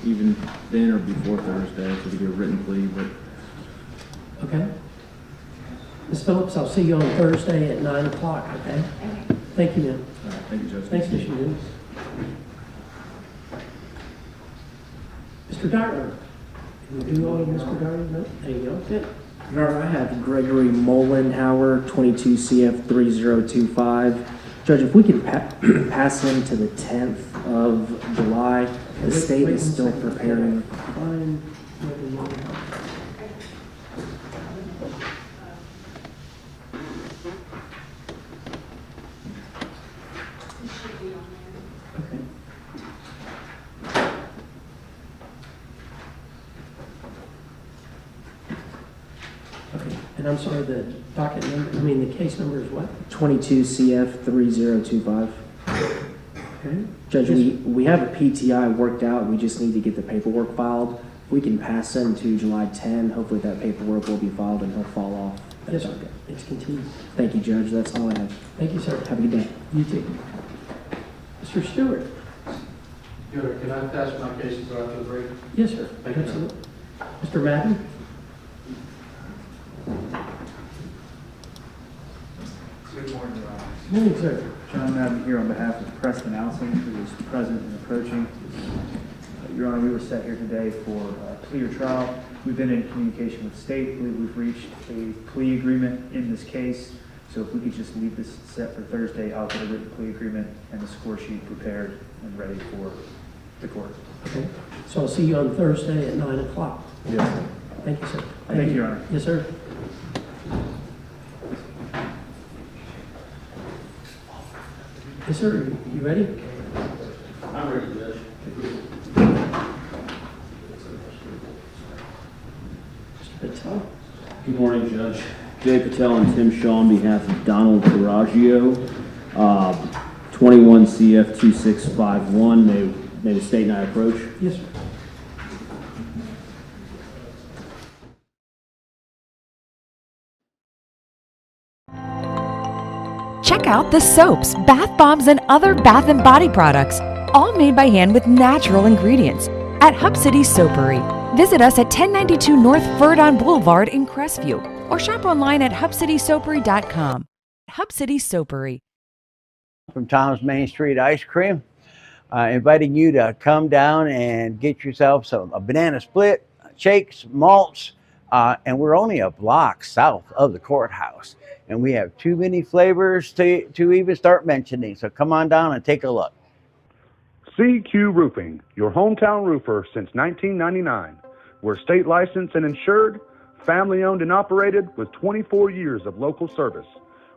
even then or before Thursday, so we get a written plea. But Okay. Ms. Phillips, I'll see you on Thursday at 9 o'clock, okay? Thank you, ma'am. all right, thank you, Judge. Thanks, Mr. Newland. Mr. Dartler. Can we do all of Mr. Dartler? No? There you go. Good. Your Honor, I have Gregory Molenhauer, 22 CF 3025. Judge, if we could pass him to the 10th of July, the state is still preparing. And I'm sorry, the docket number, the case number is what? 22 CF 3025. Okay. Judge, we have a PTI worked out. We just need to get the paperwork filed. We can pass him to July 10. Hopefully that paperwork will be filed and he'll fall off. Yes, sir. It's continued. Thank you, Judge. That's all I have. Thank you, sir. Have a good day. You too. Mr. Stewart. Can I pass my case after the break? Yes, sir. Thank you. Absolutely. Mr. Madden. Good morning, Your Honor. Good morning, sir. John Madden here on behalf of Preston Alson, who is present and approaching. Your Honor, we were set here today for a plea or trial. We've been in communication with the state. I believe we've reached a plea agreement in this case. So if we could just leave this set for Thursday, I'll get a written plea agreement and the score sheet prepared and ready for the court. Okay. So I'll see you on Thursday at 9 o'clock. Yes. Thank you, sir. Thank you, Your Honor. Yes, sir. Yes, sir. You ready? I'm ready, Judge. Mr. Patel. Good morning, Judge. Jay Patel and Tim Shaw on behalf of Donald Carraggio, 21 CF 2651. May the state and I approach? Yes, sir. Check out the soaps, bath bombs, and other bath and body products, all made by hand with natural ingredients at Hub City Soapery. Visit us at 1092 North Verdon Boulevard in Crestview or shop online at hubcitysoapery.com. Hub City Soapery. From Tom's Main Street Ice Cream, inviting you to come down and get yourself a banana split, shakes, malts, and we're only a block south of the courthouse. And we have too many flavors to even start mentioning. So come on down and take a look. CQ Roofing, your hometown roofer since 1999. We're state licensed and insured, family owned and operated with 24 years of local service.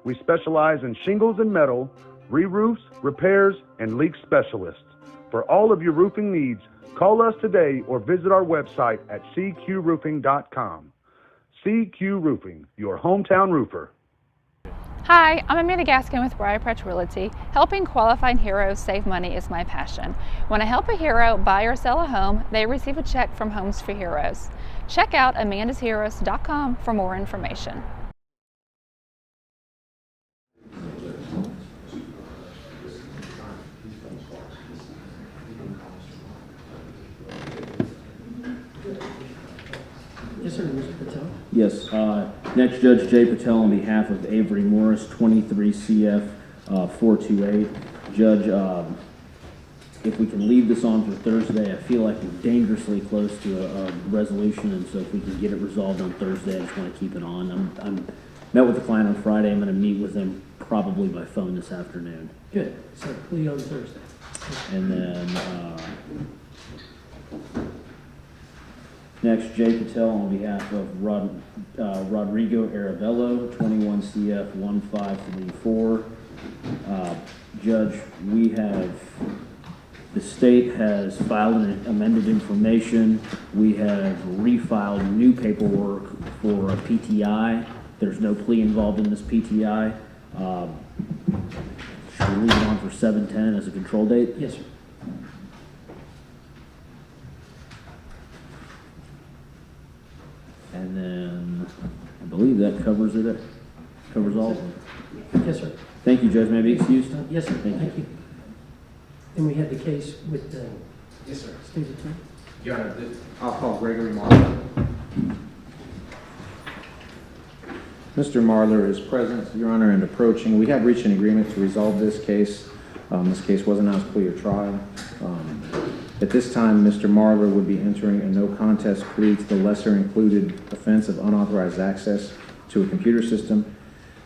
We specialize in shingles and metal, re-roofs, repairs, and leak specialists. For all of your roofing needs, call us today or visit our website at cqroofing.com. CQ Roofing, your hometown roofer. Hi, I'm Amanda Gaskin with Briar Patch Realty. Helping qualified heroes save money is my passion. When I help a hero buy or sell a home, they receive a check from Homes for Heroes. Check out amandasheroes.com for more information. Yes, sir, Mr. Patel. Yes. Next, Judge Jay Patel on behalf of Avery Morris, 23 CF 428. Judge, if we can leave this on for Thursday, I feel like we're dangerously close to a resolution, and so if we can get it resolved on Thursday, I just want to keep it on. I'm met with the client on Friday. I'm going to meet with him probably by phone this afternoon. Good. So plea on Thursday. And then next, Jay Patel on behalf of Rodrigo Aravello, 21 CF 1534. Judge, the state has filed an amended information. We have refiled new paperwork for a PTI. There's no plea involved in this PTI. Should we leave it on for 7/10 as a control date? Yes, sir. And then I believe that covers it. Covers all of them. Yes, sir. Thank you, Judge. May I be excused? Yes, sir. Thank you. And we had the case with the Yes, sir. state attorney. Your Honor, I'll call Gregory Marler. Mr. Marler is present, Your Honor, and approaching. We have reached an agreement to resolve this case. This case was announced plea or trial. At this time, Mr. Marler would be entering a no contest plea to the lesser included offense of unauthorized access to a computer system.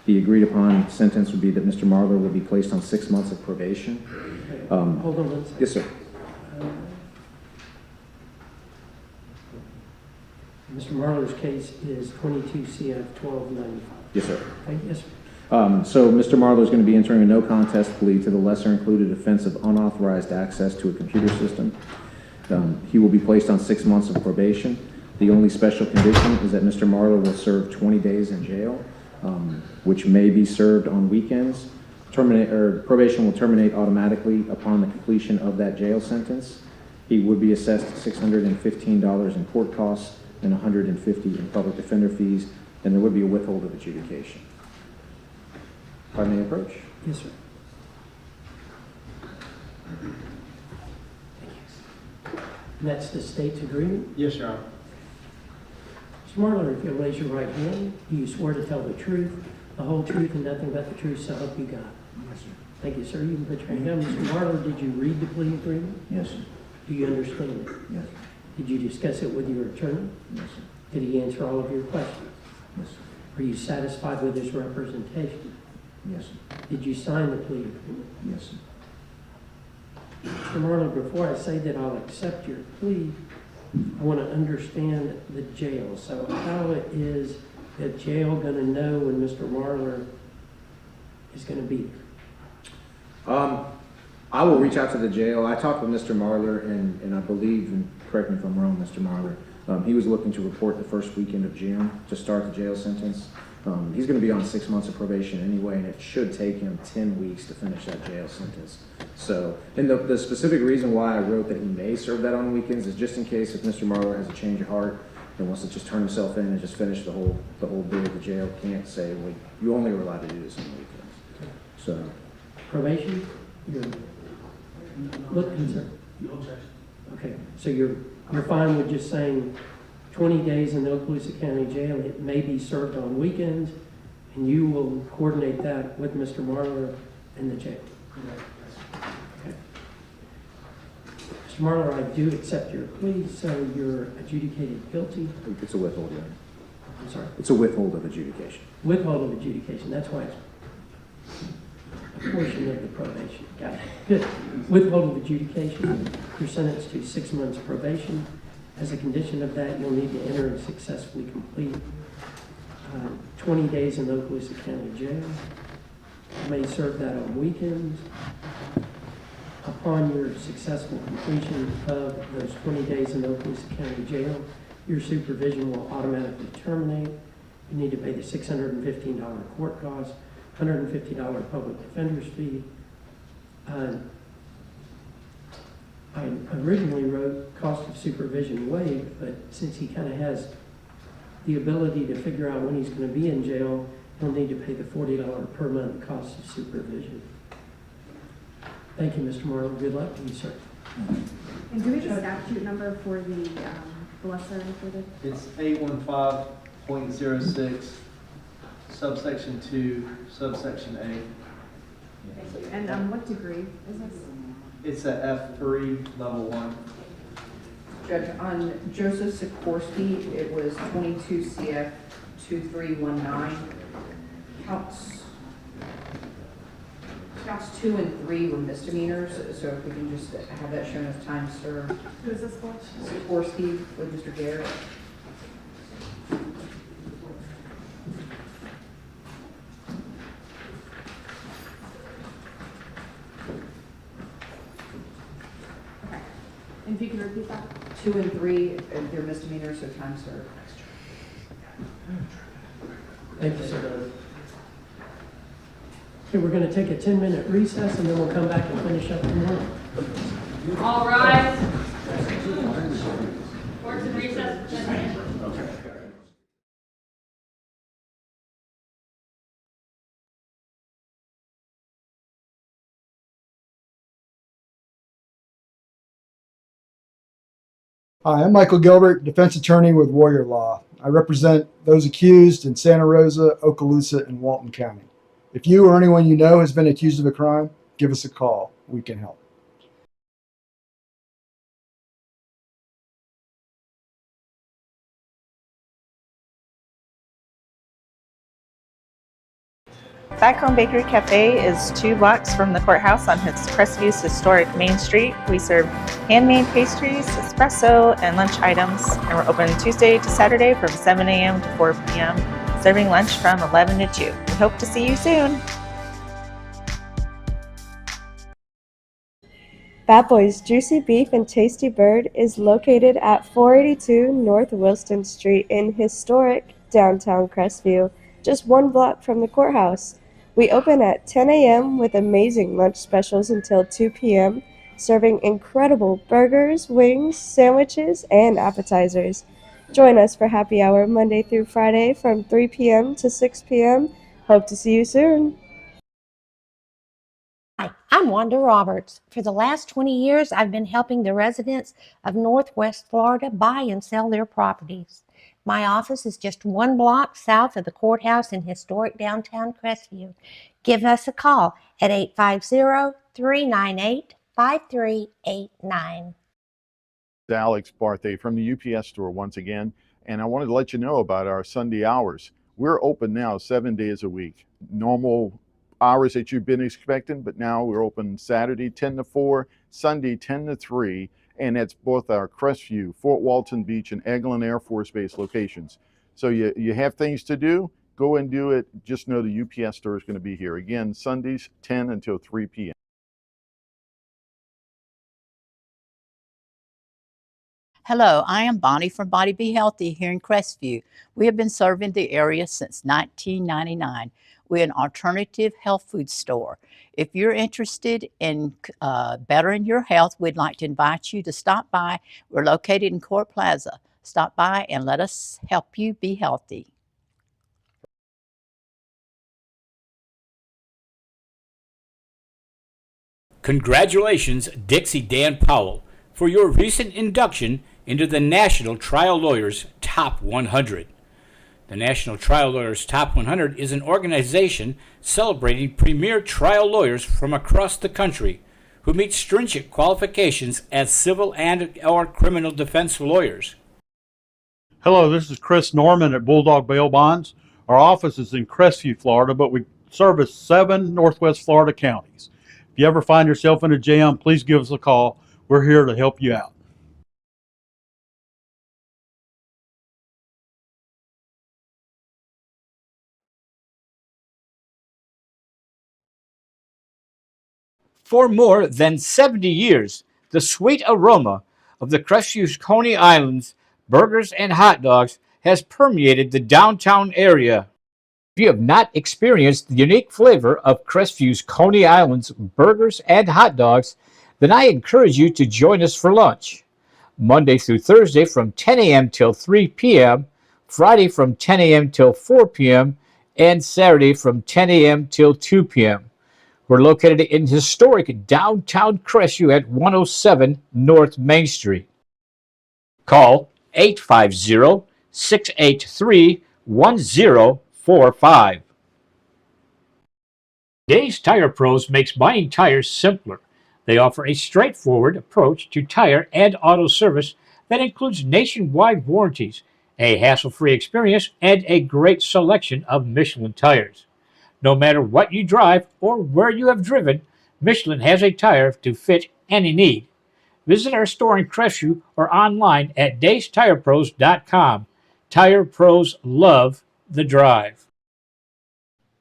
The agreed upon sentence would be that Mr. Marler will be placed on 6 months of probation. Hold on one second. Yes, sir. Mr. Marler's case is 22 CF 1295. Yes, sir. Okay, yes, sir. So Mr. Marler is going to be entering a no contest plea to the lesser included offense of unauthorized access to a computer system. He will be placed on 6 months of probation. The only special condition is that Mr. Marler will serve 20 days in jail, which may be served on weekends. Probation will terminate automatically upon the completion of that jail sentence. He would be assessed $615 in court costs and $150 in public defender fees, and there would be a withhold of adjudication. If I may approach? Yes, sir. And that's the state's agreement? Yes, Your Honor. Mr. Marler, if you'll raise your right hand, do you swear to tell the truth, the whole truth, and nothing but the truth, so help you God? Yes, sir. Thank you, sir. You can put your hand down. Mr. Marler, did you read the plea agreement? Yes, sir. Do you understand it? Yes. Did you discuss it with your attorney? Yes, sir. Did he answer all of your questions? Yes, sir. Are you satisfied with his representation? Yes, sir. Did you sign the plea agreement? Yes, sir. Mr. Marler, before I say that I'll accept your plea, I want to understand the jail. So how is the jail going to know when Mr. Marler is going to be there? I will reach out to the jail. I talked with Mr. Marler, and I believe, and correct me if I'm wrong, Mr. Marler, he was looking to report the first weekend of June to start the jail sentence. He's going to be on 6 months of probation anyway, and it should take him 10 weeks to finish that jail sentence. So, and the specific reason why I wrote that he may serve that on weekends is just in case if Mr. Marler has a change of heart and wants to just turn himself in and just finish the whole bit of the jail, can't say, well, you only are allowed to do this on the weekends. So, Probation? You're looking, sir? Okay, so you're fine with just saying 20 days in the Okaloosa County Jail, it may be served on weekends, and you will coordinate that with Mr. Marler and the jail? Okay. Mr. Marler, I do accept your plea, so you're adjudicated guilty. it's a withhold, yeah. I'm sorry? It's a withhold of adjudication. Withhold of adjudication, that's why it's a portion of the probation. Got it. Good. Withhold of adjudication, you're sentenced to 6 months probation. As a condition of that, you'll need to enter and successfully complete 20 days in the Okaloosa County Jail. You may serve that on weekends. Upon your successful completion of those 20 days in the Okaloosa County Jail, your supervision will automatically terminate. You need to pay the $615 court cost, $150 public defender's fee. I originally wrote cost of supervision waived, but since he kind of has the ability to figure out when he's going to be in jail, he'll need to pay the $40 per month cost of supervision. Thank you, Mr. Marler. Good luck to you, sir. And do we have a statute number for the lesser included? It's 815.06, subsection 2, subsection A. Thank you. And what degree is this? It's a F3, level 1. Judge, on Joseph Sikorsky, it was 22 CF 2319. Counts 2 and 3 were misdemeanors, so if we can just have that shown as time served. Who is this for? Sikorsky with Mr. Garrett. And if you can repeat that? 2 and 3, they're misdemeanors, so time served. Thank you, sir. Okay, we're going to take a 10-minute recess, and then we'll come back and finish up tomorrow. All rise. Court's in recess for 10 minutes. Hi, I'm Michael Gilbert, defense attorney with Warrior Law. I represent those accused in Santa Rosa, Okaloosa, and Walton County. If you or anyone you know has been accused of a crime, give us a call. We can help. Back Home Bakery Cafe is 2 blocks from the courthouse on Crestview historic Main Street. We serve handmade pastries, espresso, and lunch items, and we're open Tuesday to Saturday from 7 a.m. to 4 p.m., serving lunch from 11 to 2. We hope to see you soon. Bad Boy's Juicy Beef and Tasty Bird is located at 482 North Wilston Street in historic downtown Crestview, just 1 block from the courthouse. We open at 10 a.m. with amazing lunch specials until 2 p.m., serving incredible burgers, wings, sandwiches, and appetizers. Join us for happy hour Monday through Friday from 3 p.m. to 6 p.m. Hope to see you soon. Hi, I'm Wanda Roberts. For the last 20 years, I've been helping the residents of Northwest Florida buy and sell their properties. My office is just 1 block south of the courthouse in historic downtown Crestview. Give us a call at 850-398-5389. Alex Barthay from the UPS store once again, and I wanted to let you know about our Sunday hours. We're open now 7 days a week. Normal hours that you've been expecting, but now we're open Saturday 10 to 4, Sunday 10 to 3, and it's both our Crestview, Fort Walton Beach, and Eglin Air Force Base locations. So you have things to do, go and do it. Just know the UPS store is going to be here. Again, Sundays 10 until 3 p.m. Hello, I am Bonnie from Body Be Healthy here in Crestview. We have been serving the area since 1999. We're an alternative health food store. If you're interested in bettering your health, we'd like to invite you to stop by. We're located in Court Plaza. Stop by and let us help you be healthy. Congratulations, Dixie Dan Powell, for your recent induction into the National Trial Lawyers Top 100. The National Trial Lawyers Top 100 is an organization celebrating premier trial lawyers from across the country who meet stringent qualifications as civil and/or criminal defense lawyers. Hello, this is Chris Norman at Bulldog Bail Bonds. Our office is in Crestview, Florida, but we service 7 Northwest Florida counties. If you ever find yourself in a jam, please give us a call. We're here to help you out. For more than 70 years, the sweet aroma of the Crestview Coney Islands burgers and hot dogs has permeated the downtown area. If you have not experienced the unique flavor of Crestview's Coney Islands burgers and hot dogs, then I encourage you to join us for lunch. Monday through Thursday from 10 a.m. till 3 p.m., Friday from 10 a.m. till 4 p.m., and Saturday from 10 a.m. till 2 p.m. We're located in historic downtown Crestview at 107 North Main Street. Call 850-683-1045. Days Tire Pros makes buying tires simpler. They offer a straightforward approach to tire and auto service that includes nationwide warranties, a hassle-free experience, and a great selection of Michelin tires. No matter what you drive or where you have driven, Michelin has a tire to fit any need. Visit our store in Crestview or online at daystirepros.com. Tire Pros love the drive.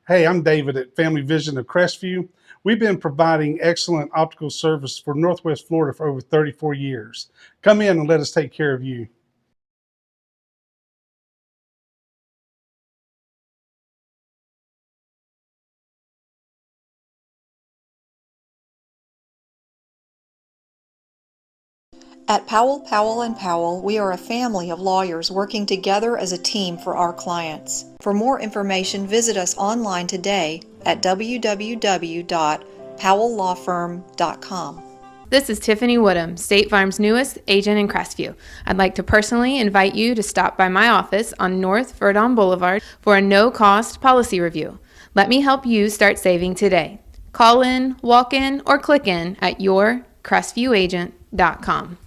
Hey, I'm David at Family Vision of Crestview. We've been providing excellent optical service for Northwest Florida for over 34 years. Come in and let us take care of you. At Powell, Powell & Powell, we are a family of lawyers working together as a team for our clients. For more information, visit us online today at www.powelllawfirm.com. This is Tiffany Woodham, State Farm's newest agent in Crestview. I'd like to personally invite you to stop by my office on North Verdon Boulevard for a no-cost policy review. Let me help you start saving today. Call in, walk in, or click in at yourcrestviewagent.com.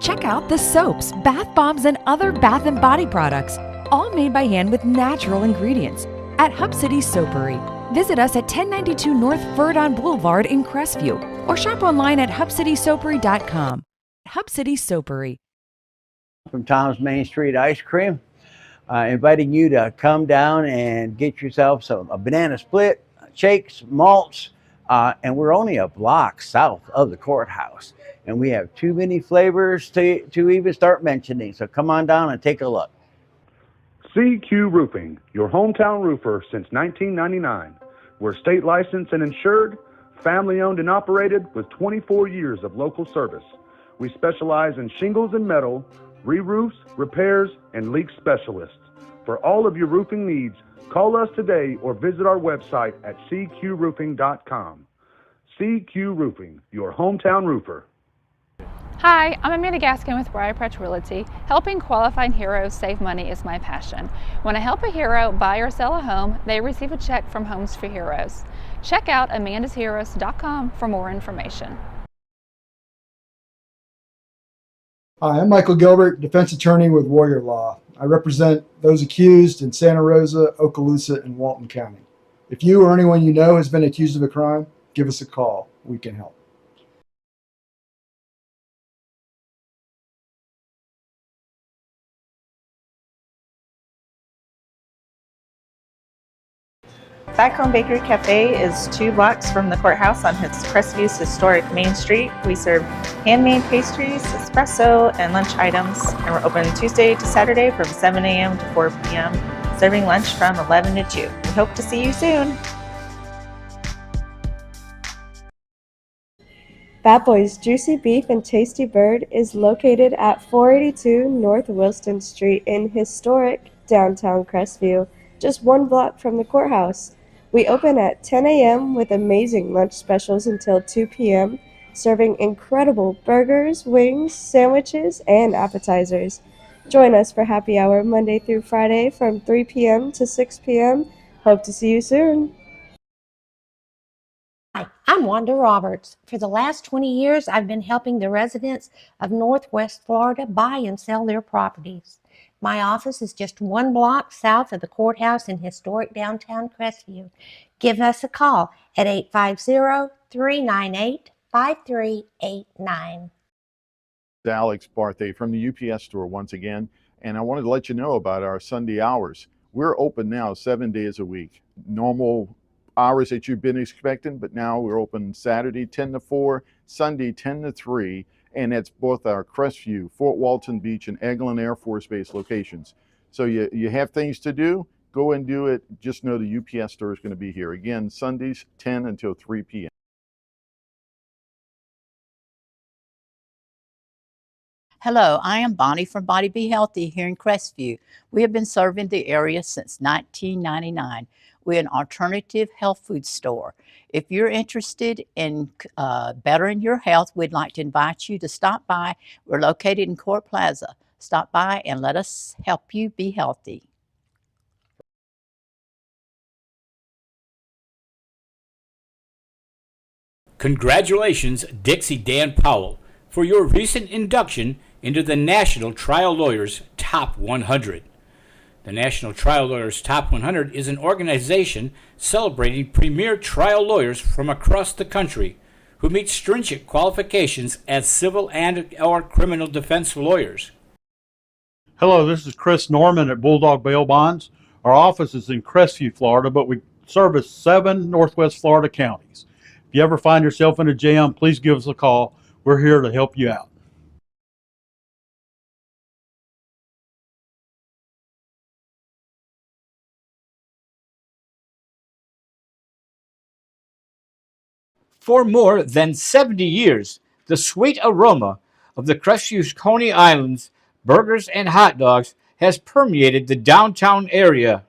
Check out the soaps, bath bombs, and other bath and body products, all made by hand with natural ingredients at Hub City Soapery. Visit us at 1092 North Verdon Boulevard in Crestview or shop online at hubcitysoapery.com. Hub City Soapery. From Tom's Main Street Ice Cream, inviting you to come down and get yourself a banana split, shakes, malts, and we're only a block south of the courthouse. And we have too many flavors to even start mentioning. So come on down and take a look. CQ Roofing, your hometown roofer since 1999. We're state licensed and insured, family owned and operated with 24 years of local service. We specialize in shingles and metal, re-roofs, repairs, and leak specialists. For all of your roofing needs, call us today or visit our website at cqroofing.com. CQ Roofing, your hometown roofer. Hi, I'm Amanda Gaskin with Briarpatch Realty. Helping qualifying heroes save money is my passion. When I help a hero buy or sell a home, they receive a check from Homes for Heroes. Check out amandasheroes.com for more information. Hi, I'm Michael Gilbert, defense attorney with Warrior Law. I represent those accused in Santa Rosa, Okaloosa, and Walton County. If you or anyone you know has been accused of a crime, give us a call. We can help. Back Home Bakery Cafe is 2 blocks from the courthouse on Crestview's historic Main Street. We serve handmade pastries, espresso, and lunch items, and we're open Tuesday to Saturday from 7 a.m. to 4 p.m., serving lunch from 11 to 2. We hope to see you soon. Bad Boy's Juicy Beef and Tasty Bird is located at 482 North Wilston Street in historic downtown Crestview, just 1 block from the courthouse. We open at 10 a.m. with amazing lunch specials until 2 p.m., serving incredible burgers, wings, sandwiches, and appetizers. Join us for happy hour Monday through Friday from 3 p.m. to 6 p.m. Hope to see you soon. Hi, I'm Wanda Roberts. For the last 20 years, I've been helping the residents of Northwest Florida buy and sell their properties. My office is just 1 block south of the courthouse in historic downtown Crestview. Give us a call at 850-398-5389. Alex Barthay from the UPS store once again, and I wanted to let you know about our Sunday hours. We're open now 7 days a week. Normal hours that you've been expecting, but now we're open Saturday 10 to 4, Sunday 10 to 3, and it's both our Crestview, Fort Walton Beach, and Eglin Air Force Base locations. So you have things to do, go and do it. Just know the UPS store is going to be here. Again, Sundays 10 until 3 p.m. Hello, I am Bonnie from Body Be Healthy here in Crestview. We have been serving the area since 1999. We're an alternative health food store. If you're interested in bettering your health, we'd like to invite you to stop by. We're located in Court Plaza. Stop by and let us help you be healthy. Congratulations, Dixie Dan Powell, for your recent induction into the National Trial Lawyers Top 100. The National Trial Lawyers Top 100 is an organization celebrating premier trial lawyers from across the country who meet stringent qualifications as civil and/or criminal defense lawyers. Hello, this is Chris Norman at Bulldog Bail Bonds. Our office is in Crestview, Florida, but we service 7 Northwest Florida counties. If you ever find yourself in a jam, please give us a call. We're here to help you out. For more than 70 years, the sweet aroma of the Crestview Coney Islands burgers and hot dogs has permeated the downtown area.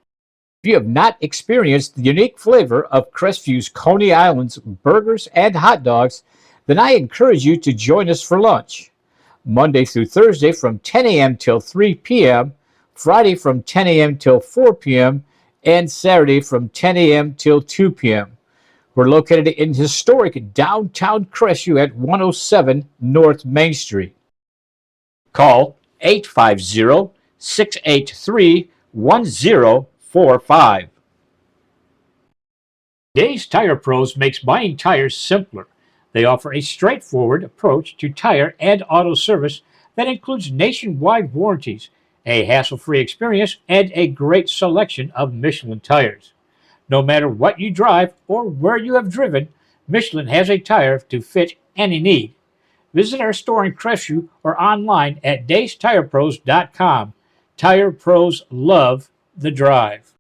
If you have not experienced the unique flavor of Crestview's Coney Islands burgers and hot dogs, then I encourage you to join us for lunch. Monday through Thursday from 10 a.m. till 3 p.m., Friday from 10 a.m. till 4 p.m., and Saturday from 10 a.m. till 2 p.m. We're located in historic downtown Crestview at 107 North Main Street. Call 850-683-4600 1045. Days Tire Pros makes buying tires simpler. They offer a straightforward approach to tire and auto service that includes nationwide warranties, a hassle-free experience, and a great selection of Michelin tires. No matter what you drive or where you have driven, Michelin has a tire to fit any need. Visit our store in Crestview or online at daystirepros.com. Tire Pros love the drive.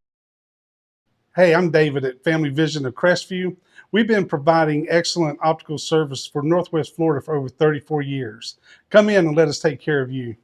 Hey, I'm David at Family Vision of Crestview. We've been providing excellent optical service for Northwest Florida for over 34 years. Come in and let us take care of you.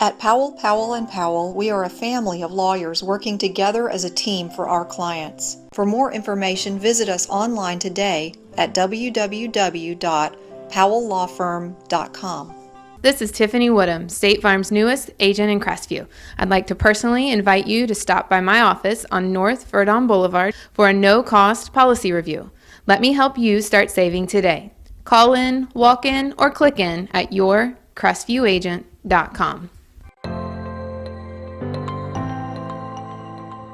At Powell, Powell & Powell, we are a family of lawyers working together as a team for our clients. For more information, visit us online today at www.powelllawfirm.com. This is Tiffany Woodham, State Farm's newest agent in Crestview. I'd like to personally invite you to stop by my office on North Verdon Boulevard for a no-cost policy review. Let me help you start saving today. Call in, walk in, or click in at yourcrestviewagent.com.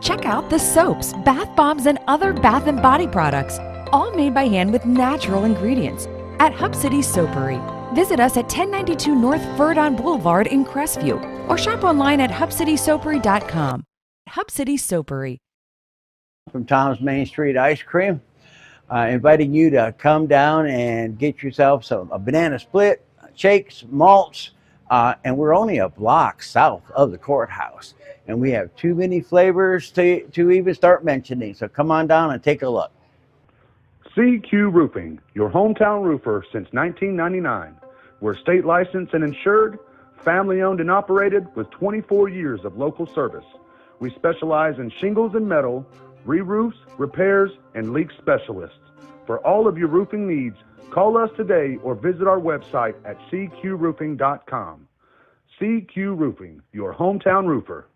Check out the soaps, bath bombs, and other bath and body products, all made by hand with natural ingredients at Hub City Soapery. Visit us at 1092 North Verdon Boulevard in Crestview or shop online at hubcitysoapery.com. Hub City Soapery. From Tom's Main Street Ice Cream, inviting you to come down and get yourself a banana split, shakes, malts, and we're only a block south of the courthouse. And we have too many flavors to even start mentioning. So come on down and take a look. CQ Roofing, your hometown roofer since 1999. We're state licensed and insured, family owned and operated with 24 years of local service. We specialize in shingles and metal, re-roofs, repairs, and leak specialists. For all of your roofing needs, call us today or visit our website at cqroofing.com. CQ Roofing, your hometown roofer.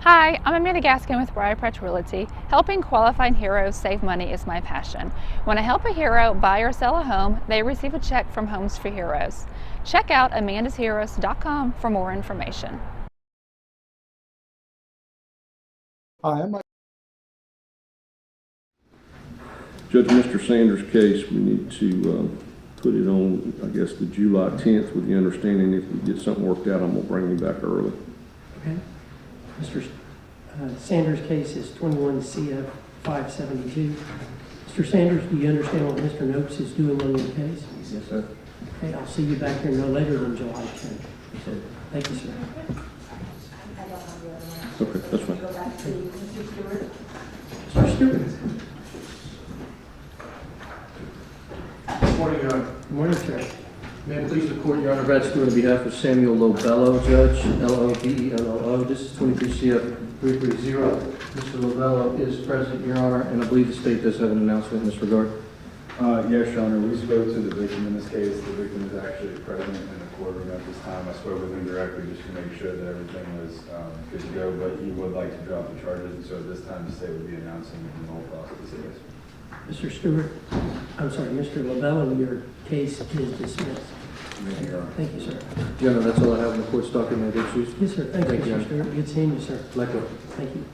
Hi, I'm Amanda Gaskin with Briarpatch Realty. Helping qualifying heroes save money is my passion. When I help a hero buy or sell a home, they receive a check from Homes for Heroes. Check out amandasheroes.com for more information. Hi, I'm Judge, Mr. Sanders' case, we need to put it on, I guess, the July 10th with the understanding if we get something worked out, I'm going to bring you back early. Okay. Mr. Sanders' case is 21 CF 572. Mr. Sanders, do you understand what Mr. Noakes is doing on your case? Yes, sir. Okay, I'll see you back here no later than July 10th. Thank you, sir. Okay, that's fine. Mr. Stewart. Good morning, Your Honor. Good morning, sir. May it please the court, Your Honor, Brad Stewart on behalf of Samuel Lobello, Judge, L-O-B-E-L-L-O. This is 23 CF 330. Mr. Lobello is present, Your Honor, and I believe the state does have an announcement in this regard. Yes, Your Honor. We spoke to the victim in this case. The victim is actually present in the courtroom at this time. I spoke with him directly just to make sure that everything was good to go, but he would like to drop the charges, and so at this time the state would be announcing the whole process. Mr. Stewart, I'm sorry, Mr. Lobello, your case is dismissed. Thank you, sir. Your Honor, that's all I have in the court's document. Issues. Yes, sir. Thank you, Your Mr. Honor. Stewart. Good seeing you, sir. Likewise. Thank you.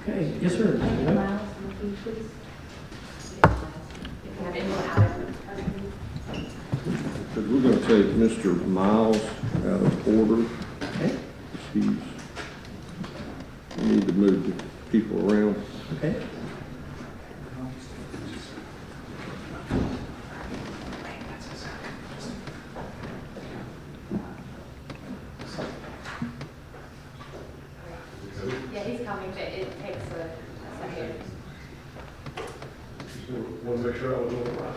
Okay, yes, sir. Because we're going to take Mr. Miles out of order. Okay. We need to move the people around. Okay. Yeah, he's coming, but it takes a second. Want to make sure I was on the line.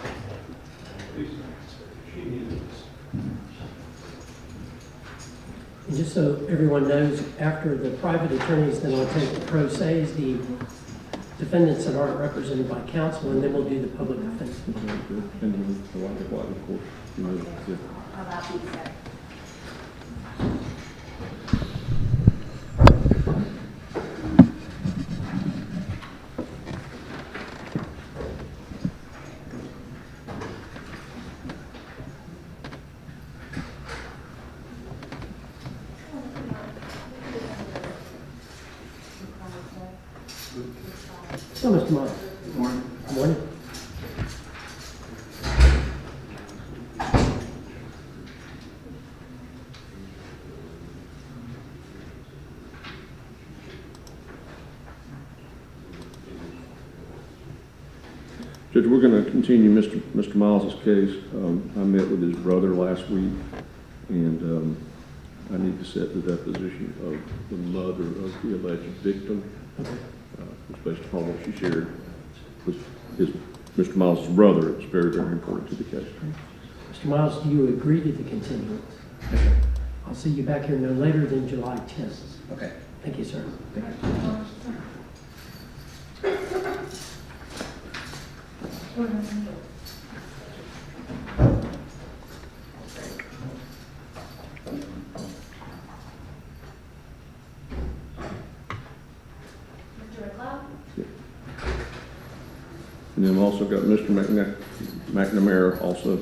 And just so everyone knows, after the private attorneys, then I'll take the pro se's, the defendants that aren't represented by counsel, and then we'll do the public defense. About these, sir. So, Mr. Miles. Good morning. Good morning. Judge, we're going to continue Mr. Miles' case. I met with his brother last week, and I need to set the deposition of the mother of the alleged victim, which based upon what she shared with Mr. Miles' brother, it's very, very important to the case. Mr. Miles, do you agree to the continuance? I'll see you back here no later than July 10th. Okay. Thank you, sir. Thank you. And then I've also got Mr. McNamara also.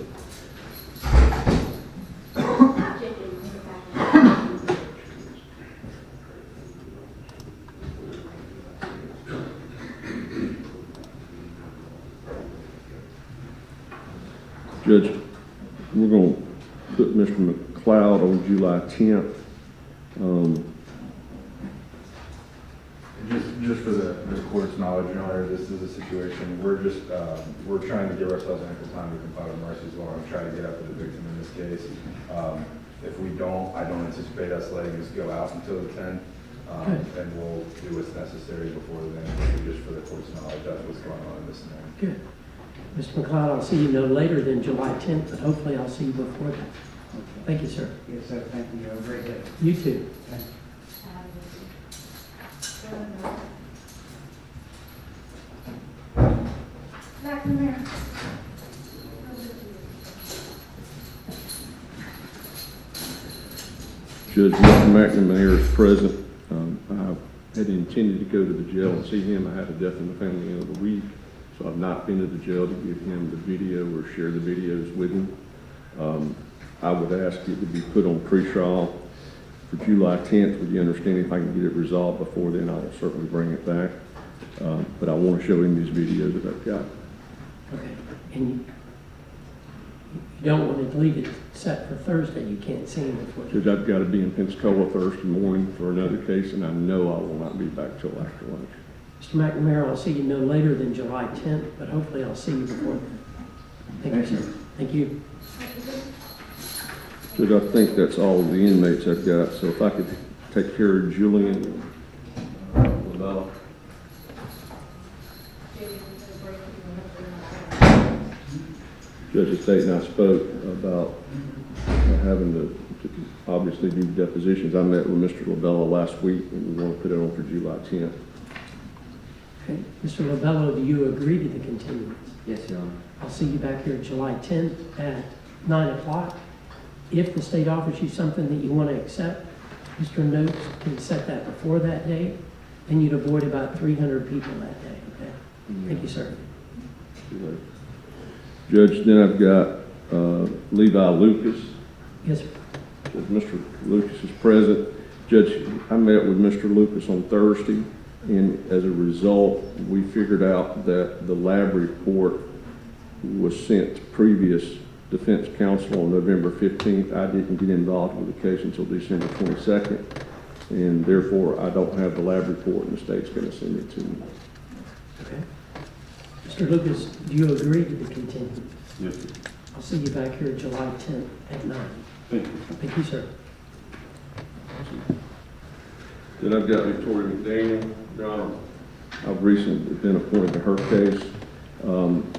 Judge, we're going to put Mr. McLeod on July 10th. Just for the court's knowledge, Your Honor, this is a situation, we're trying to give ourselves ample time to comply with mercy's law and try to get after the victim in this case. If we don't, I don't anticipate us letting this go out until the 10th, and we'll do what's necessary before then. Just for the court's knowledge, that's what's going on in this scenario. Good. Mr. McLeod, I'll see you no later than July 10th, but hopefully I'll see you before that. Thank you, sir. Yes, sir. Thank you. Have a great day. You too. Thank you. Judge Mr. McNamara is present. I had intended to go to the jail and see him. I had a death in the family end of the week, so I've not been to the jail to give him the video or share the videos with him. I would ask it to be put on pretrial for July 10th with the understanding if I can get it resolved before then, I will certainly bring it back. But I want to show him these videos that I've got. Okay. And you don't want to leave it set for Thursday. You can't see him before. Judge, I've got to be in Pensacola Thursday morning for another case, and I know I will not be back till after lunch. Mr. McNamara, I'll see you no later than July 10th, but hopefully I'll see you before then. Thank you, sir. Thank you. Judge, I think that's all of the inmates I've got, so if I could take care of Julian LaBella. Judge, the state and I spoke about having to obviously do depositions. I met with Mr. LaBella last week, and we want to put it on for July 10th. Okay. Mr. LaBello, do you agree to the continuance? Yes, Your Honor. I'll see you back here July 10th at 9 o'clock. If the state offers you something that you want to accept, Mr. Notes can set that before that date, and you'd avoid about 300 people that day, okay? Thank you, sir. Judge, then I've got Levi Lucas. Yes, sir. Judge, Mr. Lucas is present. Judge, I met with Mr. Lucas on Thursday, and as a result, we figured out that the lab report was sent to previous defense counsel on November 15th. I didn't get involved with the case until December 22nd, and therefore I don't have the lab report, and the state's going to send it to me. Okay. Mr. Lucas, do you agree to the continuance? Yes, sir. I'll see you back here July 10th at 9. Thank you. Thank you, sir. Then I've got Victoria McDaniel. Your Honor, I've recently been appointed to her case.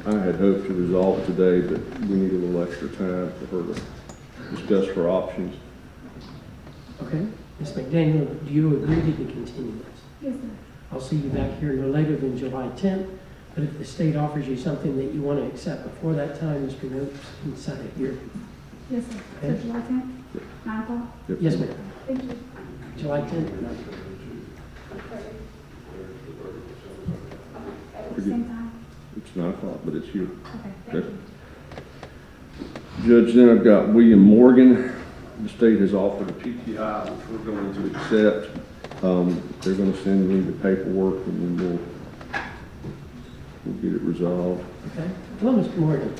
I had hoped to resolve it today, but we need a little extra time for her to discuss her options. Okay. Ms. McDaniel, do you agree to the continuance? Yes, sir. I'll see you back here no later than July 10th, but if the state offers you something that you want to accept before that time, Mr. Notes can set it here. Yes, sir. Okay. So July 10th, 9 o'clock? Yep. Yes, ma'am. Thank you. July 10th. At the same time? It's 9 o'clock, but it's here. Okay, thank you. Judge, then I've got William Morgan. The state has offered a PTI, which we're going to accept. They're going to send me the paperwork, and then we'll we'll get it resolved. Okay. Hello, Mr. Morgan.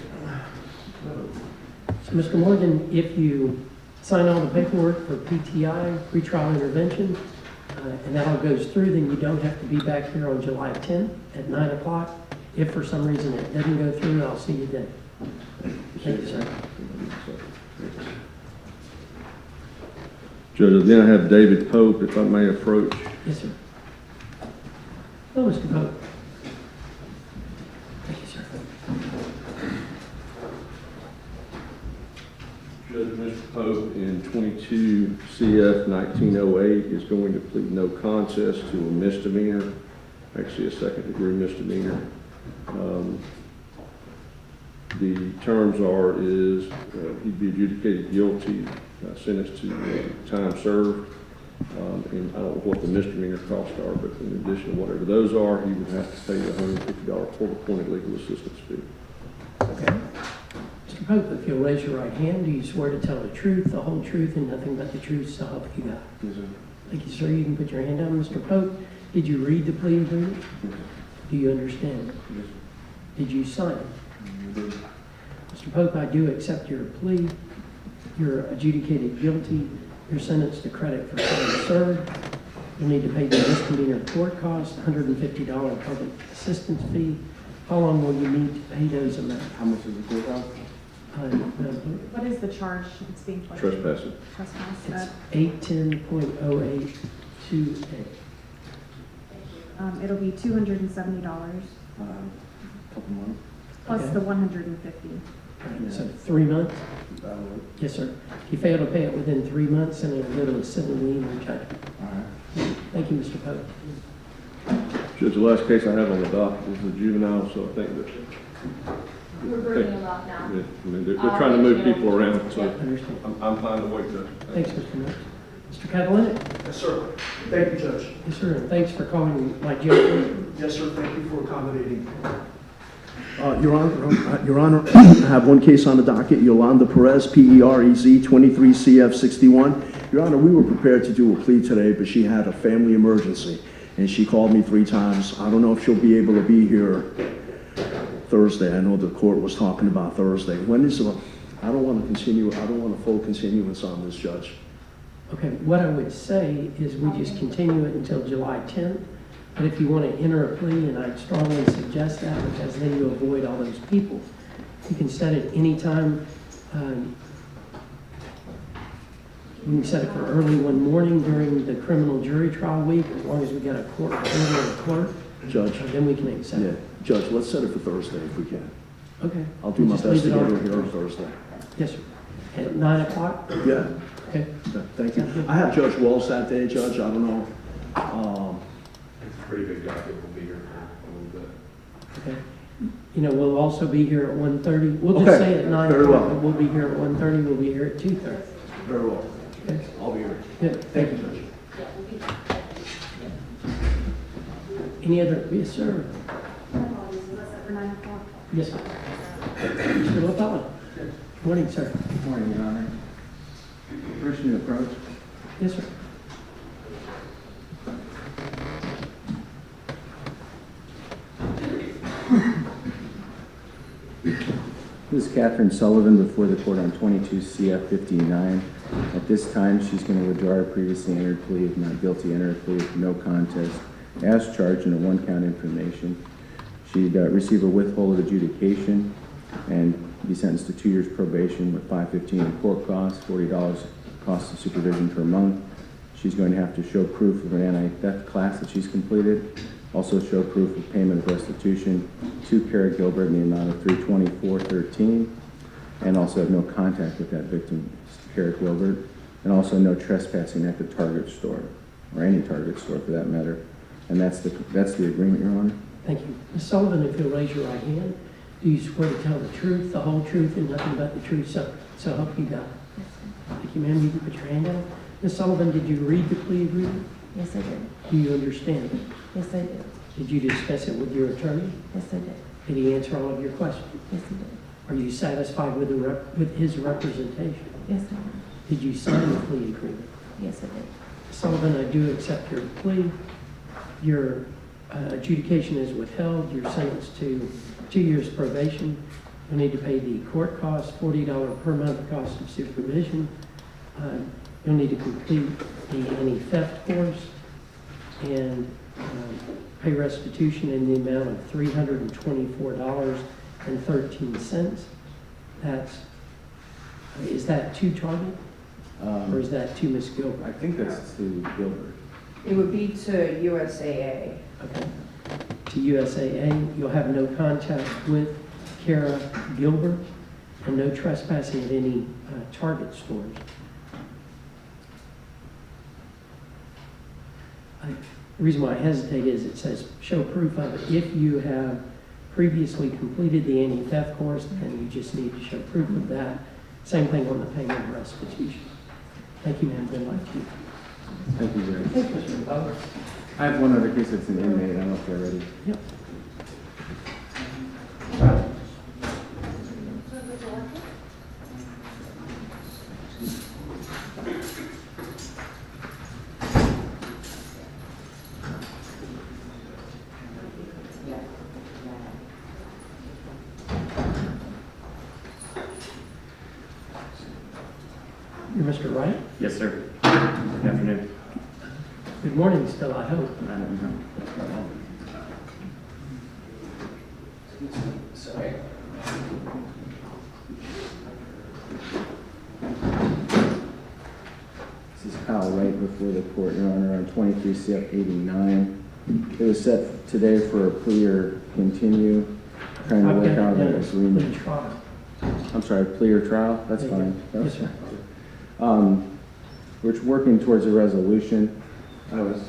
So, Mr. Morgan, if you sign all the paperwork for PTI, pretrial intervention, and that all goes through, then you don't have to be back here on July 10th at 9 o'clock. If for some reason it doesn't go through, I'll see you then. Thank you, sir. Judge, then I have David Pope, if I may approach. Yes, sir. Hello, Mr. Pope. Thank you, sir. Judge, Mr. Pope, in 22 CF 1908 is going to plead no contest to a misdemeanor, actually a second-degree misdemeanor. The terms he'd be adjudicated guilty, sentenced to time served, and I don't know what the misdemeanor costs are, but in addition to whatever those are, he would have to pay the $150 court-appointed legal assistance fee. Okay. Mr. Pope, if you'll raise your right hand, do you swear to tell the truth, the whole truth, and nothing but the truth, so help you God? Yes, sir. Thank you, sir. You can put your hand down. Mr. Pope, did you read the plea agreement? Yes. Do you understand it? Yes, Did you sign it? sir. Mr. Pope, I do accept your plea. You're adjudicated guilty. You're sentenced to credit for time served. You'll need to pay the misdemeanor court cost, $150 public assistance fee. How long will you need to pay those amounts? How much is the courthouse? What is the charge that's being put? Trespassing. Trespass. It's 810.082A. It'll be $270 Couple months. plus Okay. the 150. So 3 months? Yes, sir. If you fail to pay it within 3 months, then it'll go to a civil lien or judgment. All right. Thank you, Mr. Pope. Judge, the last case I have on the docket is the juvenile, so I think that. We're bringing a lot now. Yeah, I mean, they're trying to move people around, so Understand. I'm fine to wait, Judge. Thanks, Mr. Knox. Mr. Catalina? Yes, sir. Thank you, Judge. Yes, sir. And thanks for calling my jail. Yes, sir. Thank you for accommodating. Your Honor, I have one case on the docket, Yolanda Perez, P-E-R-E-Z, 23 CF 61. Your Honor, we were prepared to do a plea today, but she had a family emergency, and she called me 3 times. I don't know if she'll be able to be here Thursday. I know the court was talking about Thursday. When is I don't want to continue. I don't want a full continuance on this, Judge. Okay, what I would say is we just continue it until July 10th. But if you want to enter a plea, and I'd strongly suggest that because then you avoid all those people, you can set it any time. You can set it for early one morning during the criminal jury trial week, as long as we got a court order and a clerk. Judge. Then we can accept it. Judge, let's set it for Thursday if we can. Okay. I'll do my Just best to leave it get on. her here on Thursday. Yes, sir. At 9 o'clock? Yeah. Okay. Thank you. I have Judge Wells that day, Judge. I don't know. It's a pretty big docket. We'll be here for a little bit. Okay. You know, we'll also be here at 1:30. We'll just Okay. say at 9 Very o'clock, well. but we'll be here at 1:30. We'll be here at 2:30. Very well. Okay. I'll be here. Good. Thank you, Judge. Any other? Yes, sir. For 9 o'clock. Yes, sir. Mr. LaPella. Good morning, sir. Good morning, Your Honor. Person to approach. Yes, sir. This is Catherine Sullivan before the court on 22 CF 59. At this time, she's going to withdraw her previously entered plea of not guilty, enter a plea of no contest, as charged in a one-count information. She'd receive a withhold adjudication and be sentenced to 2 years probation with $5.15 in court costs, $40 cost of supervision per month. She's going to have to show proof of an anti-theft class that she's completed. Also show proof of payment of restitution to Kara Gilbert in the amount of $324.13, and also have no contact with that victim, Kara Gilbert, and also no trespassing at the Target store, or any Target store for that matter. And that's the agreement, Your Honor. Thank you. Ms. Sullivan, if you'll raise your right hand, do you swear to tell the truth, the whole truth, and nothing but the truth, so help you God? Thank you, ma'am. You can put your hand down. Ms. Sullivan, did you read the plea agreement? Yes, I did. Do you understand it? Yes, I did. Did you discuss it with your attorney? Yes, I did. Did he answer all of your questions? Yes, I did. Are you satisfied with with his representation? Yes, I am. Did you sign the plea agreement? Yes, I did. Ms. Sullivan, I do accept your plea. Your adjudication is withheld, you're sentenced to 2 years probation. You'll need to pay the court costs, $40 per month cost of supervision. You'll need to complete the anti-theft course and pay restitution in the amount of $324.13. Is that to Target? Or is that to Ms. Gilbert? I think that's to Gilbert. It would be to USAA. Okay. To USAA, you'll have no contact with Kara Gilbert and no trespassing at any Target stores. The reason why I hesitate is it says show proof of it. If you have previously completed the anti-theft course, then you just need to show proof of that. Same thing on the payment of restitution. Thank you, ma'am. Good luck to you. Thank you, Judge. Thank you, Mr. Butler. I have one other case that's an inmate. I don't know if they're ready. Yep. You're Mr. Wright? Yes, sir. Good afternoon. Good morning still, I hope. Sorry. This is Kyle Wright before the court, Your Honor, on 23 CF 89. It was set today for a plea or continue, trying to work out an agreement. I'm sorry, plea or trial? That's fine. Yes, sir. We're working towards a resolution. I was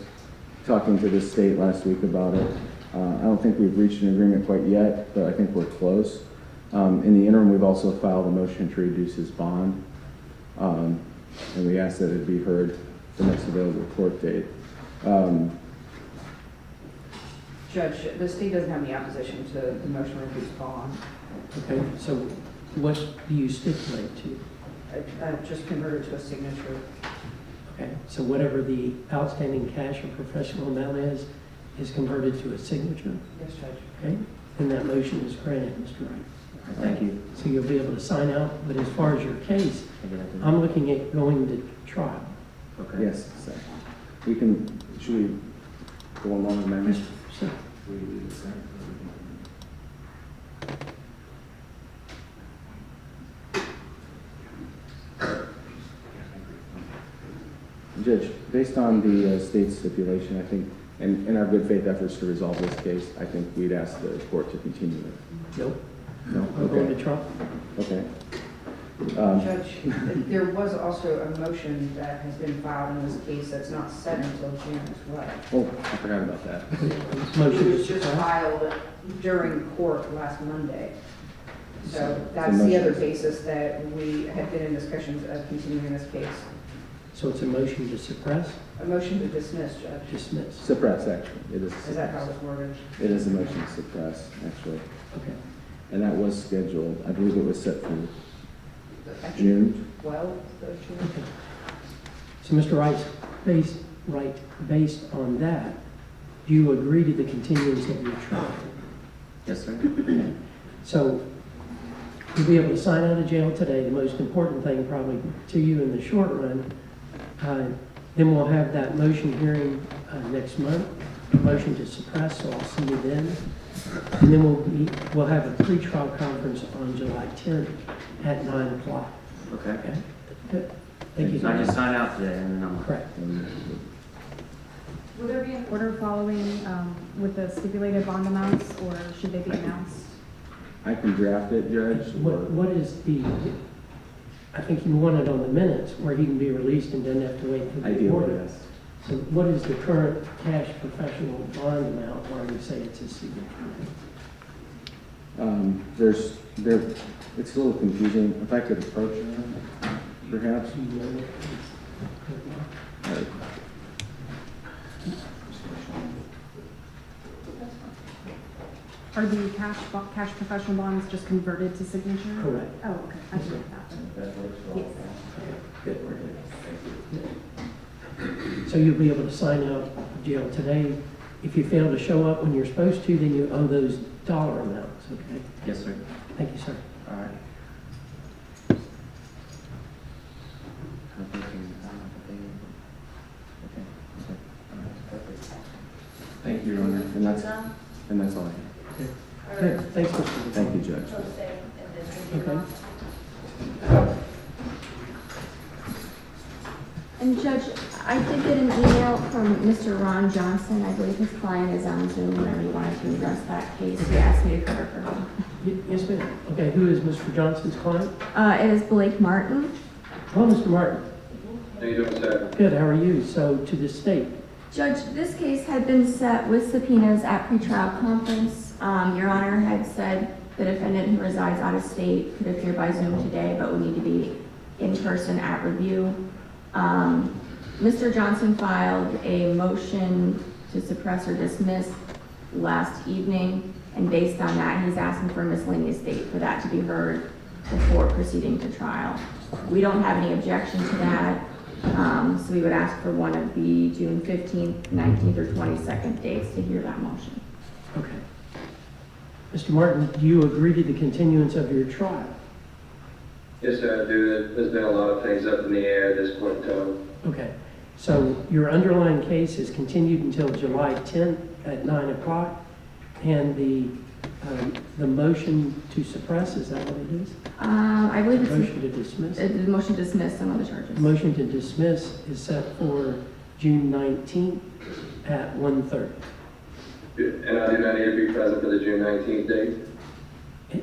talking to the state last week about it. I don't think we've reached an agreement quite yet, but I think we're close. In the interim, we've also filed a motion to reduce his bond, and we ask that it be heard the next available court date. Judge, the state doesn't have any opposition to the motion to reduce bond. Okay, so what do you stipulate to? Just convert it to a signature. Okay, so whatever the outstanding cash or professional amount is converted to a signature? Yes, Judge. Okay, and that motion is granted, Mr. Wright. Thank you. So you'll be able to sign out, but as far as your case, I'm looking at going to trial. Okay. Yes, sir. We can, should we go along with amendment? Sure. Judge, based on the state's stipulation, I think, and in our good faith efforts to resolve this case, I think we'd ask the court to continue it. Nope. No? I'm going to trial. Okay. Judge, there was also a motion that has been filed in this case that's not set until June as well. Oh, I forgot about that. It was just filed during court last Monday. So that's the other basis that we have been in discussions of continuing this case. So it's a motion to suppress? A motion to dismiss, Judge. Dismiss. Suppress, actually. It is. Is that how it's worded? It is a motion to suppress, actually. Okay. And that was scheduled, I believe it was set for June. 12th of June. Okay. So Mr. Wright, based on that, do you agree to the continuance of your trial? Yes, sir. Okay. So you'll be able to sign out of jail today. The most important thing probably to you in the short run. Then we'll have that motion hearing next month, a motion to suppress, so I'll see you then. And then we'll have a pre-trial conference on July 10th at 9 o'clock. Okay. Good. Thank you. So I just sign out today and then I'm... Correct. Will there be an order following with the stipulated bond amounts, or should they be announced? I can draft it, Judge. What is the, I think you want it on the minutes where he can be released and doesn't have to wait for the order. Yes. So what is the current cash professional bond amount where we say it's a signature? It's a little confusing. If I could approach it, perhaps. Are the cash professional bonds just converted to signature? Correct. Oh, okay. I can get that. Yes. Good. So you'll be able to sign out of jail today, If you fail to show up when you're supposed to, then you owe those dollar amounts, okay? Yes, sir. Thank you, sir. All right. Thank you, Your Honor. And that's all I have. Okay, thanks, Mr. Thank you, Judge. Okay. And Judge, I did get an email from Mr. Ron Johnson. I believe his client is on Zoom whenever you wanted to address that case. He asked me to cover for him. Yes, ma'am. Okay, who is Mr. Johnson's client? It is Blake Martin. Oh, Mr. Martin. How you doing, sir? Good, how are you? So, to the state. Judge, this case had been set with subpoenas at pretrial conference. Your Honor had said the defendant who resides out of state could appear by Zoom today, but would need to be in person at review. Mr. Johnson filed a motion to suppress or dismiss last evening, and based on that, he's asking for a miscellaneous date for that to be heard before proceeding to trial. We don't have any objection to that, so we would ask for one of the June 15th, 19th, or 22nd dates to hear that motion. Okay. Mr. Martin, do you agree to the continuance of your trial? Yes, sir, I do. There's been a lot of things up in the air at this point in time. Okay. So your underlying case is continued until July 10th at 9 o'clock, and the motion to suppress, is that what it is? I believe it's motion to dismiss. The motion to dismiss some of the charges. Motion to dismiss is set for June 19th at 1:30. And I do not need to be present for the June 19th date?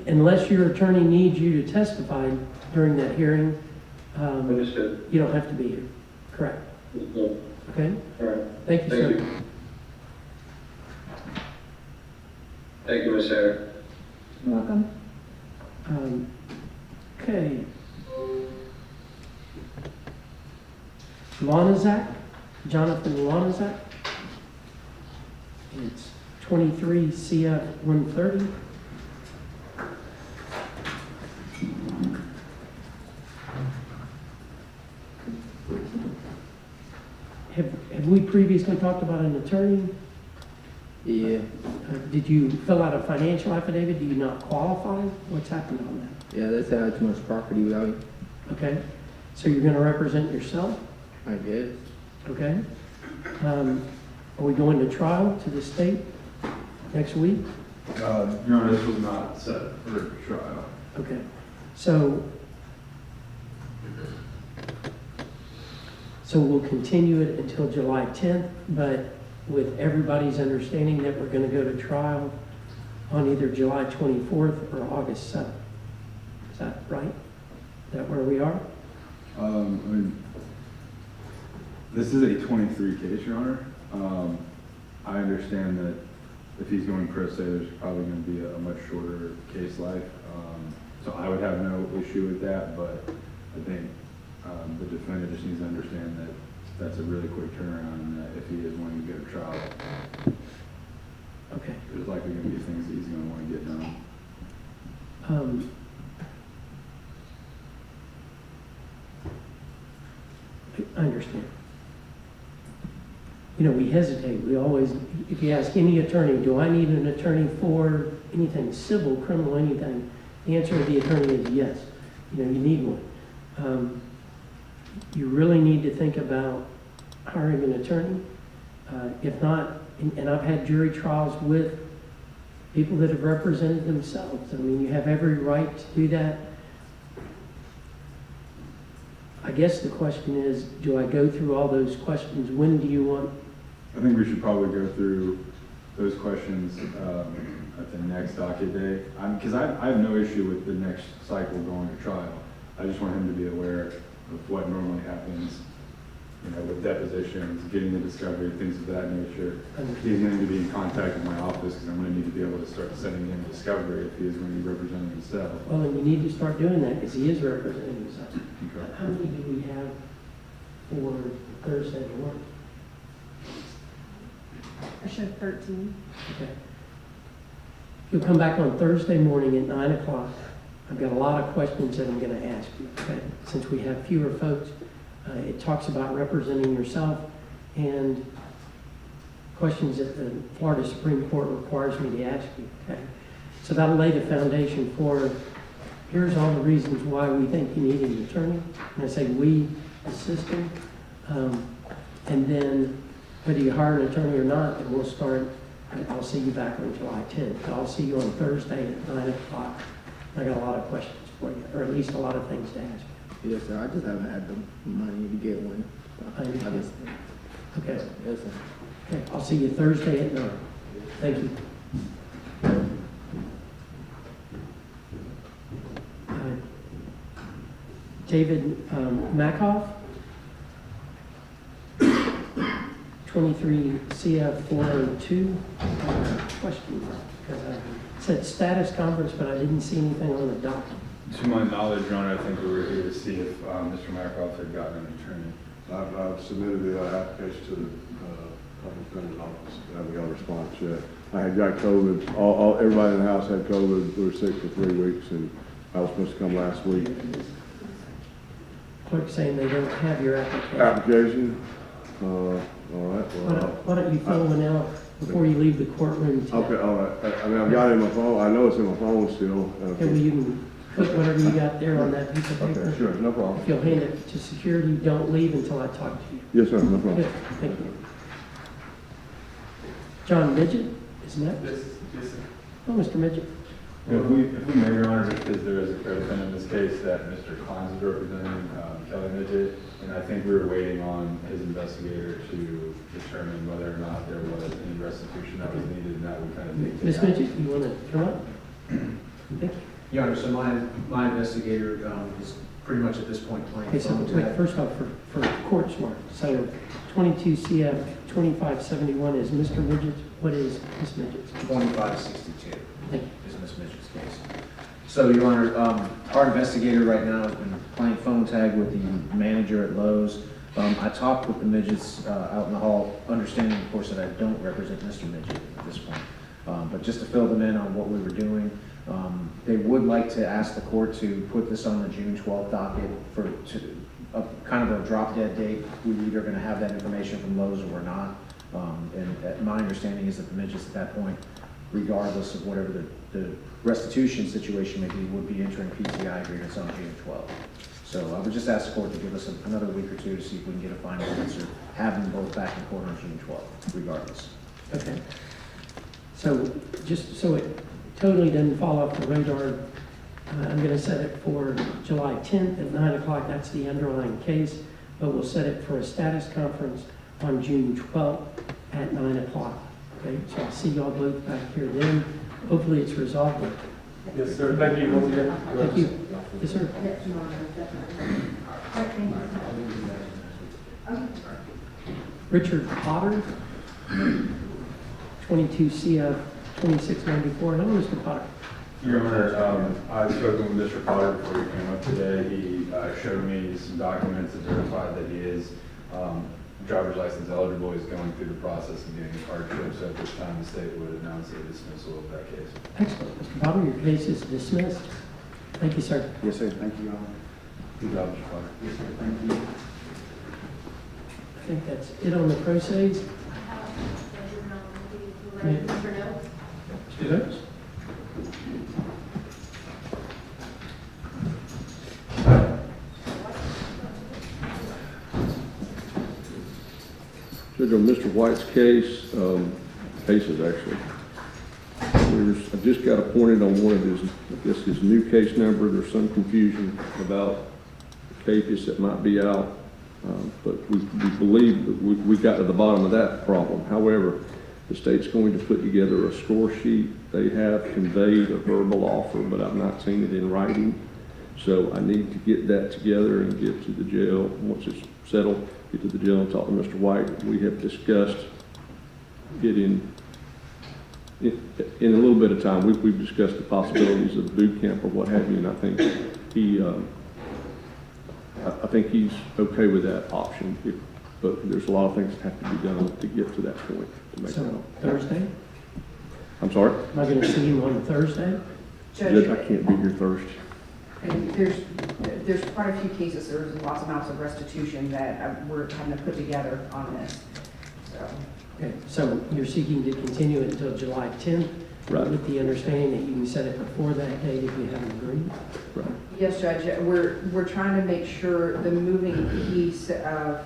Unless your attorney needs you to testify during that hearing, Understood. you don't have to be here. Correct. Okay? All right. Thank you, sir. Thank you, Ms. Sarah. You're welcome. Okay. Lonazak, Jonathan Lonazak. It's 23 CF 130. Have we previously talked about an attorney? Yeah. Did you fill out a financial affidavit? Do you not qualify? What's happened on that? Yeah, that's how too much property value. Okay. So you're going to represent yourself? I guess. Okay. Are we going to trial to the state next week? Your Honor, this was not set for trial. Okay. So we'll continue it until July 10th, but with everybody's understanding that we're going to go to trial on either July 24th or August 7th. Is that right? Is that where we are? I mean, this is a 23 case, Your Honor. I understand that if he's going pro se, there's probably going to be a much shorter case life. So I would have no issue with that, but I think the defendant just needs to understand that that's a really quick turnaround, and that if he is wanting to go to trial, okay, there's likely going to be things that he's going to want to get done. I understand. You know, we hesitate. We always, if you ask any attorney, do I need an attorney for anything, civil, criminal, anything? The answer of the attorney is yes. You know, you need one. You really need to think about hiring an attorney. If not, and I've had jury trials with people that have represented themselves. I mean, you have every right to do that. I guess the question is, do I go through all those questions? When do you want? I think we should probably go through those questions at the next docket day. Because I have no issue with the next cycle going to trial. I just want him to be aware of what normally happens, you know, with depositions, getting the discovery, things of that nature. He's going to be in contact with my office because I'm going to need to be able to start sending him discovery if he is going to be representing himself. Well, and you need to start doing that because he is representing himself. Okay. How many do we have for Thursday morning? I showed 13. Okay. You'll come back on Thursday morning at 9 o'clock. I've got a lot of questions that I'm going to ask you, okay? Since we have fewer folks, it talks about representing yourself and questions that the Florida Supreme Court requires me to ask you, okay? So that'll lay the foundation for, here's all the reasons why we think you need an attorney. And I say we, the system. And then whether you hire an attorney or not, then we'll start, I'll see you back on July 10th. I'll see you on Thursday at 9 o'clock. I got a lot of questions for you, or at least a lot of things to ask you. Yes, sir. I just haven't had the money to get one. Okay. Yes, sir. Okay, I'll see you Thursday at 9. Thank you. David Makoff, 23 CF 402. Question. It said status conference, but I didn't see anything on the docket. To my knowledge, Your Honor, I think we were here to see if Mr. Markoff had gotten an attorney. I've submitted the application to the public defender's office. I haven't got a response yet. I had got COVID. Everybody in the house had COVID. We were sick for 3 weeks, and I was supposed to come last week. Clerk saying they don't have your application. Application? All right. Well, why don't you fill one out before you leave the courtroom today? Okay, all right. I mean, I've got it in my phone. I know it's in my phone still. Okay, well, you can put whatever you got there on that piece of paper. Okay, sure, no problem. If you'll hand it to security, don't leave until I talk to you. Yes, sir, no problem. Good, thank you. John Midget is next. Yes, sir. Oh, Mr. Midget. If we may, Your Honor, just because there is a co-defendant in this case that Mr. Kleins is representing, Kelly Midget, and I think we were waiting on his investigator to determine whether or not there was any restitution that was needed, and that would kind of take. Ms. Midget, you want to come up? Thank you. Your Honor, so my investigator is pretty much at this point playing Okay, so phone wait, tag. first off, for court smart, so 22 CF 2571 is Mr. Midget. What is Ms. Midget's? 2562 Thank you. is Ms. Midget's case. So, Your Honor, our investigator right now has been playing phone tag with the manager at Lowe's. I talked with the Midgets out in the hall, understanding, of course, that I don't represent Mr. Midget at this point. But just to fill them in on what we were doing, they would like to ask the court to put this on the June 12th docket for kind of a drop-dead date. We're either going to have that information from Lowe's or we're not. And my understanding is that the Midgets at that point, regardless of whatever the restitution situation may be, would be entering PTI agreements on June 12th. So I would just ask the court to give us another week or two to see if we can get a final answer, have them both back in court on June 12th, regardless. Okay. So just so it totally doesn't fall off the radar, I'm going to set it for July 10th at 9 o'clock. That's the underlying case. But we'll set it for a status conference on June 12th at 9 o'clock. Okay, so I'll see y'all both back here then. Hopefully it's resolved. Yes, sir. Thank you once again. Thank you. Yes, sir. Richard Potter, 22 CF 2694. Hello, Mr. Potter. Your Honor, I've spoken with Mr. Potter before he came up today. He showed me some documents that verified that he is driver's license eligible. He's going through the process of getting his hardship. So at this time, the state would announce a dismissal of that case. Excellent. Mr. Potter, your case is dismissed. Thank you, sir. Yes, sir. Thank you, Your Honor. Good job, Mr. Potter. Yes, sir. Thank you. I think that's it on the proceeds. Mr. Notes? Mr. Notes? Judge, on Mr. White's case, cases actually, I just got appointed on one of his, I guess his new case number. There's some confusion about the cases that might be out, but we believe that we got to the bottom of that problem. However, the state's going to put together a score sheet. They have conveyed a verbal offer, but I've not seen it in writing. So I need to get that together and get to the jail. Once it's settled, get to the jail and talk to Mr. White. We have discussed getting, in a little bit of time, we've discussed the possibilities of boot camp or what have you, and I think he's okay with that option. But there's a lot of things that have to be done to get to that point to make that option. Thursday? I'm sorry? Am I going to see you on Thursday? Judge, I can't be here Thursday. And there's quite a few cases, there's lots of amounts of restitution that we're having to put together on this. So Okay, so you're seeking to continue it until July 10th? Right. With the understanding that you can set it before that date if you haven't agreed? Right. Yes, Judge, we're trying to make sure the moving piece of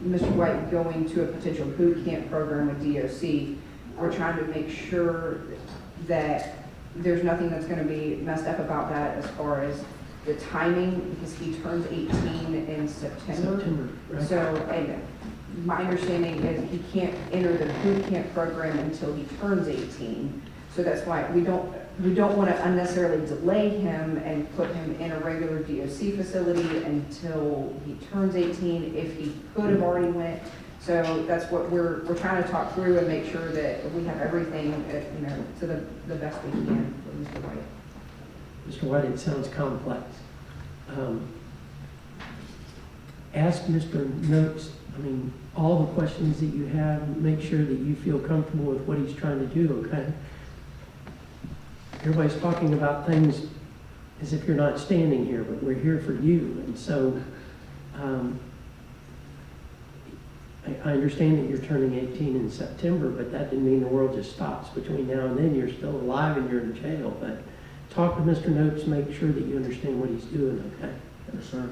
Mr. White going to a potential boot camp program with DOC, we're trying to make sure that there's nothing that's going to be messed up about that as far as the timing, because he turns 18 in September. Right. So, and my understanding is he can't enter the boot camp program until he turns 18. So that's why we don't want to unnecessarily delay him and put him in a regular DOC facility until he turns 18 if he could have already went. So that's what we're trying to talk through and make sure that we have everything, to the best we can for Mr. White. Mr. White, it sounds complex. Ask Mr. Noakes, all the questions that you have, make sure that you feel comfortable with what he's trying to do, okay? Everybody's talking about things as if you're not standing here, but we're here for you. And so I understand that you're turning 18 in September, but that didn't mean the world just stops. Between now and then, you're still alive and you're in jail. But talk to Mr. Noakes, make sure that you understand what he's doing, okay? Yes, sir.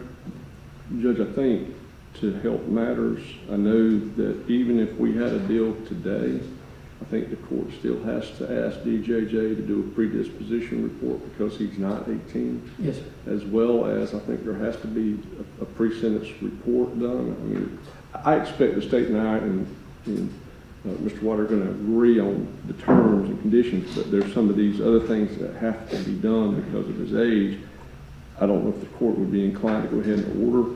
Judge, I think to help matters, I know that even if we had a deal today, I think the court still has to ask DJJ to do a predisposition report because he's not 18. Yes, sir. As well as I think there has to be a pre-sentence report done. I expect the state and I and Mr. White are going to agree on the terms and conditions, but there's some of these other things that have to be done because of his age. I don't know if the court would be inclined to go ahead and order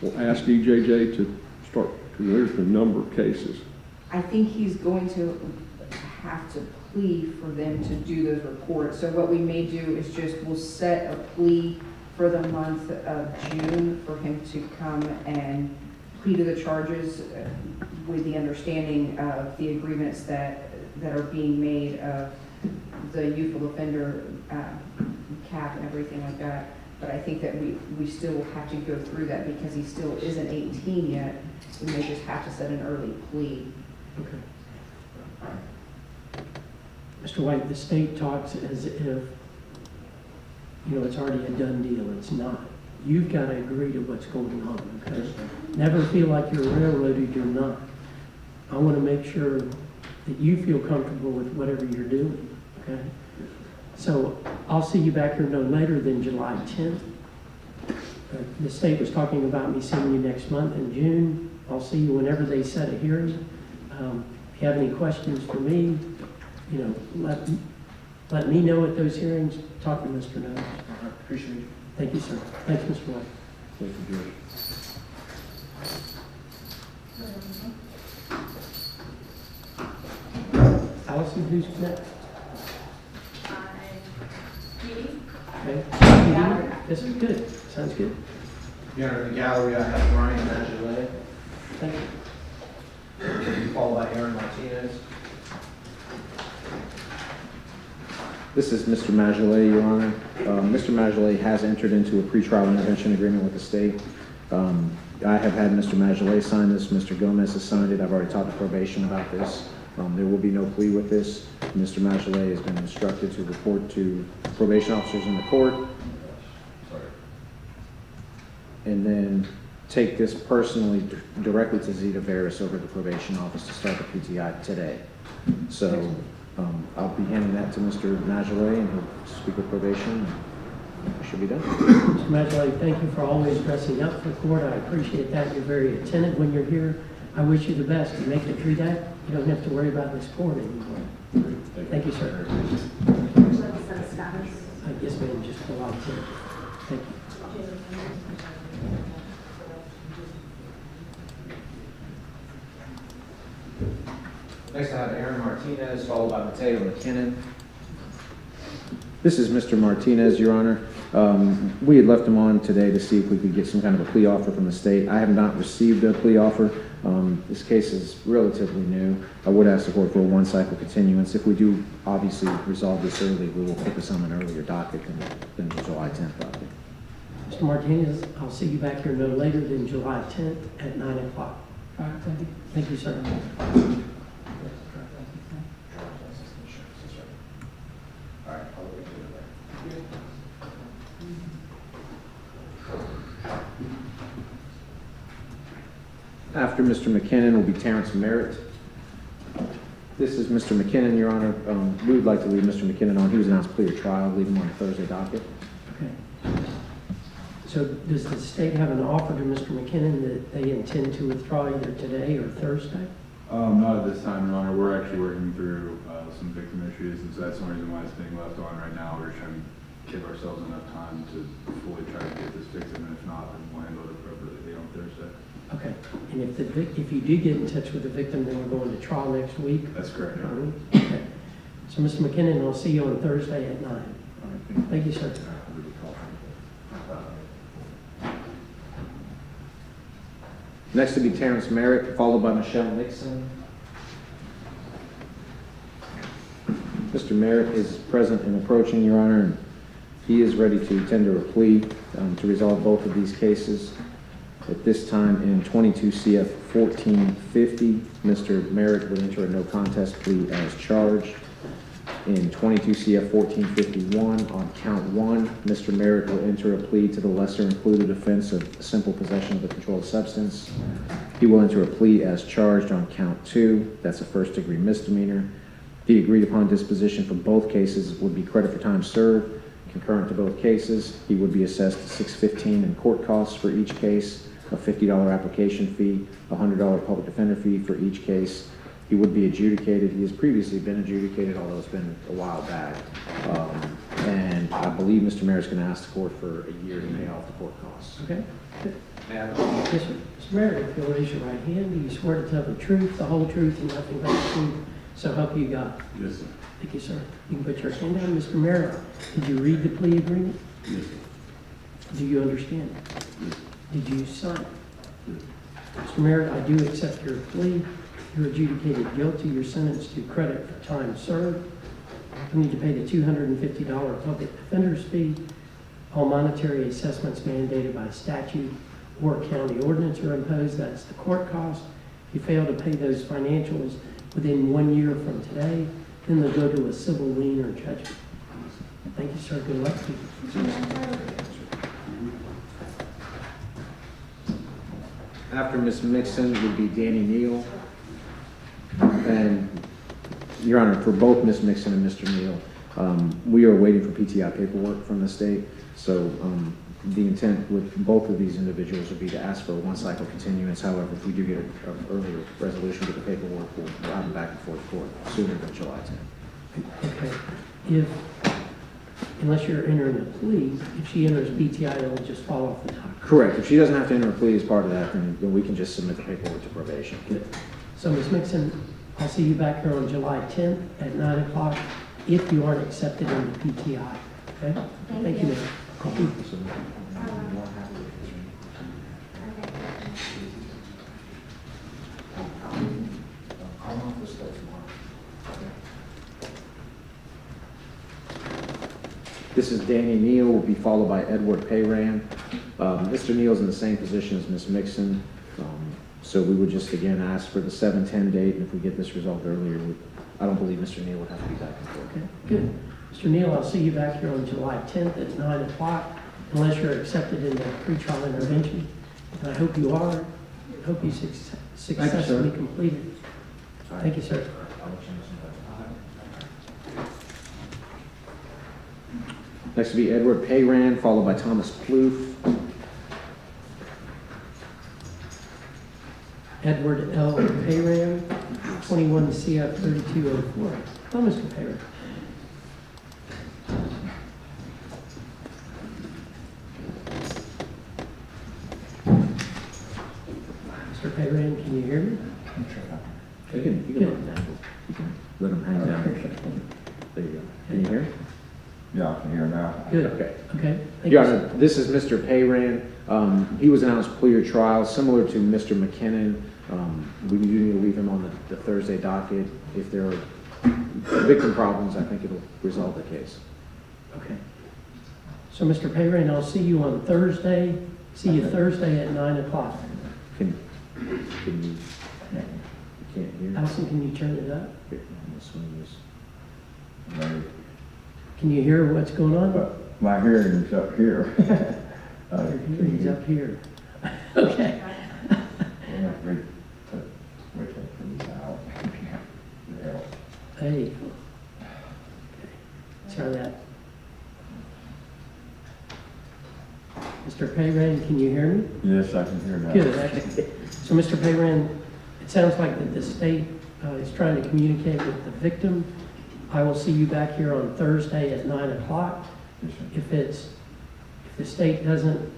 or ask DJJ to start, because there's a number of cases. I think he's going to have to plea for them to do those reports. So what we may do is we'll set a plea for the month of June for him to come and plea to the charges with the understanding of the agreements that are being made of the youthful offender cap and everything like that. But I think that we still have to go through that because he still isn't 18 yet. We may just have to set an early plea. Okay. Mr. White, the state talks as if, it's already a done deal. It's not. You've got to agree to what's going on, okay? Never feel like you're railroaded, you're not. I want to make sure that you feel comfortable with whatever you're doing, okay? So I'll see you back here no later than July 10th. The state was talking about me seeing you next month in June. I'll see you whenever they set a hearing. If you have any questions for me, let me know at those hearings. Talk to Mr. Noakes. Appreciate it. Thank you, sir. Thanks, Mr. White. Thank you, Judge. Allison, who's next? Okay. This is good. Sounds good. Here in the gallery, I have Brian Magellan. Thank you. Followed by Aaron Martinez. This is Mr. Magellan, Your Honor. Mr. Magellan has entered into a pretrial intervention agreement with the state. I have had Mr. Magellan sign this. Mr. Gomez has signed it. I've already talked to probation about this. There will be no plea with this. Mr. Magellan has been instructed to report to probation officers in the court and then take this personally directly to Zeta Veris over the probation office to start the PTI today. So I'll be handing that to Mr. Magellan and he'll speak with probation. It should be done. Mr. Magellan, thank you for always dressing up for court. I appreciate that. You're very attentive when you're here. I wish you the best. You make it through that, you don't have to worry about this court anymore. Thank you, sir. Yes, ma'am, just go out. Thank you. Next, I have Aaron Martinez, followed by Mateo McKinnon. This is Mr. Martinez, Your Honor. We had left him on today to see if we could get some kind of a plea offer from the state. I have not received a plea offer. This case is relatively new. I would ask the court for a one-cycle continuance. If we do obviously resolve this early, we will put this on an earlier docket than July 10th docket. Mr. Martinez, I'll see you back here no later than July 10th at 9 o'clock. Thank you, sir. Mr. McKinnon will be Terrence Merritt. This is Mr. McKinnon, Your Honor. We would like to leave Mr. McKinnon on. He was announced plea or trial. Leave him on the Thursday docket. Okay. So does the state have an offer to Mr. McKinnon that they intend to withdraw either today or Thursday? Not at this time, Your Honor. We're actually working through some victim issues, and so that's the only reason why it's being left on right now. We're trying to give ourselves enough time to fully try to get this victim, and if not, then we'll handle it appropriately on Thursday. Okay. And if you do get in touch with the victim, then we're going to trial next week? That's correct, Your Honor. Okay. So, Mr. McKinnon, I'll see you on Thursday at 9. Thank you, sir. Next will be Terrence Merritt, followed by Michelle Nixon. Mr. Merritt is present and approaching, Your Honor, and he is ready to tender a plea to resolve both of these cases. At this time, in 22 CF 1450, Mr. Merritt would enter a no contest plea as charged. In 22 CF 1451, on count 1, Mr. Merritt will enter a plea to the lesser included offense of simple possession of a controlled substance. He will enter a plea as charged on count 2. That's a first-degree misdemeanor. The agreed upon disposition for both cases would be credit for time served. Concurrent to both cases, he would be assessed $615 in court costs for each case, a $50 application fee, a $100 public defender fee for each case. He would be adjudicated. He has previously been adjudicated, although it's been a while back. And I believe Mr. Merritt's going to ask the court for a year to pay off the court costs. Okay. Yes, sir. Mr. Merritt, if you'll raise your right hand, do you swear to tell the truth, the whole truth, and nothing but the truth, so help you God? Yes, sir. Thank you, sir. You can put your hand down. Mr. Merritt, did you read the plea agreement? Yes, sir. Do you understand it? Yes. Did you sign it? Yes. Mr. Merritt, I do accept your plea. You're adjudicated guilty. You're sentenced to credit for time served. You need to pay the $250 public defender's fee. All monetary assessments mandated by statute or county ordinance are imposed. That's the court cost. If you fail to pay those financials within 1 year from today, then they'll go to a civil lien or judgment. Thank you, sir. Good luck to you. After Ms. Mixon would be Danny Neal. And, Your Honor, for both Ms. Mixon and Mr. Neal, we are waiting for PTI paperwork from the state. So the intent with both of these individuals would be to ask for a one-cycle continuance. However, if we do get an earlier resolution to the paperwork, we'll have them back before the court sooner than July 10th. Okay. Unless you're entering a plea, if she enters PTI, it'll just fall off the top. Correct. If she doesn't have to enter a plea as part of that, then we can just submit the paperwork to probation. Good. So, Ms. Mixon, I'll see you back here on July 10th at 9 o'clock if you aren't accepted into PTI. Okay? Thank you, ma'am. This is Danny Neal, will be followed by Edward Payran. Mr. Neal's in the same position as Ms. Mixon, so we would just again ask for the 7/10 date, and if we get this resolved earlier, I don't believe Mr. Neal would have to be back in court. Okay, good. Mr. Neal, I'll see you back here on July 10th at 9 o'clock, unless you're accepted into pretrial intervention. And I hope you are. I hope you successfully complete it. Thank you, sir. Next will be Edward Payran, followed by Thomas Plouffe. Edward L. Payran, 21 CF 3204. Oh, Mr. Payran. Mr. Payran, can you hear me? You can let him hang down. There you go. Can you hear? Yeah, I can hear now. Good. Okay. Okay. Thank Your you, Honor, sir. this is Mr. Payran. He was announced plea or trial, similar to Mr. McKinnon. We do need to leave him on the Thursday docket. If there are victim problems, I think it'll resolve the case. Okay. So, Mr. Payran, I'll see you on Thursday. See you Thursday at 9 o'clock. Can you can't hear? Allison, can you turn it up? Here, this one is. Can you hear what's going on? My hearing is up here. Your hearing's up here. Okay. There you go. Okay. Try that. Mr. Payran, can you hear me? Yes, I can hear now. Good, excellent. So, Mr. Payran, it sounds like that the state is trying to communicate with the victim. I will see you back here on Thursday at 9 o'clock. Yes, sir. If the state doesn't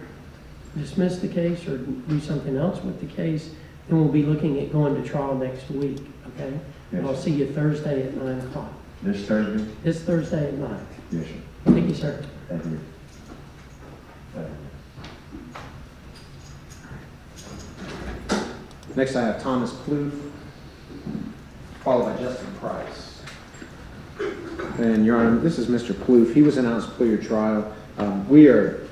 dismiss the case or do something else with the case, then we'll be looking at going to trial next week, okay? Yes, I'll sir. see you Thursday at 9 o'clock. This Thursday? This Thursday at 9. Yes, sir. Thank you, sir. Thank you. Thank you. Next, I have Thomas Plouffe, followed by Justin Price. And Your Honor, this is Mr. Plouffe. He was announced plea or trial. We are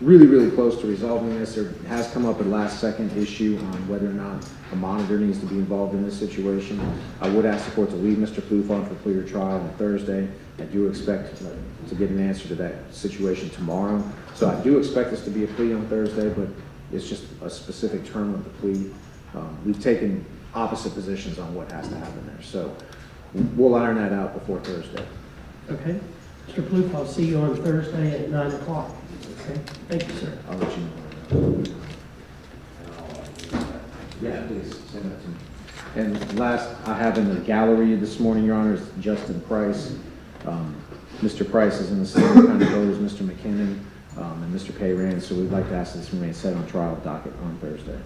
really close to resolving this. There has come up a last-second issue on whether or not a monitor needs to be involved in this situation. I would ask the court to leave Mr. Plouffe on for plea or trial on Thursday. I do expect to get an answer to that situation tomorrow. So I do expect this to be a plea on Thursday, but it's just a specific term of the plea. We've taken opposite positions on what has to happen there. So we'll iron that out before Thursday. Okay. Mr. Plouffe, I'll see you on Thursday at 9 o'clock. Okay. Thank you, sir. I'll let you know. Yeah, please send that to me. And last, I have in the gallery this morning, Your Honor, is Justin Price. Mr. Price is in the same kind of boat as Mr. McKinnon and Mr. Payran, so we'd like to ask this remain set on trial docket on Thursday.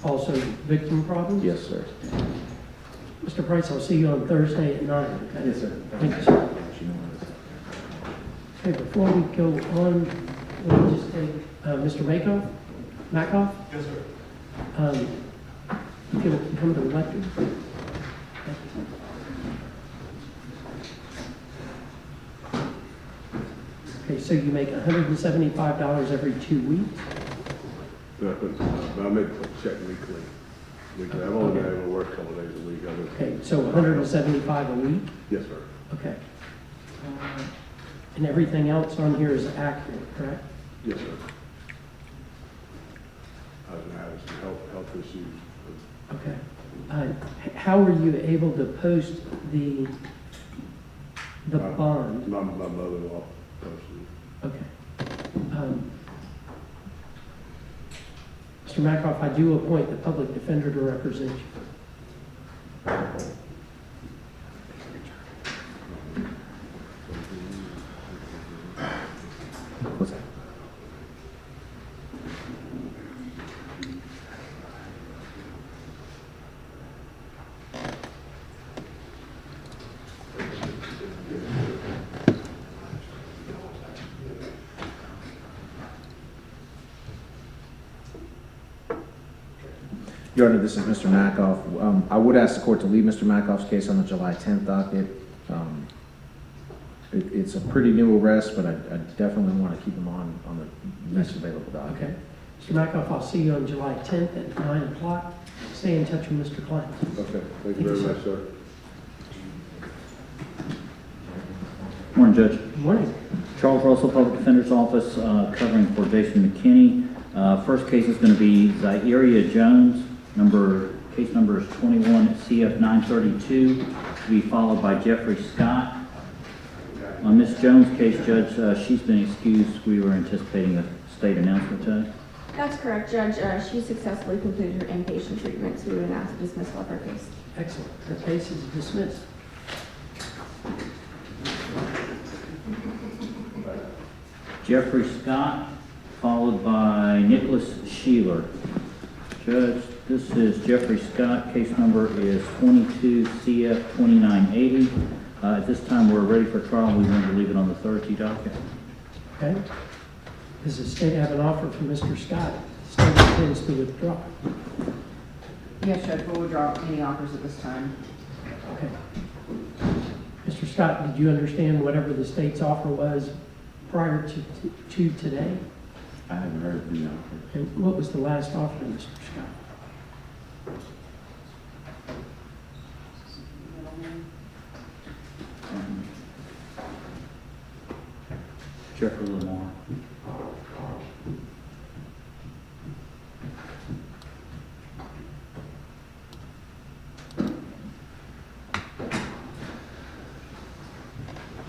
Also, victim problems? Yes, sir. Mr. Price, I'll see you on Thursday at 9. Okay? Yes, sir. Thank you, sir. Okay, before we go on, let me just take Mr. Makoff? Yes, sir. If you'll come to the lectern. Okay, so you make $175 every 2 weeks? I make a check weekly. I've only been able to work a couple days a week. Okay, so $175 a week? Yes, sir. Okay. And everything else on here is accurate, correct? Yes, sir. I've been having some health issues. Okay. How were you able to post the bond? My mother-in-law posted it. Okay. Mr. Makoff, I do appoint the public defender to represent you. What's that? Your Honor, this is Mr. Makoff. I would ask the court to leave Mr. Makoff's case on the July 10th docket. It's a pretty new arrest, but I definitely want to keep him on the next available docket. Okay. Mr. Makoff, I'll see you on July 10th at 9 o'clock. Stay in touch with Mr. Klein. Okay, thank you very much, sir. Morning, Judge. Good morning. Charles Russell, Public Defender's Office, covering for Jason McKinney. First case is going to be Zairia Jones. Case number is 21 CF 932, to be followed by Jeffrey Scott. On Ms. Jones' case, Judge, she's been excused. We were anticipating a state announcement today. That's correct, Judge. She successfully completed her inpatient treatment, so we would ask dismissal of her case. Excellent. Her case is dismissed. Jeffrey Scott, followed by Nicholas Sheeler. Judge, this is Jeffrey Scott. Case number is 22 CF 2980. At this time, we're ready for trial. We want to leave it on the Thursday docket. Okay. Does the state have an offer from Mr. Scott? The state intends to withdraw. Yes, Judge, we'll withdraw any offers at this time. Okay. Mr. Scott, did you understand whatever the state's offer was prior to today? I haven't heard the offer. And what was the last offer, Mr. Scott? Jeffrey Lamar.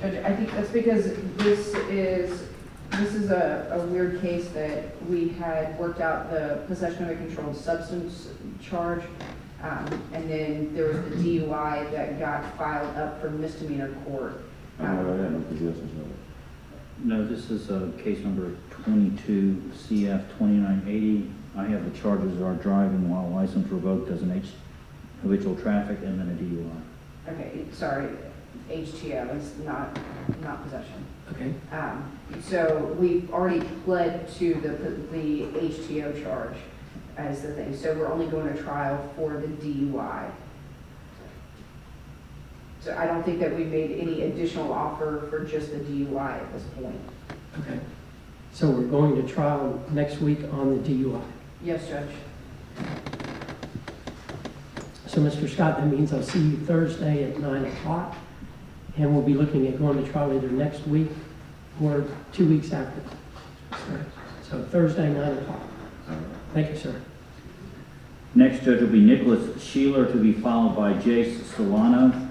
Judge, I think that's because this is a weird case that we had worked out the possession of a controlled substance charge, and then there was the DUI that got filed up for misdemeanor court. No, this is case number 22 CF 2980. I have the charges are driving while license revoked as an habitual traffic and then a DUI. Okay, sorry, HTO, it's not possession. Okay. So we've already pled to the HTO charge as the thing, so we're only going to trial for the DUI. So I don't think that we made any additional offer for just the DUI at this point. Okay. So we're going to trial next week on the DUI. Yes, Judge. So, Mr. Scott, that means I'll see you Thursday at 9 o'clock, and we'll be looking at going to trial either next week or 2 weeks after. So Thursday, 9 o'clock. Thank you, sir. Next judge will be Nicholas Sheeler, to be followed by Jace Solano.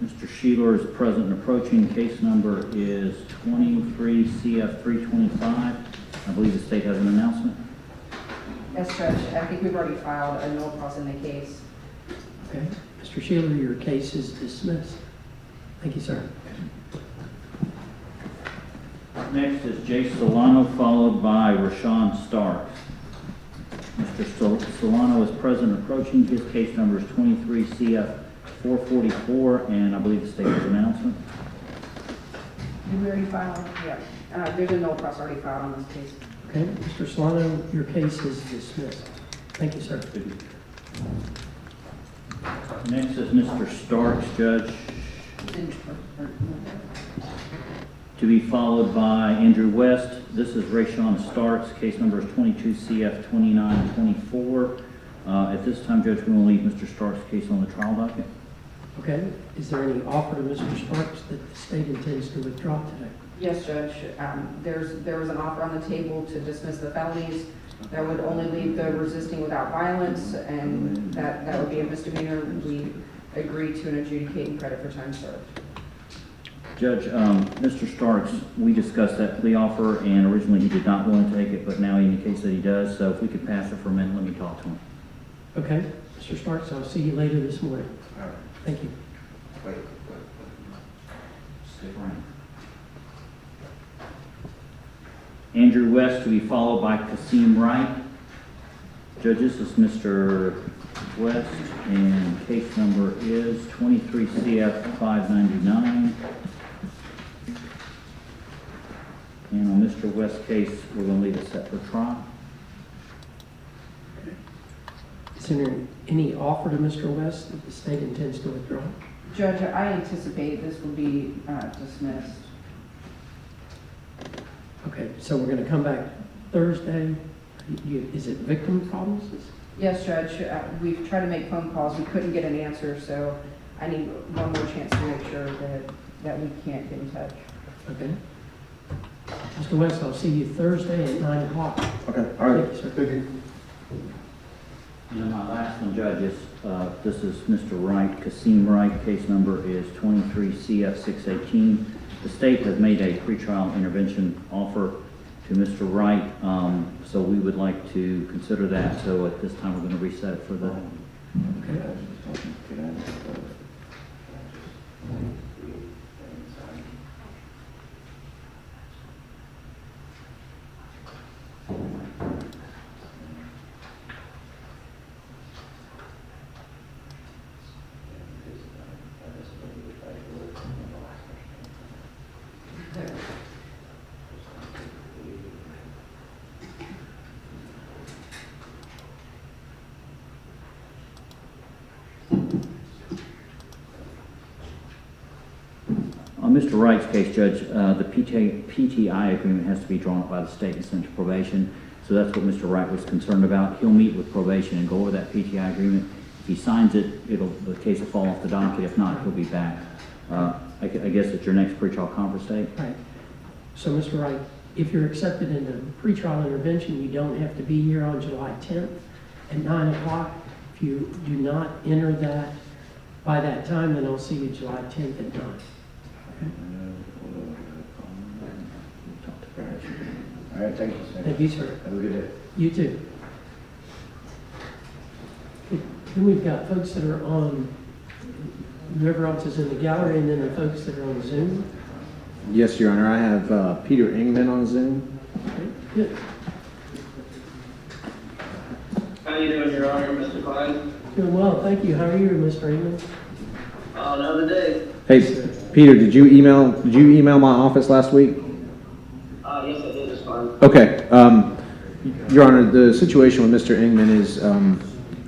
Mr. Sheeler is present and approaching. Case number is 23 CF 325. I believe the state has an announcement. Yes, Judge. I think we've already filed a no cross in the case. Okay. Mr. Sheeler, your case is dismissed. Thank you, sir. Next is Jace Solano, followed by Rashawn Starks. Mr. Solano is present and approaching. His case number is 23 CF 444, and I believe the state has an announcement. Did we already file? Yeah. There's a no cross already filed on this case. Okay. Mr. Solano, your case is dismissed. Thank you, sir. Next is Mr. Starks, Judge, to be followed by Andrew West. This is Rashawn Starks. Case number is 22 CF 2924. At this time, Judge, we will leave Mr. Starks' case on the trial docket. Okay. Is there any offer to Mr. Starks that the state intends to withdraw today? Yes, Judge. There was an offer on the table to dismiss the felonies. That would only leave the resisting without violence, and that would be a misdemeanor. We agreed to an adjudicating credit for time served. Judge, Mr. Starks, we discussed that plea offer, and originally he did not want to take it, but now he indicates that he does. So if we could pass it for a minute, let me talk to him. Okay. Mr. Starks, I'll see you later this morning. All right. Thank you. Stick around. Andrew West, to be followed by Kasim Wright. Judges, this is Mr. West, and case number is 23 CF 599. And on Mr. West's case, we're going to leave it set for trial. Is there any offer to Mr. West that the state intends to withdraw? Judge, I anticipate this will be dismissed. Okay, so we're going to come back Thursday. Is it victim problems? Yes, Judge. We've tried to make phone calls. We couldn't get an answer, so I need one more chance to make sure that we can't get in touch. Okay. Mr. West, I'll see you Thursday at 9 o'clock. Okay, all right. Thank you, sir. Thank you. And then my last one, judges, this is Mr. Wright, Kasim Wright. Case number is 23 CF 618. The state has made a pretrial intervention offer to Mr. Wright, so we would like to consider that. So at this time, we're going to reset it for the. Okay. On Mr. Wright's case, Judge, the PTI agreement has to be drawn up by the state and sent to probation. So that's what Mr. Wright was concerned about. He'll meet with probation and go over that PTI agreement. If he signs it, the case will fall off the docket. If not, he'll be back. I guess at your next pretrial conference date. Right. So, Mr. Wright, if you're accepted in the pretrial intervention, you don't have to be here on July 10th at 9 o'clock. If you do not enter that by that time, then I'll see you July 10th at 9. All right, thank you, sir. Thank you, sir. Have a good day. You too. Then we've got folks that are on, whoever else is in the gallery, and then the folks that are on Zoom. Yes, Your Honor. I have Peter Ingman on Zoom. Okay, good. How you doing, Your Honor, Mr. Klein? Doing well, thank you. How are you, Mr. England? Another day. Hey, Peter, did you email my office last week? Yes, I did, it's fine. Okay. Your Honor, the situation with Mr. Ingman is,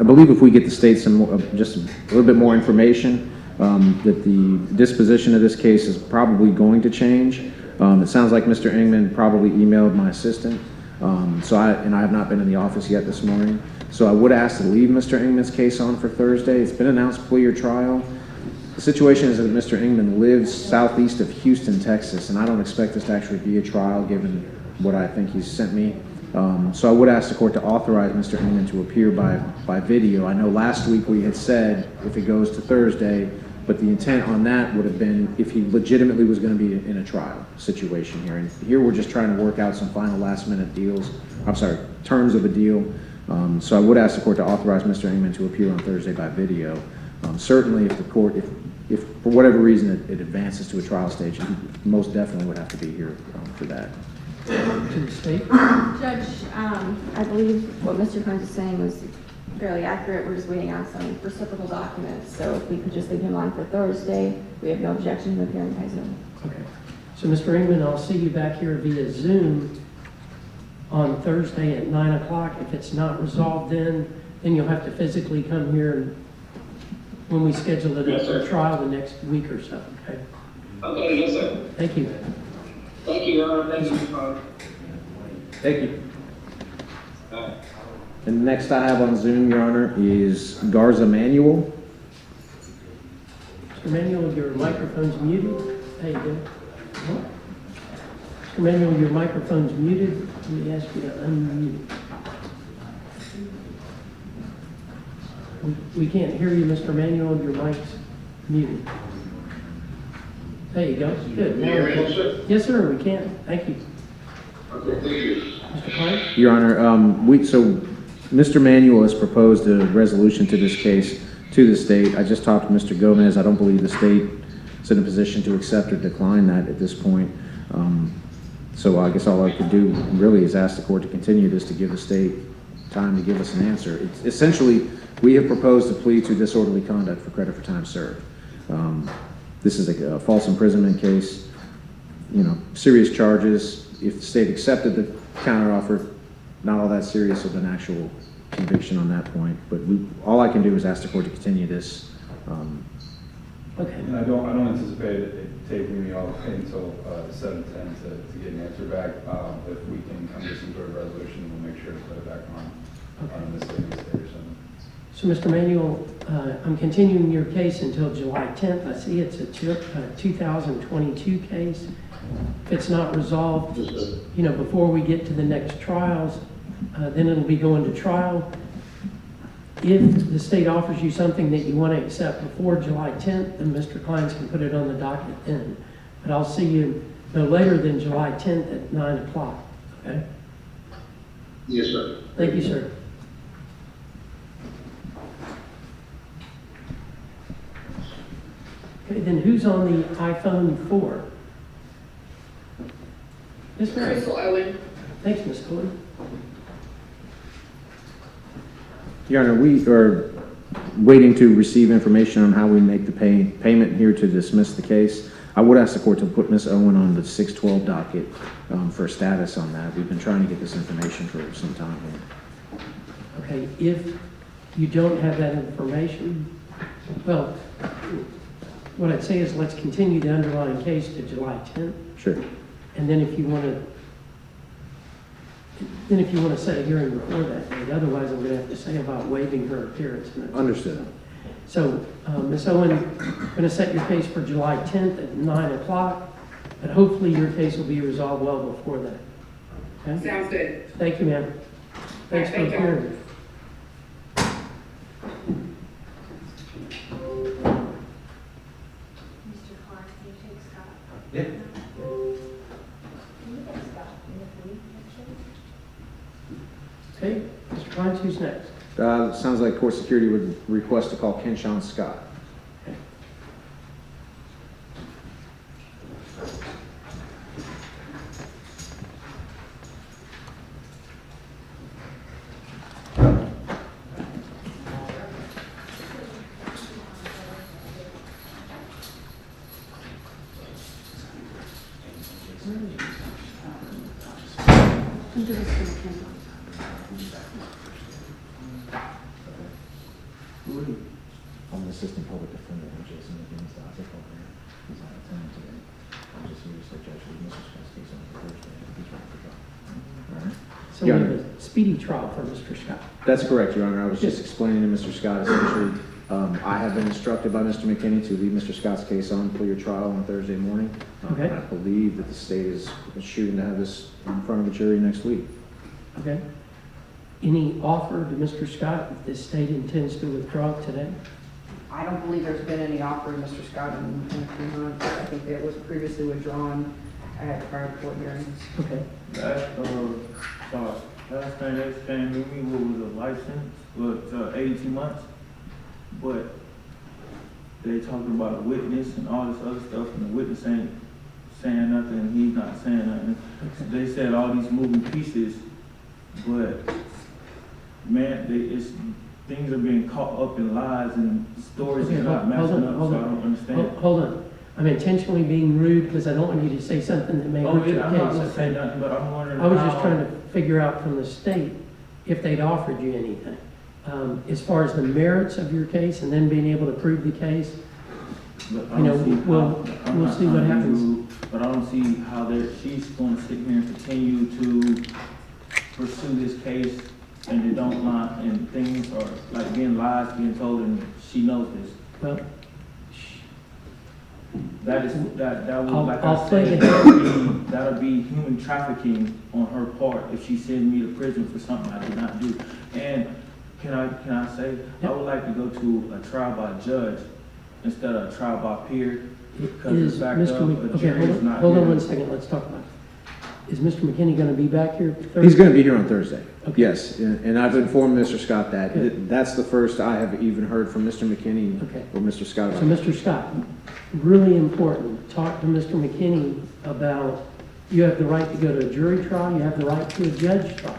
I believe if we get the state some just a little bit more information, that the disposition of this case is probably going to change. It sounds like Mr. Ingman probably emailed my assistant, and I have not been in the office yet this morning. So I would ask to leave Mr. Ingman's case on for Thursday. It's been announced plea or trial. The situation is that Mr. Ingman lives southeast of Houston, Texas, and I don't expect this to actually be a trial given what I think he's sent me. So I would ask the court to authorize Mr. Ingman to appear by video. I know last week we had said if it goes to Thursday, but the intent on that would have been if he legitimately was going to be in a trial situation here. And here we're just trying to work out some final last-minute terms of a deal. So I would ask the court to authorize Mr. Ingman to appear on Thursday by video. Certainly if the court, if for whatever reason it advances to a trial stage, he most definitely would have to be here for that. To the state. Judge, I believe what Mr. Combs is saying was fairly accurate. We're just waiting on some reciprocal documents. So if we could just leave him on for Thursday, we have no objection to appearing by Zoom. Okay. So Mr. Ingman, I'll see you back here via Zoom on Thursday at 9 o'clock. If it's not resolved then you'll have to physically come here when we schedule it for trial the next week or so. Okay. Okay, yes, sir. Thank you. Thank you, Your Honor. Thank you, Mr. Klein. Thank you. And next I have on Zoom, Your Honor, is Garza Manuel. Mr. Manuel, your microphone's muted. There you go. Mr. Manuel, your microphone's muted. Let me ask you to unmute. We can't hear you, Mr. Manuel. Your mic's muted. There you go. Good. Yes, sir. We can. Thank you. Okay, thank you. Mr. Klein? Your Honor, so Mr. Manuel has proposed a resolution to this case to the state. I just talked to Mr. Gomez. I don't believe the state is in a position to accept or decline that at this point. So I guess all I could do really is ask the court to continue this to give the state time to give us an answer. It's essentially, we have proposed a plea to disorderly conduct for credit for time served. This is a false imprisonment case, serious charges. If the state accepted the counteroffer, not all that serious of an actual conviction on that point. But all I can do is ask the court to continue this. Okay. And I don't anticipate it taking me all the way until 7:10 to get an answer back. If we can come to some sort of resolution, we'll make sure to put it back on this day or something. So, Mr. Manuel, I'm continuing your case until July 10th. I see it's a 2022 case. If it's not resolved, before we get to the next trials, then it'll be going to trial. If the state offers you something that you want to accept before July 10th, then Mr. Kleins can put it on the docket then. But I'll see you no later than July 10th at 9 o'clock. Okay? Yes, sir. Thank you, sir. Okay, then who's on the iPhone 4? Miss Mary? Crystal Owen. Thanks, Miss Owen. Your Honor, we are waiting to receive information on how we make the payment here to dismiss the case. I would ask the court to put Ms. Owen on the 612 docket for a status on that. We've been trying to get this information for some time here. Okay, if you don't have that information, well, what I'd say is let's continue the underlying case to July 10th. Sure. And then if you want to set a hearing before that date, otherwise I'm going to have to say about waiving her appearance. Understood. So, Ms. Owen, I'm going to set your case for July 10th at 9 o'clock, but hopefully your case will be resolved well before that. Okay? Sounds good. Thank you, ma'am. Thanks for appearing. Who's next? Sounds like court security would request to call Kenshawn Scott. I'm the assistant public defender in Jason McKinney's office over here. He's out of town today. I'm just here to say Judge Mr. Scott's case on Thursday. He's ready to go. All right. So we have a speedy trial for Mr. Scott. That's correct, Your Honor. I was just explaining to Mr. Scott essentially, I have been instructed by Mr. McKinney to leave Mr. Scott's case on for your trial on Thursday morning. Okay. I believe that the state is shooting to have this in front of a jury next week. Okay. Any offer to Mr. Scott if the state intends to withdraw today? I don't believe there's been any offer to Mr. Scott in a few months. I think that was previously withdrawn at prior court hearings. Okay. Last time they came to me was a license, but 82 months. But they talking about a witness and all this other stuff, and the witness ain't saying nothing, and he's not saying nothing. So they said all these moving pieces, but man, things are being caught up in lies and stories are not matching up, so I don't understand. Hold on. I'm intentionally being rude because I don't want you to say something that may hurt your I'm not case. going to say nothing, but I'm wondering I was just trying to figure out from the state if they'd offered you anything. As far as the merits of your case and then being able to prove the case, we'll see what happens. But I don't see how she's going to sit here and continue to pursue this case and they don't lie and things are like being lies being told and she knows this. Well, that would, like I'll I said, that'll be human trafficking on her part if she sends me to prison for something I did not do. And can I say, I would like to go to a trial by judge instead of a trial by peer. Because hold on one second, let's talk about it. Is Mr. McKinney going to be back here Thursday? He's going to be here on Thursday. Okay. Yes, and I've informed Mr. Scott that. Good. That's the first I have even heard from Mr. McKinney or Mr. Scott. So Mr. Scott, really important, talk to Mr. McKinney about you have the right to go to a jury trial, you have the right to a judge trial.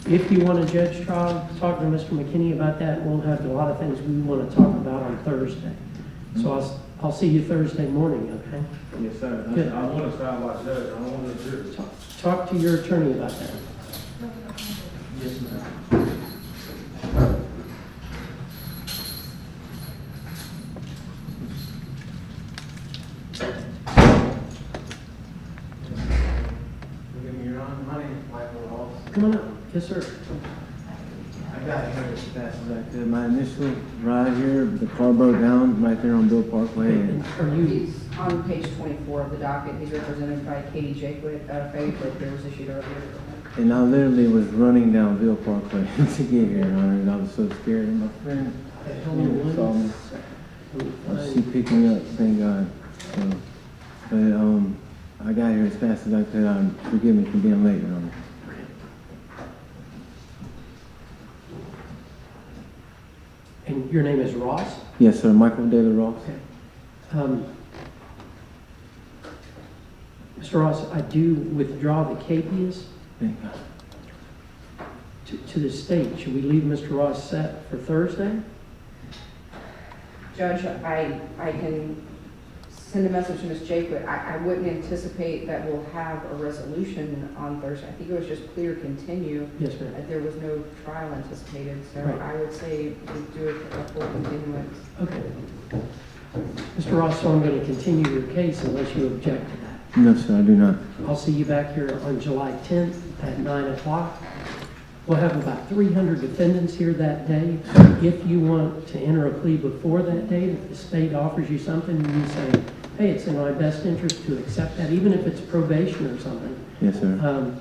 If you want a judge trial, talk to Mr. McKinney about that. We'll have a lot of things we want to talk about on Thursday. So I'll see you Thursday morning, okay? Yes, sir. Good. I want to trial by judge. I don't want to jury. Talk to your attorney about that. Yes, ma'am. My name is Michael Hall. Come on up. Yes, sir. I got here as fast as I could. My initial ride here, the car broke down right there on Bill Parkway. And He's on page 24 of the docket. He's represented by Katie Jaquith out of Faith, that there was issued earlier. And I literally was running down Bill Parkway to get here, Your Honor, and I was so scared. And my friend saw me. She picked me up, thank God. So, but I got here as fast as I could. Forgive me for being late, Your Honor. And your name is Ross? Yes, sir. Michael David Ross. Okay. Mr. Ross, I do withdraw the capias to the state. Should we leave Mr. Ross set for Thursday? Judge, I can send a message to Ms. Jaquith. I wouldn't anticipate that we'll have a resolution on Thursday. I think it was just clear continue. Yes, ma'am. That there was no trial anticipated, so Right. I would say we do a full continuance. Okay. Mr. Ross, so I'm going to continue your case unless you object to that. No, sir, I do not. I'll see you back here on July 10th at 9 o'clock. We'll have about 300 defendants here that day. If you want to enter a plea before that date, if the state offers you something and you say, hey, it's in my best interest to accept that, even if it's probation or something. Yes, sir.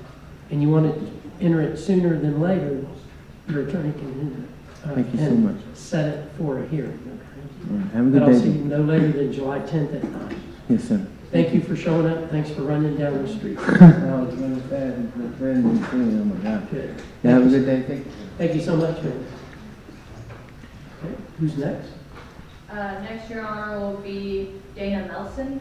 And you want to enter it sooner than later, your attorney can Thank you so much. set it for a hearing. Okay? All right. Have a good But day. I'll see you no later than July 10th at 9. Yes, sir. Thank you for showing up. Thanks for running down the street. I was running fast, my friend was saying, oh my God. Good. Have a good day, thank you. Thank you so much, man. Okay, who's next? Next, Your Honor, will be Dana Melson.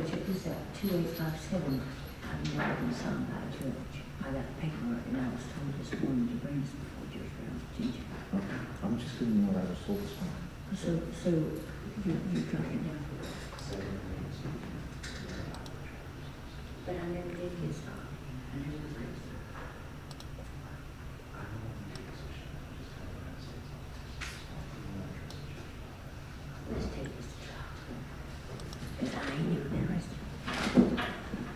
Check this out, 2857. I've never been signed by a judge. I got paperwork and I was told this morning to bring this before Judge Brown's attention. Okay, I'm just giving you what I was told this morning. So you got it now. But I never did get stopped. I never did. Let's take this to trial. Because I ain't even been arrested.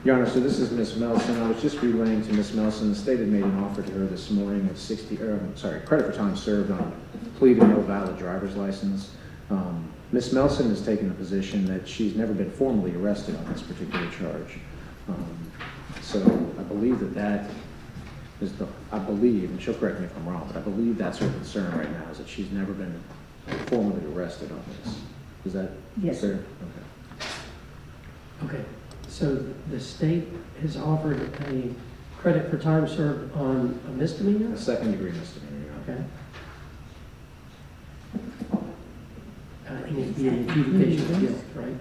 Your Honor, so this is Ms. Melson. I was just relaying to Ms. Melson, the state had made an offer to her this morning of credit for time served on plea to no valid driver's license. Ms. Melson has taken the position that she's never been formally arrested on this particular charge. So I believe that is I believe, and she'll correct me if I'm wrong, but I believe that's her concern right now, is that she's never been formally arrested on this. Is that Yes, fair? sir. Okay. Okay, so the state has offered a credit for time served on a misdemeanor? A second-degree misdemeanor, Your Honor. Okay. And it'd be an adjudication of guilt, right?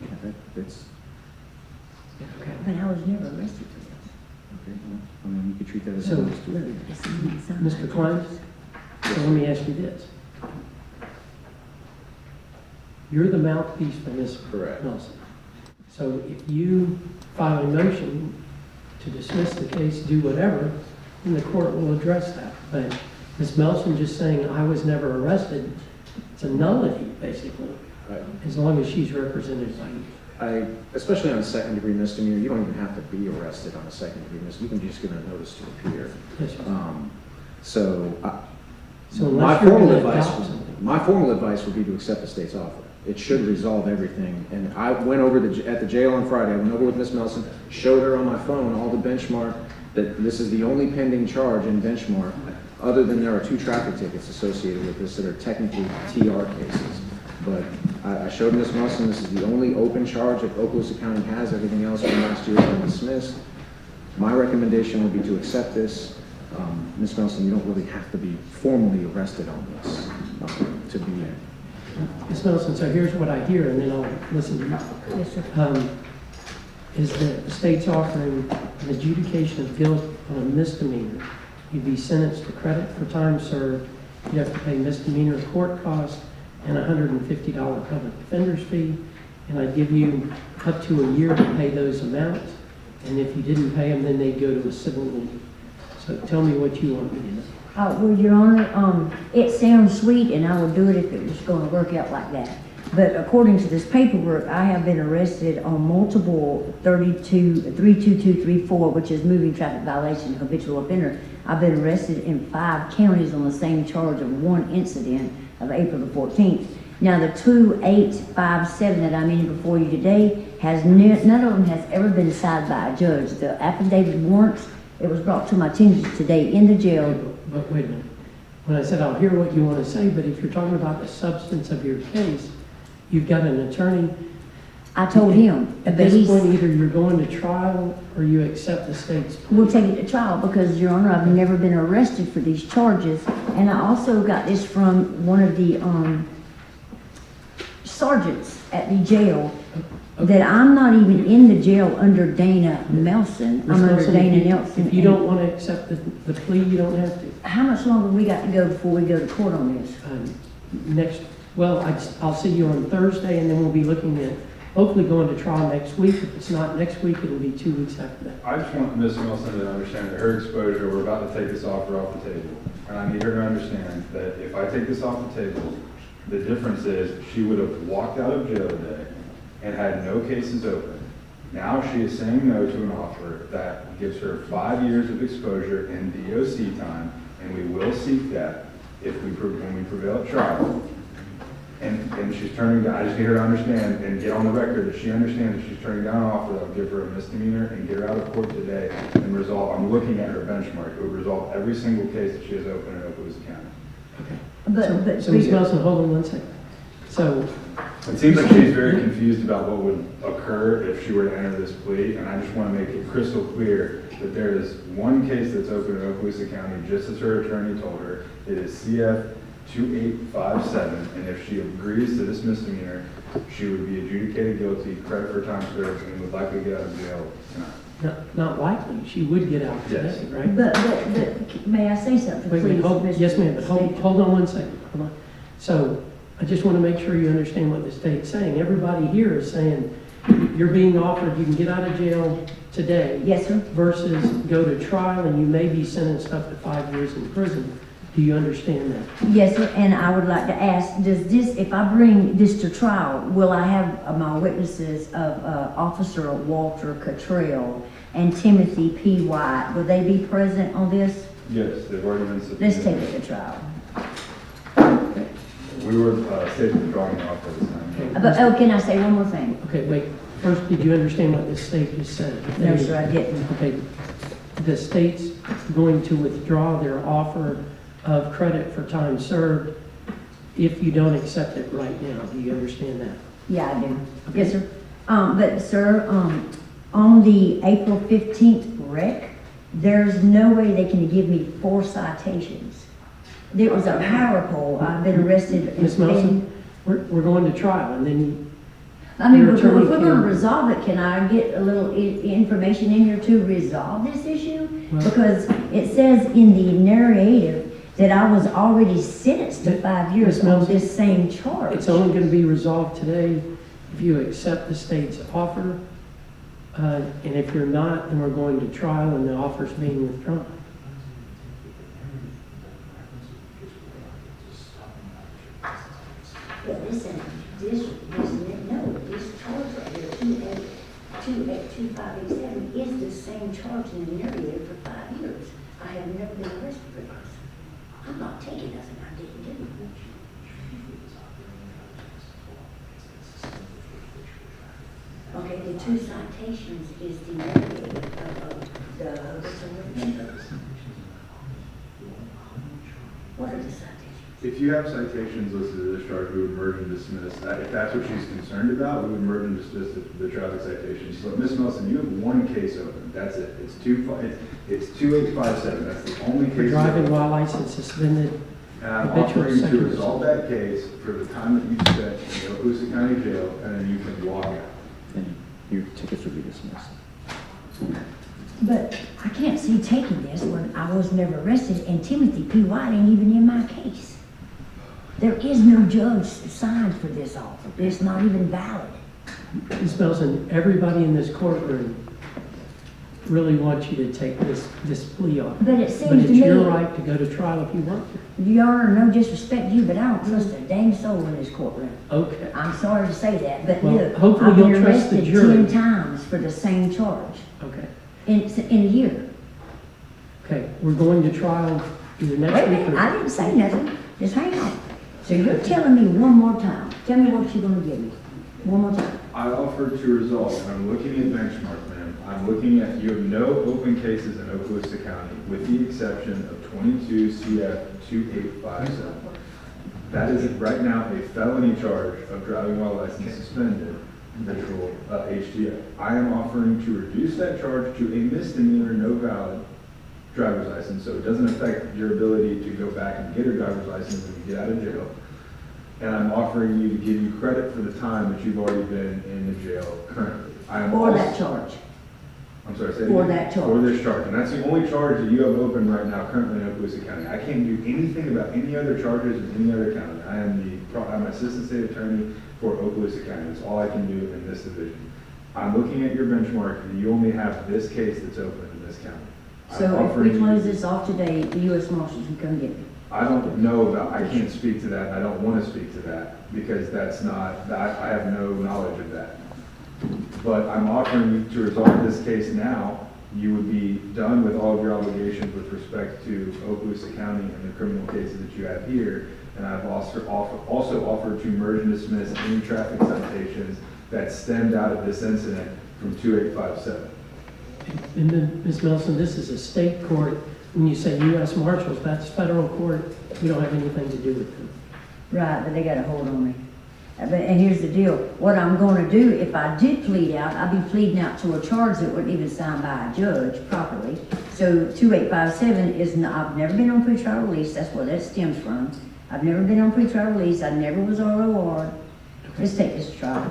Okay, it's, Okay. But I was never arrested for this. okay, well, I mean, you could treat that as So, a Look, this is me signed by Mr. a Klein, judge. so let me ask you this. You're the mouthpiece for Ms. Correct. Nelson. So if you file a motion to dismiss the case, do whatever, then the court will address that. But Ms. Melson just saying, I was never arrested, it's a nullity, basically, Right. as long as she's represented by you. Especially on a second-degree misdemeanor, you don't even have to be arrested on a second-degree misdemeanor. You can just get a notice to appear. Yes, sir. So So unless you're going to adopt something. my formal advice would be to accept the state's offer. It should resolve everything. And I went over at the jail on Friday. I went over with Ms. Melson, showed her on my phone all the benchmark, that this is the only pending charge in benchmark, other than there are 2 traffic tickets associated with this that are technically TR cases. But I showed Ms. Melson this is the only open charge that Okaloosa County has. Everything else from last year has been dismissed. My recommendation would be to accept this. Ms. Melson, you don't really have to be formally arrested on this to be in. Ms. Nelson, so here's what I hear, and then I'll listen to you. Yes, sir. Is that the state's offering an adjudication of guilt on a misdemeanor. You'd be sentenced to credit for time served. You'd have to pay misdemeanor court costs and $150 public defender's fee. And I'd give you up to a year to pay those amounts. And if you didn't pay them, then they'd go to a civil league. So tell me what you want me to do. Well, Your Honor, it sounds sweet, and I would do it if it was going to work out like that. But according to this paperwork, I have been arrested on multiple 32234, which is moving traffic violation, habitual offender. I've been arrested in 5 counties on the same charge of 1 incident of April the 14th. Now, the 2857 that I'm in before you today, none of them has ever been decided by a judge. The affidavit warrants, it was brought to my attention today in the jail. But wait a minute. When I said I'll hear what you want to say, but if you're talking about the substance of your case, you've got an attorney. I told him. At this point, either you're going to trial or you accept the state's plea. We'll take it to trial because, Your Honor, I've never been arrested for these charges. And I also got this from one of the sergeants at the jail, that I'm not even in the jail under Dana Melson. I'm under Dana Nelson. If you don't want to accept the plea, you don't have to. How much longer we got to go before we go to court on this? I'll see you on Thursday, and then we'll be looking at hopefully going to trial next week. If it's not next week, it'll be 2 weeks after that. I just want Ms. Wilson to understand that her exposure, we're about to take this offer off the table. And I need her to understand that if I take this off the table, The difference is she would have walked out of jail today and had no cases open. Now she is saying no to an offer that gives her 5 years of exposure in DOC time, and we will seek that when we prevail at trial. And she's turning down, I just need her to understand and get on the record that she understands that she's turning down an offer that will give her a misdemeanor and get her out of court today and resolve, I'm looking at her benchmark, it would resolve every single case that she has open in Okaloosa County. Okay. So Ms. Nelson, hold on one second. So. It seems like she's very confused about what would occur if she were to enter this plea, and I just want to make it crystal clear that there is one case that's open in Okaloosa County, just as her attorney told her. It is CF 2857, and if she agrees to this misdemeanor, she would be adjudicated guilty, credit for time served, and would likely get out of jail tonight. Not likely, she would get out today, Yes. right? But may I say something, Wait, please? hold, yes, ma'am, but hold on one second. Hold on. So I just want to make sure you understand what the state's saying. Everybody here is saying you're being offered, you can get out of jail today. Yes, sir. Versus go to trial and you may be sentenced up to 5 years in prison. Do you understand that? Yes, sir, and I would like to ask, does this, if I bring this to trial, will I have my witnesses of Officer Walter Cottrell and Timothy P. White? Will they be present on this? Yes, they've already been subpoenaed. Let's take it to trial. We were stating withdrawing the offer this time. But, oh, can I say one more thing? Okay, wait. First, did you understand what the state just said? No, sir, I didn't. Okay. The state's going to withdraw their offer of credit for time served if you don't accept it right now. Do you understand that? Yeah, I do. Yes, sir. But, sir, on the April 15th wreck, there's no way they can give me 4 citations. There was a power pole. I've been arrested. Ms. Nelson, we're going to trial, and then I mean, if we're attorney going to can- resolve it, can I get a little information in here to resolve this issue? Well- Because it says in the narrative that I was already sentenced to 5 years Ms. on Nelson, this same charge. it's only going to be resolved today if you accept the state's offer, and if you're not, then we're going to trial and the offer's being withdrawn. But listen, this charge right here, 28587, is the same charge in the narrative for 5 years. I have never been arrested for this. I'm not taking nothing I didn't do. Okay, the 2 citations is the narrative of the members. What are the citations? If you have citations listed to this charge, we would merge and dismiss. If that's what she's concerned about, we would merge and dismiss the traffic citations. So Ms. Nelson, you have 1 case open. That's it. It's 2857. That's the only For case. driving while license suspended. And I'm habitual offering to second resolve that case for the time that you spent in the Okaloosa County Jail, and then you can walk out. And your tickets will be dismissed. But I can't see taking this when I was never arrested and Timothy P. White ain't even in my case. There is no judge signed for this offer. It's not even valid. Ms. Nelson, everybody in this courtroom really wants you to take this plea offer. But it seems But it's to me- your right to go to trial if you want to. Your Honor, no disrespect to you, but I don't trust a dang soul in this courtroom. Okay. I'm sorry to say that, but Well, look, hopefully I've been you'll trust the arrested jury. 10 times for the same charge Okay. in a year. Okay, we're going to trial either next Wait a week minute, or... I didn't say nothing. Just hang on. So you're telling me one more time. Tell me what you're gonna give me. One more time. I offered to resolve, and I'm looking at benchmark, ma'am. I'm looking at, you have no open cases in Okaloosa County, with the exception of 22 CF 2857. That is right now a felony charge of driving while license suspended, habitual HDO. I am offering to reduce that charge to a misdemeanor, no valid driver's license, so it doesn't affect your ability to go back and get a driver's license when you get out of jail. And I'm offering you to give you credit for the time that you've already been in the jail currently. For that charge. I'm sorry, say it For again. that charge. For this charge, and that's the only charge that you have open right now currently in Okaloosa County. I can't do anything about any other charges in any other county. I'm assistant state attorney for Okaloosa County. That's all I can do in this division. I'm looking at your benchmark, and you only have this case that's open in this county. So if offering we you- close this off today, the U.S. Marshals can come get me. I don't know about, I can't speak to that, and I don't want to speak to that, because that's not, I have no knowledge of that. But I'm offering you to resolve this case now. You would be done with all of your obligations with respect to Okaloosa County and the criminal cases that you have here. And I've also offered to merge and dismiss any traffic citations that stemmed out of this incident from 2857. And then, Ms. Melson, this is a state court. When you say U.S. Marshals, that's federal court. We don't have anything to do with them. Right, but they got a hold on me. And here's the deal, what I'm gonna do, if I did plead out, I'd be pleading out to a charge that wasn't even signed by a judge properly. So 2857 is, I've never been on pretrial release, that's where that stems from. I've never been on pretrial release, I never was ROR. Let's take this to trial.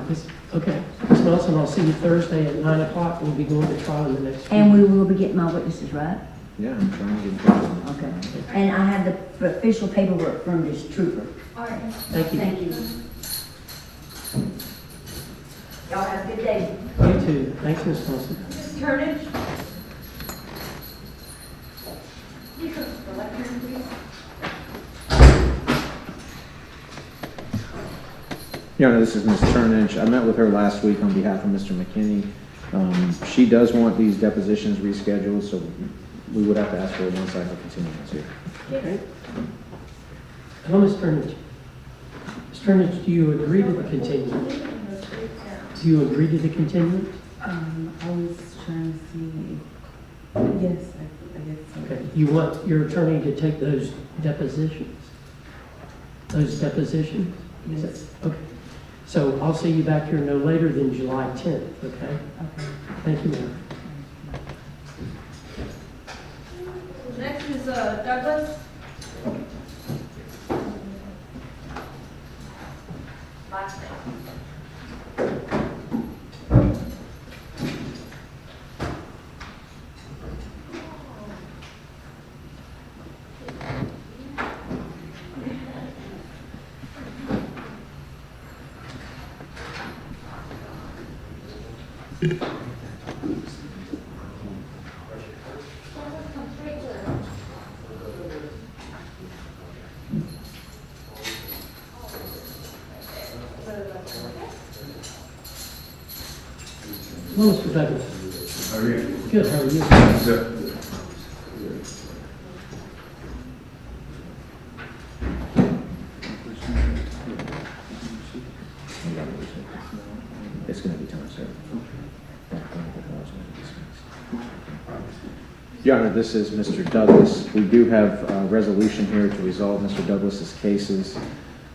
Okay, Ms. Melson, I'll see you Thursday at 9 o'clock. We'll be going to trial in the next week. And we will be getting my witnesses, right? Yeah, I'm trying to get Okay. And I have the official paperwork from this trooper. All right. Thank you. Thank you. Y'all have a good day. You too. Thanks, Ms. Melson. Ms. Turnage? You come to the lectern, please. Your Honor, this is Ms. Turnage. I met with her last week on behalf of Mr. McKinney. She does want these depositions rescheduled, so we would have to ask for a one-cycle continuance here. Okay. Hello, Ms. Turnage. Ms. Turnage, do you agree to the continuance? Do you agree to the continuance? I was trying to see, yes, I guess so. Okay. You want your attorney to take those depositions? Those depositions? Yes. Okay. So I'll see you back here no later than July 10th, okay? Okay. Thank you, ma'am. Next is Douglas. Last name. Hello, Mr. Douglas. How are you? Good, how are you? Sir. It's going to be time, sir. Your Honor, this is Mr. Douglas. We do have a resolution here to resolve Mr. Douglas's cases.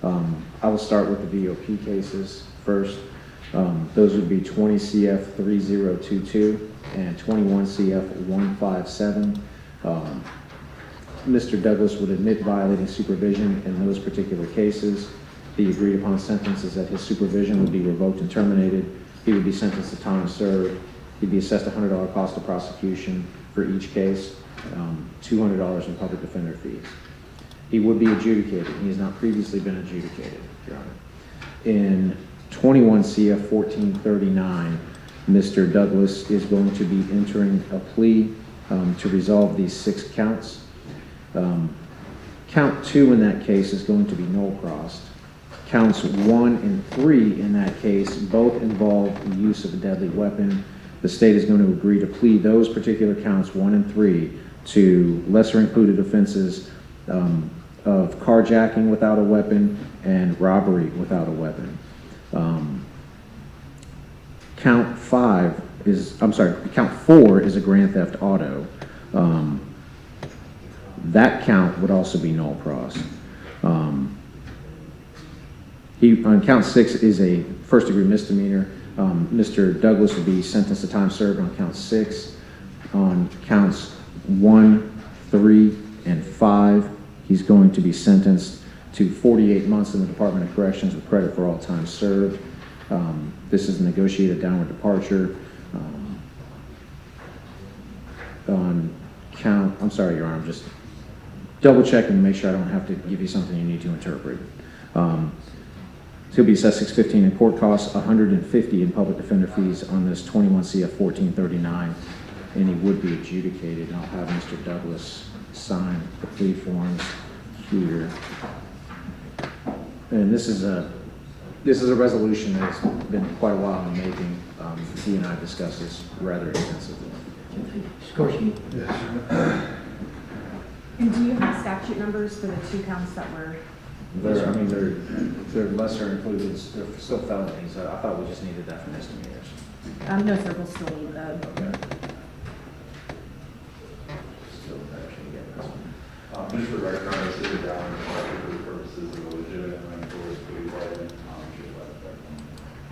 I will start with the VOP cases first. Those would be 20 CF 3022 and 21 CF 157. Mr. Douglas would admit violating supervision in those particular cases. The agreed upon sentence is that his supervision would be revoked and terminated. He would be sentenced to time served. He'd be assessed a $100 cost of prosecution for each case, $200 in public defender fees. He would be adjudicated. He has not previously been adjudicated, Your Honor. In 21 CF 1439, Mr. Douglas is going to be entering a plea to resolve these 6 counts. Count 2 in that case is going to be null-crossed. Counts 1 and 3 in that case both involve the use of a deadly weapon. The state is going to agree to plead those particular counts 1 and 3 to lesser included offenses of carjacking without a weapon and robbery without a weapon. Count 4 is a grand theft auto. That count would also be null-crossed. On count 6 is a first-degree misdemeanor. Mr. Douglas would be sentenced to time served on count 6. On counts 1, 3, and 5, he's going to be sentenced to 48 months in the Department of Corrections with credit for all time served. This is a negotiated downward departure. I'm sorry, Your Honor, I'm just double checking to make sure I don't have to give you something you need to interpret. He'll be assessed $615 in court costs, $150 in public defender fees on this 21 CF 1439. and he would be adjudicated. I'll have Mr. Douglas sign the plea forms here. And this is a resolution that's been quite a while in the making. He and I discussed this rather extensively. Scorsese? Yes. And do you have statute numbers for the 2 counts that were? They're lesser included, they're still felonies. I thought we just needed that for misdemeanors. No, sir, we'll still need the. Okay. Still actually get this one. Just for record, this is a valid departure for the purposes of a legitimate unenforced plea bargain.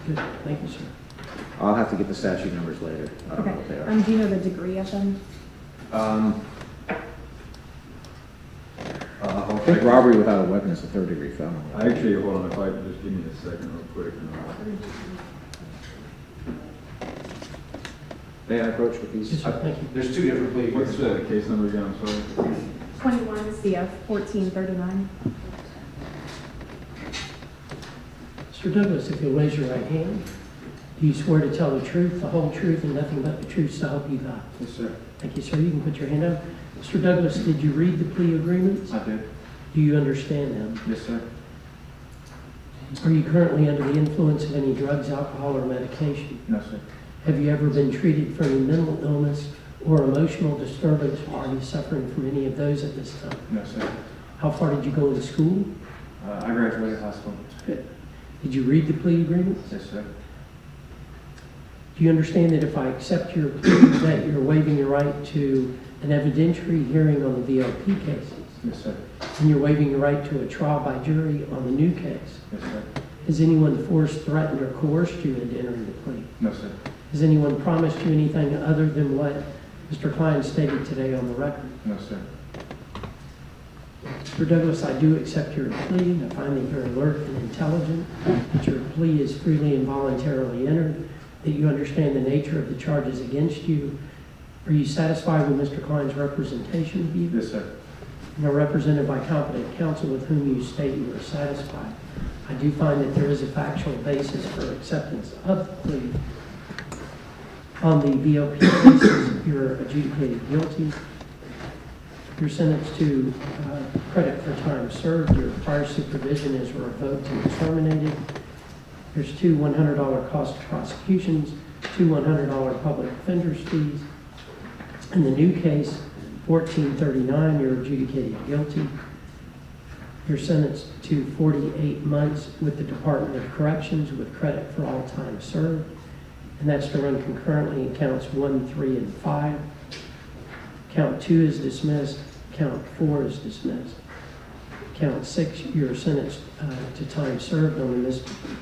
Good, thank you, sir. I'll have to get the statute numbers later. I don't know what they are. Do you know the degree of them? I think robbery without a weapon is a third-degree felony. Actually, hold on, if I could just give me a second real quick. May I approach with these? Yes, sir, thank you. There's 2 different plea What's agreements. the case number again, I'm sorry? 21 CF 1439. Mr. Douglas, if you'll raise your right hand, do you swear to tell the truth, the whole truth, and nothing but the truth so help you God? Yes, sir. Thank you, sir. You can put your hand up. Mr. Douglas, did you read the plea agreements? I did. Do you understand them? Yes, sir. Are you currently under the influence of any drugs, alcohol, or medication? No, sir. Have you ever been treated for any mental illness or emotional disturbance, or are you suffering from any of those at this time? No, sir. How far did you go to school? I graduated high school. Good. Did you read the plea agreements? Yes, sir. Do you understand that if I accept your plea, that you're waiving your right to an evidentiary hearing on the VLP cases? Yes, sir. And you're waiving your right to a trial by jury on the new case? Yes, sir. Has anyone forced, threatened, or coerced you into entering the plea? No, sir. Has anyone promised you anything other than what Mr. Klein stated today on the record? No, sir. Mr. Douglas, I do accept your plea, and I find that you're alert and intelligent, that your plea is freely and voluntarily entered, that you understand the nature of the charges against you. Are you satisfied with Mr. Klein's representation of you? Yes, sir. And are represented by competent counsel with whom you state you are satisfied. I do find that there is a factual basis for acceptance of the plea. On the VLP cases, you're adjudicated guilty. You're sentenced to credit for time served. Your prior supervision is revoked and terminated. There's 2 $100 cost of prosecutions, 2 $100 public defender's fees. In the new case, 1439, you're adjudicated guilty. You're sentenced to 48 months with the Department of Corrections with credit for all time served. And that's to run concurrently in counts 1, 3, and 5. Count 2 is dismissed. Count 4 is dismissed. Count 6, you're sentenced to time served on the misdemeanor.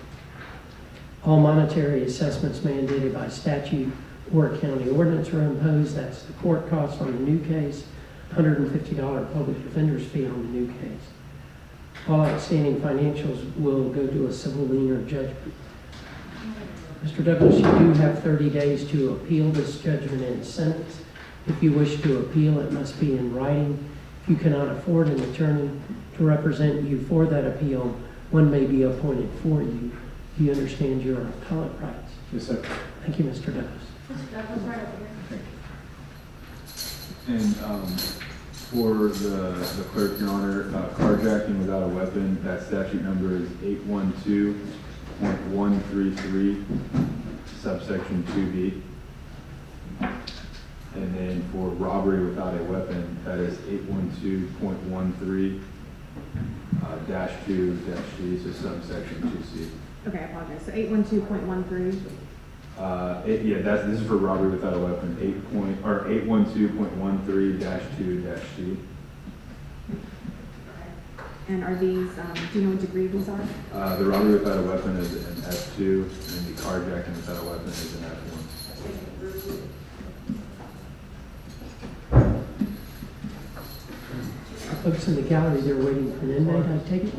All monetary assessments mandated by statute or county ordinance are imposed. That's the court costs on the new case, $150 public defender's fee on the new case. All outstanding financials will go to a civil lien or judgment. Mr. Douglas, you do have 30 days to appeal this judgment and sentence. If you wish to appeal, it must be in writing. If you cannot afford an attorney to represent you for that appeal, one may be appointed for you. Do you understand your appellate rights? Yes, sir. Thank you, Mr. Douglas. Mr. Douglas, right over here. And for the clerk, Your Honor, carjacking without a weapon, that statute number is 812.133, subsection 2B. And then for robbery without a weapon, that is 812.13, -2-C, so subsection 2C. Okay, I apologize. So 812.13. This is for robbery without a weapon, 812.13-2-C. And are these, do you know what degree these are? The robbery without a weapon is an F2, and the carjacking without a weapon is an F1. Folks in the gallery, they're waiting for an inmate, I take it?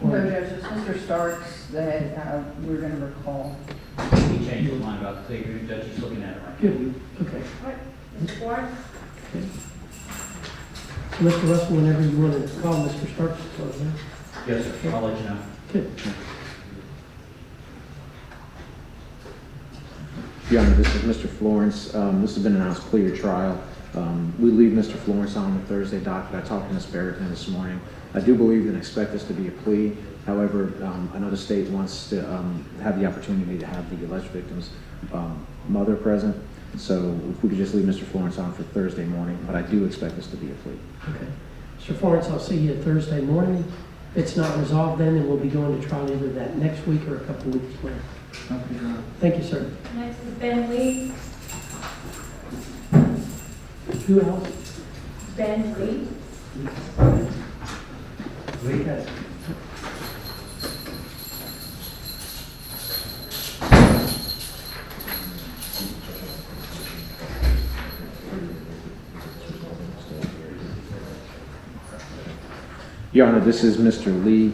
No, Judge, it's Mr. Starks that we're going to recall. He changed his mind about the plea agreement, Judge, he's looking at it right now. Good, okay. All right, Mr. Ford? Okay. So, Mr. Russell, whenever you want to call Mr. Starks to close in. Yes, sir, I'll let you know. Good. Your Honor, this is Mr. Florence. This has been announced plea or trial. We leave Mr. Florence on the Thursday docket. I talked to Ms. Barrington this morning. I do believe and expect this to be a plea. However, I know the state wants to have the opportunity to have the alleged victim's mother present. So if we could just leave Mr. Florence on for Thursday morning, but I do expect this to be a plea. Okay. Mr. Florence, I'll see you Thursday morning. If it's not resolved then we'll be going to trial either that next week or a couple weeks later. Thank you, sir. Next is Ben Lee. Who else? Ben Lee. Okay. Your Honor, this is Mr. Lee.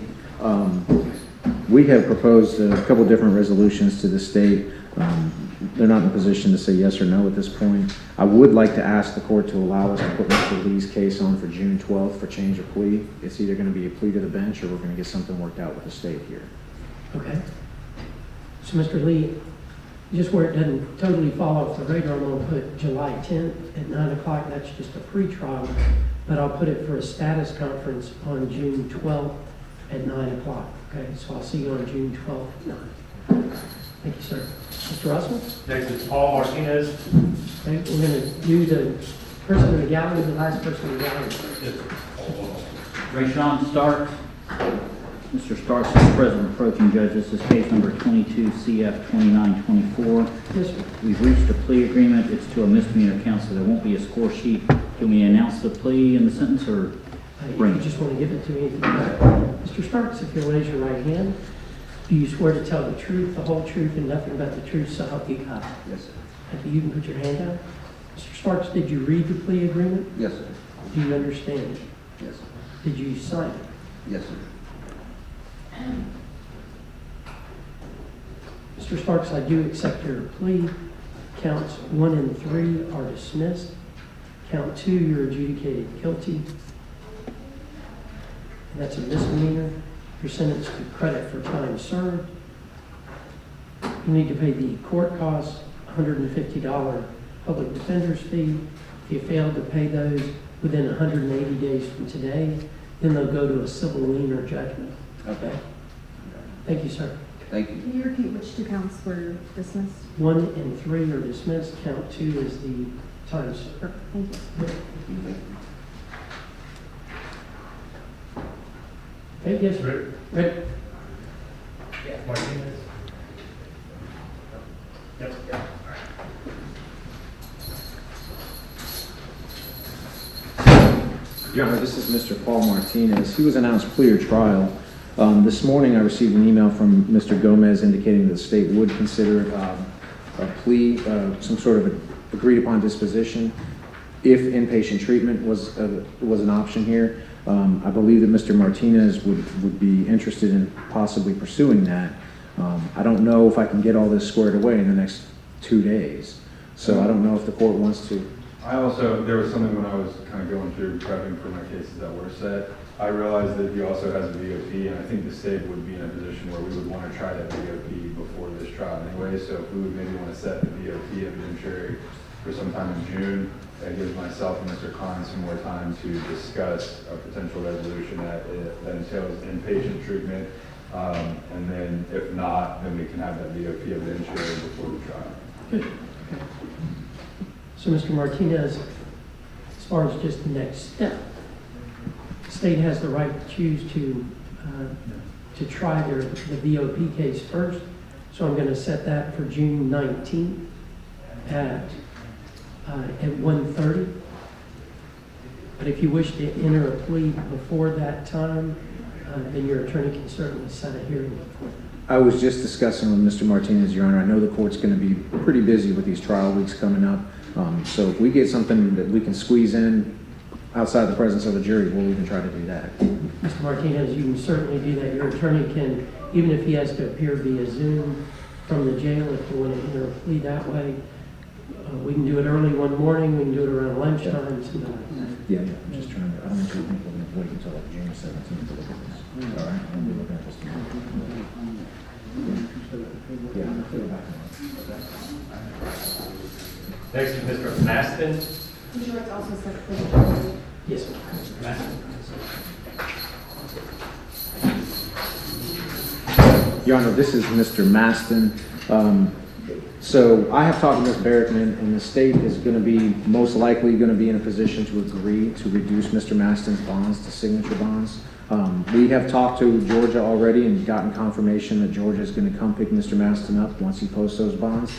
We have proposed a couple different resolutions to the state. They're not in a position to say yes or no at this point. I would like to ask the court to allow us to put Mr. Lee's case on for June 12th for change of plea. It's either going to be a plea to the bench or we're going to get something worked out with the state here. Okay. So, Mr. Lee, just where it doesn't totally fall off the radar, I'm going to put July 10th at 9 o'clock. That's just a pre-trial, but I'll put it for a status conference on June 12th at 9 o'clock. Okay, so I'll see you on June 12th at 9. Thank you, sir. Mr. Russell? Next is Paul Martinez. Okay, we're going to do the person in the gallery, the last person in the gallery. Rayshawn Starks. Mr. Starks is present approaching judge. This is case number 22 CF 2924. Yes, sir. We've reached a plea agreement. It's to a misdemeanor count, so there won't be a score sheet. Can we announce the plea in the sentence or bring You it? just want to give it to me. Mr. Starks, if you'll raise your right hand, do you swear to tell the truth, the whole truth, and nothing but the truth, so help you God? Yes, sir. Thank you. You can put your hand down. Mr. Starks, did you read the plea agreement? Yes, sir. Do you understand it? Yes, sir. Did you sign it? Yes, sir. Mr. Starks, I do accept your plea. Counts 1 and 3 are dismissed. Count 2, you're adjudicated guilty. And that's a misdemeanor. You're sentenced to credit for time served. You need to pay the court costs, $150 public defender's fee. If you fail to pay those within 180 days from today, then they'll go to a civil lien or judgment. Okay? Thank you, sir. Thank you. Can you repeat which two counts were dismissed? 1 and 3 are dismissed. Count 2 is the time served. Thank you. Okay, yes, Rick. Yeah. Martinez. Yep. Your Honor, this is Mr. Paul Martinez. He was announced plea or trial. This morning I received an email from Mr. Gomez indicating that the state would consider a plea, some sort of agreed upon disposition if inpatient treatment was an option here. I believe that Mr. Martinez would be interested in possibly pursuing that. I don't know if I can get all this squared away in the next 2 days. So I don't know if the court wants to. There was something when I was kind of going through prepping for my cases that were set. I realized that he also has a VOP, and I think the state would be in a position where we would want to try that VOP before this trial anyway. So if we would maybe want to set the VOP evidentiary for sometime in June, that gives myself and Mr. Klein some more time to discuss a potential resolution that entails inpatient treatment. And then if not, then we can have that VOP evidentiary before the trial. Good. Okay. So, Mr. Martinez, as far as just the next step, the state has the right to choose to try the VOP case first. So I'm going to set that for June 19th at 1:30. But if you wish to enter a plea before that time, then your attorney can certainly set a hearing before that. I was just discussing with Mr. Martinez, Your Honor. I know the court's going to be pretty busy with these trial weeks coming up. So if we get something that we can squeeze in outside the presence of a jury, we'll even try to do that. Mr. Martinez, you can certainly do that. Your attorney can, even if he has to appear via Zoom from the jail, if you want to enter a plea that way. We can do it early one morning, we can do it around lunchtime, something like that. Yeah, I'm just trying to, I don't think people wait until like June 17th to look at this. All right, I'll be looking at this tomorrow. Yeah, I'm clear back on it. Next is Mr. Maston. Would you like to also set the Yes, sir. Mr. Maston. Your Honor, this is Mr. Maston. So I have talked to Ms. Barrickman, and the state is going to be most likely going to be in a position to agree to reduce Mr. Maston's bonds to signature bonds. We have talked to Georgia already and gotten confirmation that Georgia is going to come pick Mr. Maston up once he posts those bonds.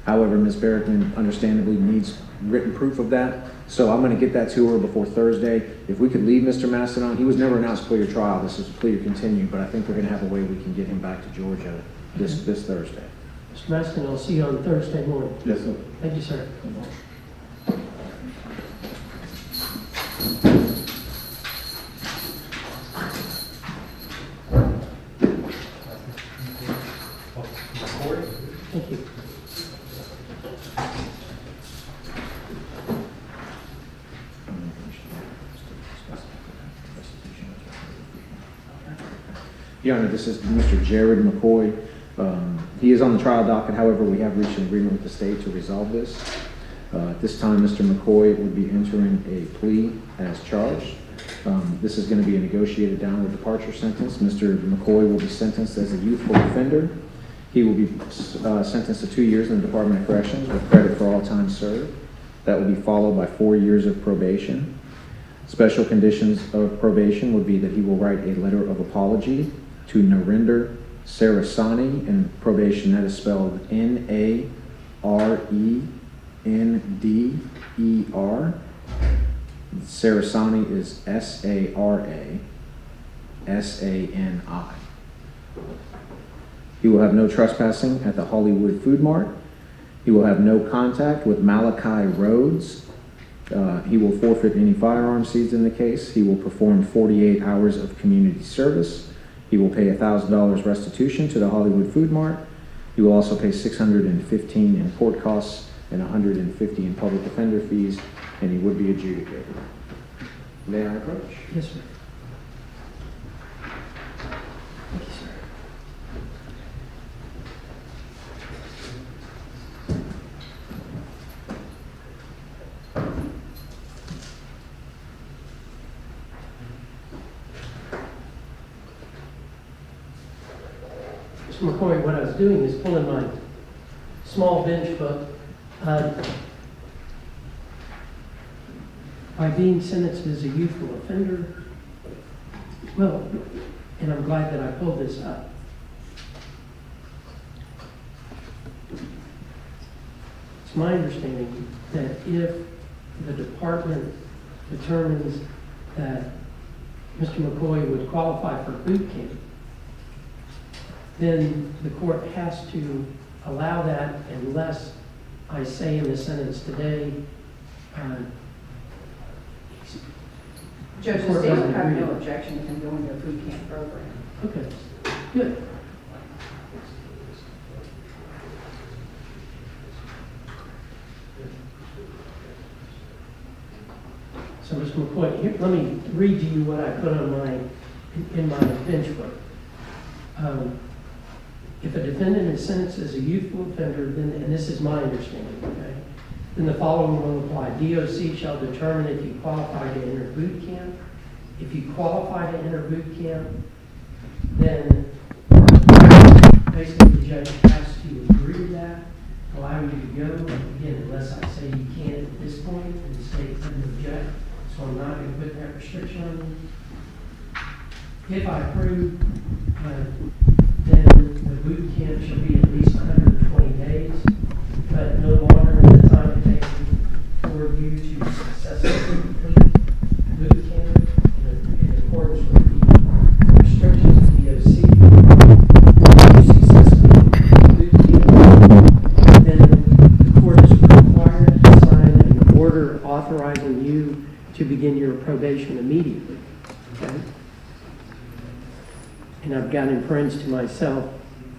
However, Ms. Barrickman understandably needs written proof of that. So I'm going to get that to her before Thursday. If we could leave Mr. Maston on, he was never announced plea or trial. This is a plea or continue, but I think we're going to have a way we can get him back to Georgia this Thursday. Mr. Maston, I'll see you on Thursday morning. Yes, sir. Thank you, sir. Thank you. Your Honor, this is Mr. Jared McCoy. He is on the trial docket. However, we have reached an agreement with the state to resolve this. At this time, Mr. McCoy would be entering a plea as charged. This is going to be a negotiated downward departure sentence. Mr. McCoy will be sentenced as a youthful offender. He will be sentenced to 2 years in the Department of Corrections with credit for all time served. That will be followed by 4 years of probation. Special conditions of probation would be that he will write a letter of apology to Narinder Sarasani, and probation, that is spelled N-A-R-E-N-D-E-R. Sarasani is S-A-R-A-S-A-N-I. He will have no trespassing at the Hollywood Food Mart. He will have no contact with Malachi Rhodes. He will forfeit any firearm seized in the case. He will perform 48 hours of community service. He will pay $1,000 restitution to the Hollywood Food Mart. He will also pay $615 in court costs and $150 in public defender fees, and he would be adjudicated. May I approach? Yes, sir. Thank you, sir. Mr. McCoy, what I was doing is pulling my small bench book. By being sentenced as a youthful offender, well, and I'm glad that I pulled this up. It's my understanding that if the department determines that Mr. McCoy would qualify for boot camp, then the court has to allow that unless I say in the sentence today, Judge, the state would have no objection to him going to a boot camp program. Okay, good. So, Mr. McCoy, here, let me read to you what I put on in my bench book. If a defendant is sentenced as a youthful offender, then, and this is my understanding, okay, then the following will apply. DOC shall determine if you qualify to enter boot camp. If you qualify to enter boot camp, then basically the judge has to agree to that, allow you to go. Again, unless I say you can't at this point, and the state doesn't object, so I'm not going to put that restriction on you. If I approve, then the boot camp shall be at least 120 days, but no longer than the time it takes for you to successfully complete boot camp in accordance with the restrictions of the DOC. If you successfully complete boot camp, then the court is required to sign an order authorizing you to begin your probation immediately. Okay? And I've got in parentheses to myself,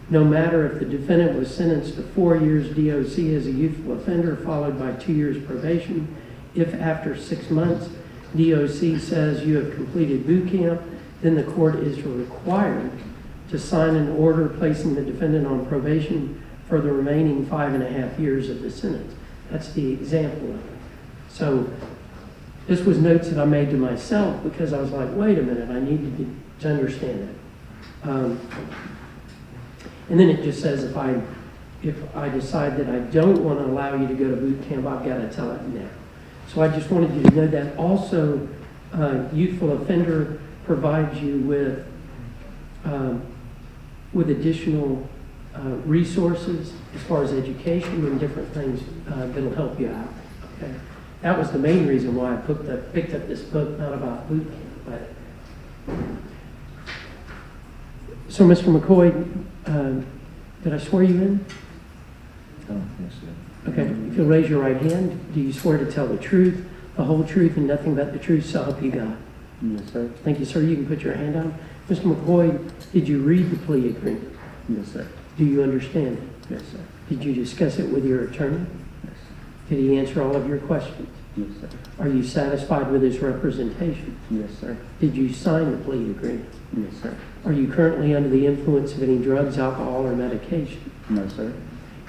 no matter if the defendant was sentenced to 4 years DOC as a youthful offender, followed by 2 years probation, if after 6 months DOC says you have completed boot camp, then the court is required to sign an order placing the defendant on probation for the remaining 5.5 years of the sentence. That's the example of it. So this was notes that I made to myself because I was like, wait a minute, I needed to understand it. And then it just says if I decide that I don't want to allow you to go to boot camp, I've got to tell it now. So I just wanted you to know that. Also, youthful offender provides you with additional resources as far as education and different things that'll help you out. Okay, that was the main reason why I picked up this book, not about boot camp. But so, Mr. McCoy, did I swear you in? Oh, yes, sir. Okay. If you'll raise your right hand, do you swear to tell the truth, the whole truth, and nothing but the truth, so help you God? Yes, sir. Thank you, sir. You can put your hand down. Mr. McCoy, did you read the plea agreement? Yes, sir. Do you understand it? Yes, sir. Did you discuss it with your attorney? Yes. Did he answer all of your questions? Yes, sir. Are you satisfied with his representation? Yes, sir. Did you sign the plea agreement? Yes, sir. Are you currently under the influence of any drugs, alcohol, or medication? No, sir.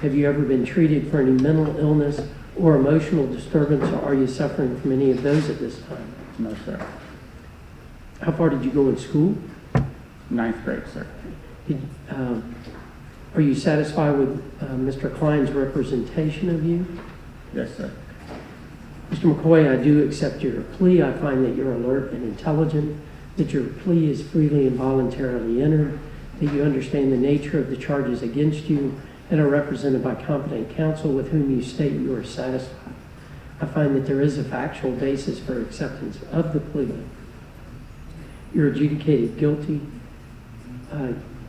Have you ever been treated for any mental illness or emotional disturbance, or are you suffering from any of those at this time? No, sir. How far did you go in school? 9th grade, sir. Are you satisfied with Mr. Klein's representation of you? Yes, sir. Mr. McCoy, I do accept your plea. I find that you're alert and intelligent, that your plea is freely and voluntarily entered, that you understand the nature of the charges against you, and are represented by competent counsel with whom you state you are satisfied. I find that there is a factual basis for acceptance of the plea. You're adjudicated guilty.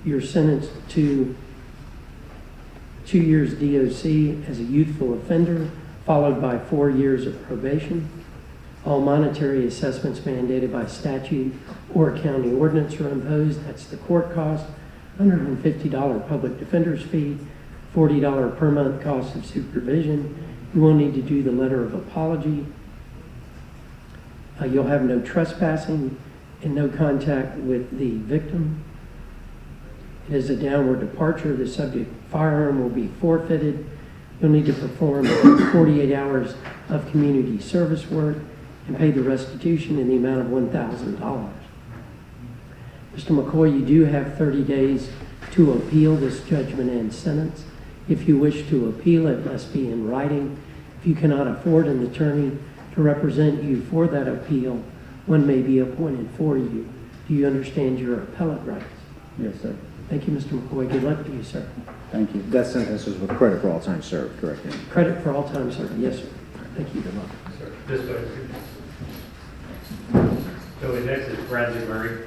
You're sentenced to 2 years DOC as a youthful offender, followed by 4 years of probation. All monetary assessments mandated by statute or county ordinance are imposed. That's the court cost, $150 public defender's fee, $40 per month cost of supervision. You will need to do the letter of apology. You'll have no trespassing and no contact with the victim. It is a downward departure. The subject firearm will be forfeited. You'll need to perform 48 hours of community service work and pay the restitution in the amount of $1,000. Mr. McCoy, you do have 30 days to appeal this judgment and sentence. If you wish to appeal, it must be in writing. If you cannot afford an attorney to represent you for that appeal, one may be appointed for you. Do you understand your appellate rights? Yes, sir. Thank you, Mr. McCoy. Good luck to you, sir. Thank you. That sentence is with credit for all time served, correct? Credit for all time served. Yes, sir. Thank you. Good luck. This way. So the next is Bradley Murray.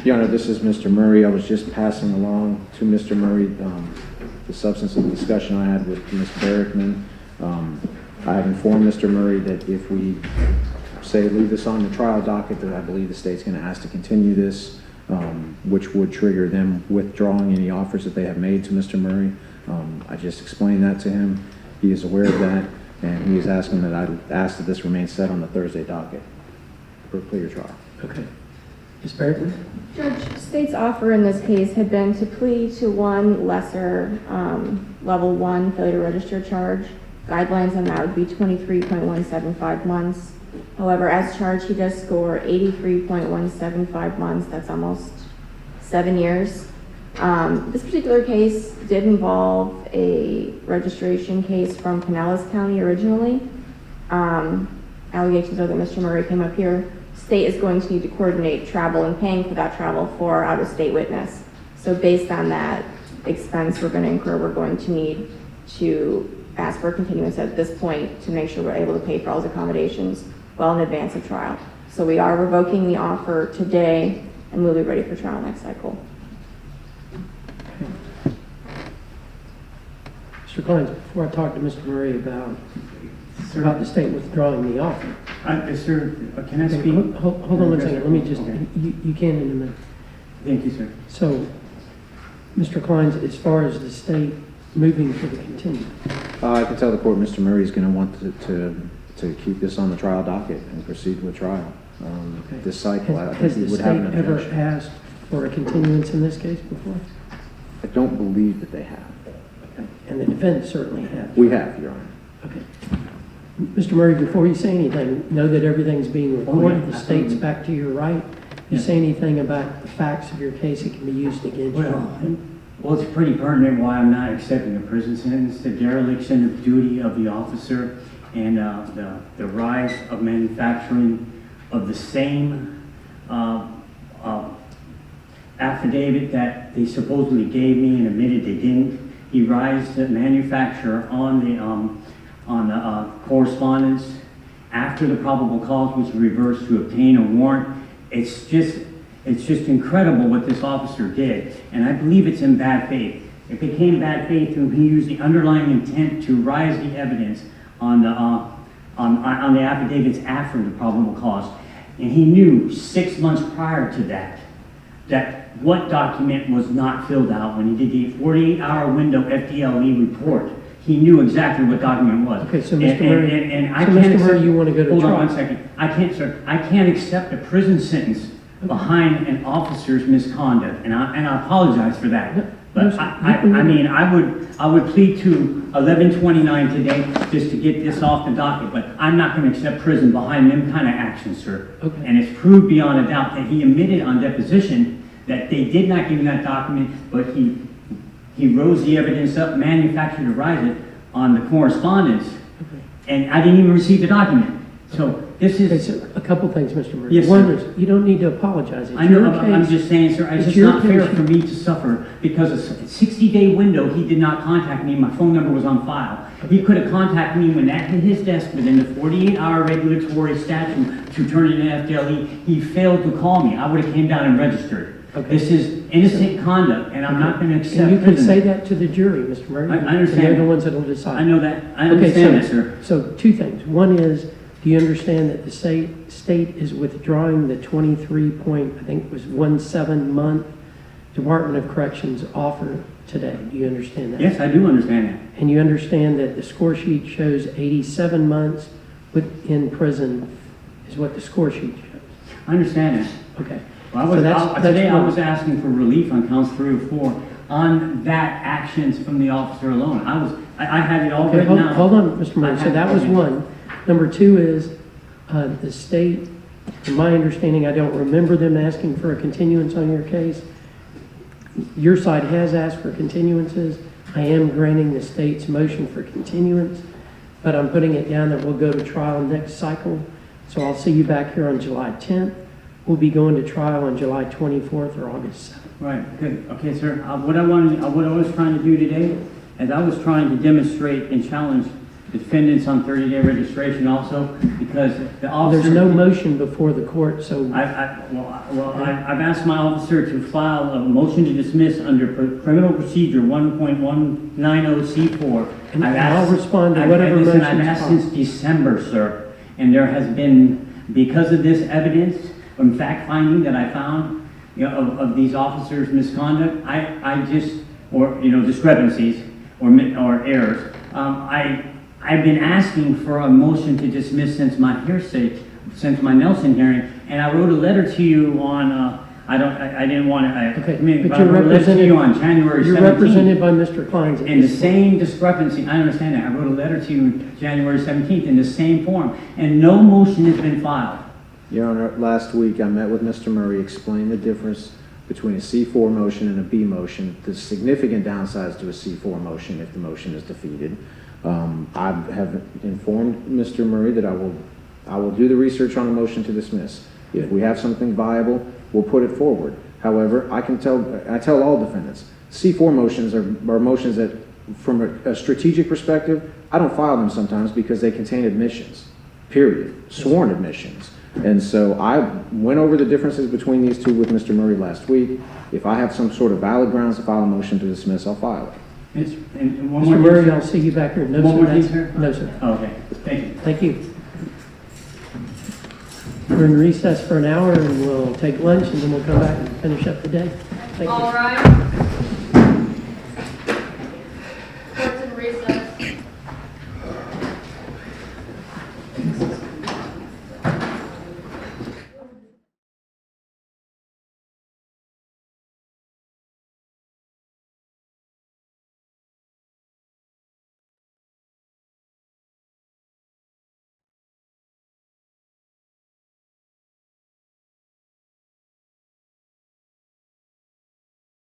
Your Honor, this is Mr. Murray. I was just passing along to Mr. Murray the substance of the discussion I had with Ms. Barrickman. I have informed Mr. Murray that if we say leave this on the trial docket, that I believe the state's going to ask to continue this, which would trigger them withdrawing any offers that they have made to Mr. Murray. I just explained that to him. He is aware of that, and he is asking that I ask that this remain set on the Thursday docket. for a plea or trial. Okay. Ms. Barrett? Judge, state's offer in this case had been to plea to one lesser level 1 failure to register charge. Guidelines on that would be 23.175 months. However, as charged, he does score 83.175 months. That's almost 7 years. This particular case did involve a registration case from Pinellas County originally. Allegations are that Mr. Murray came up here. State is going to need to coordinate travel and paying for that travel for our out-of-state witness. So based on that expense we're going to incur, we're going to need to ask for a continuance at this point to make sure we're able to pay for all his accommodations well in advance of trial. So we are revoking the offer today, and we'll be ready for trial next cycle. Mr. Klein, before I talk to Mr. Murray about the state withdrawing the offer. Sir, can I speak? Hold on one second. Let me just, you can in a minute. Thank you, sir. So, Mr. Klein, as far as the state moving for the continuance. I can tell the court Mr. Murray is going to want to keep this on the trial docket and proceed with trial. This cycle, I think we would have an objection. Has the state ever asked for a continuance in this case before? I don't believe that they have. Okay. And the defense certainly has. We have, Your Honor. Okay. Mr. Murray, before you say anything, know that everything's being recorded. The state's back to your right. You say anything about the facts of your case, it can be used against you. Well, it's pretty pertinent why I'm not accepting a prison sentence. The dereliction of duty of the officer and the rise of manufacturing of the same affidavit that they supposedly gave me and admitted they didn't. He rise to manufacture on the correspondence after the probable cause was reversed to obtain a warrant. It's just incredible what this officer did, and I believe it's in bad faith. It became bad faith when he used the underlying intent to rise the evidence on the affidavits after the probable cause, and he knew 6 months prior to that what document was not filled out when he did the 48-hour window FDLE report. He knew exactly what document was. Okay, so Mr. Murray, you want to go to hold trial? on one second. I can't, sir. I can't accept a prison sentence behind an officer's misconduct, and I apologize for that. But I mean, I would plead to 1129 today just to get this off the docket. But I'm not going to accept prison behind them kind of actions, sir. Okay. And it's proved beyond a doubt that he admitted on deposition that they did not give him that document, but he rose the evidence up, manufactured to rise it on the correspondence, and I didn't even receive the document. So this is a couple things, Mr. Murray. Yes, One sir. is you don't need to apologize. It's I know. your I'm case. just saying, sir. It's just not fair for me to suffer because a 60-day window. He did not contact me. My phone number was on file. He could have contacted me when that hit his desk within the 48-hour regulatory statute to turn it into FDLE. He failed to call me. I would have came down and registered. Okay. This is innocent conduct, and I'm not going to accept. And you can prison. say that to the jury, Mr. Murray. I understand. They're the ones that will decide. I know that. I understand that, sir. So two things. One is, do you understand that the state is withdrawing the 17 month Department of Corrections offer today? Do you understand that? Yes, I do understand that. And you understand that the score sheet shows 87 months in prison is what the score sheet shows? I understand that. Okay. Well, Today I was asking for relief on counts 3 or 4 on that actions from the officer alone. I had it all written out. Hold on, Mr. Murray. So that was one. Number two is the state, from my understanding, I don't remember them asking for a continuance on your case. Your side has asked for continuances. I am granting the state's motion for continuance, but I'm putting it down that we'll go to trial next cycle. So I'll see you back here on July 10th. We'll be going to trial on July 24th or August 7th. Right, good. Okay, sir. What I was trying to do today is I was trying to demonstrate and challenge defendants on 30-day registration also, because the officer... There's no motion before the court, so... I've asked my officer to file a motion to dismiss under Criminal Procedure 1.190C4. And I'll respond to whatever motion. I've asked since December, sir, and there has been, because of this evidence, from fact-finding that I found, of these officers' misconduct, discrepancies or errors, I've been asking for a motion to dismiss since my Nelson hearing, and I wrote a letter to you on, I didn't want to, Okay, I mean, but I you're wrote a letter to you on January 17th. You're represented by Mr. Klein's. In the same discrepancy, I understand that. I wrote a letter to you January 17th in the same form, and no motion has been filed. Your Honor, last week I met with Mr. Murray, explained the difference between a C4 motion and a B motion, the significant downsides to a C4 motion if the motion is defeated. I have informed Mr. Murray that I will do the research on a motion to dismiss. If we have something viable, we'll put it forward. However, I tell all defendants, C4 motions are motions that, from a strategic perspective, I don't file them sometimes because they contain admissions, period, sworn admissions. And so I went over the differences between these two with Mr. Murray last week. If I have some sort of valid grounds to file a motion to dismiss, I'll file it. Mr. Murray, I'll see you back here. No, One sir, more thing, that's- sir? No, sir. Oh, okay, thank you. Thank you. We're in recess for an hour, and we'll take lunch, and then we'll come back and finish up the day. Thank you. All right.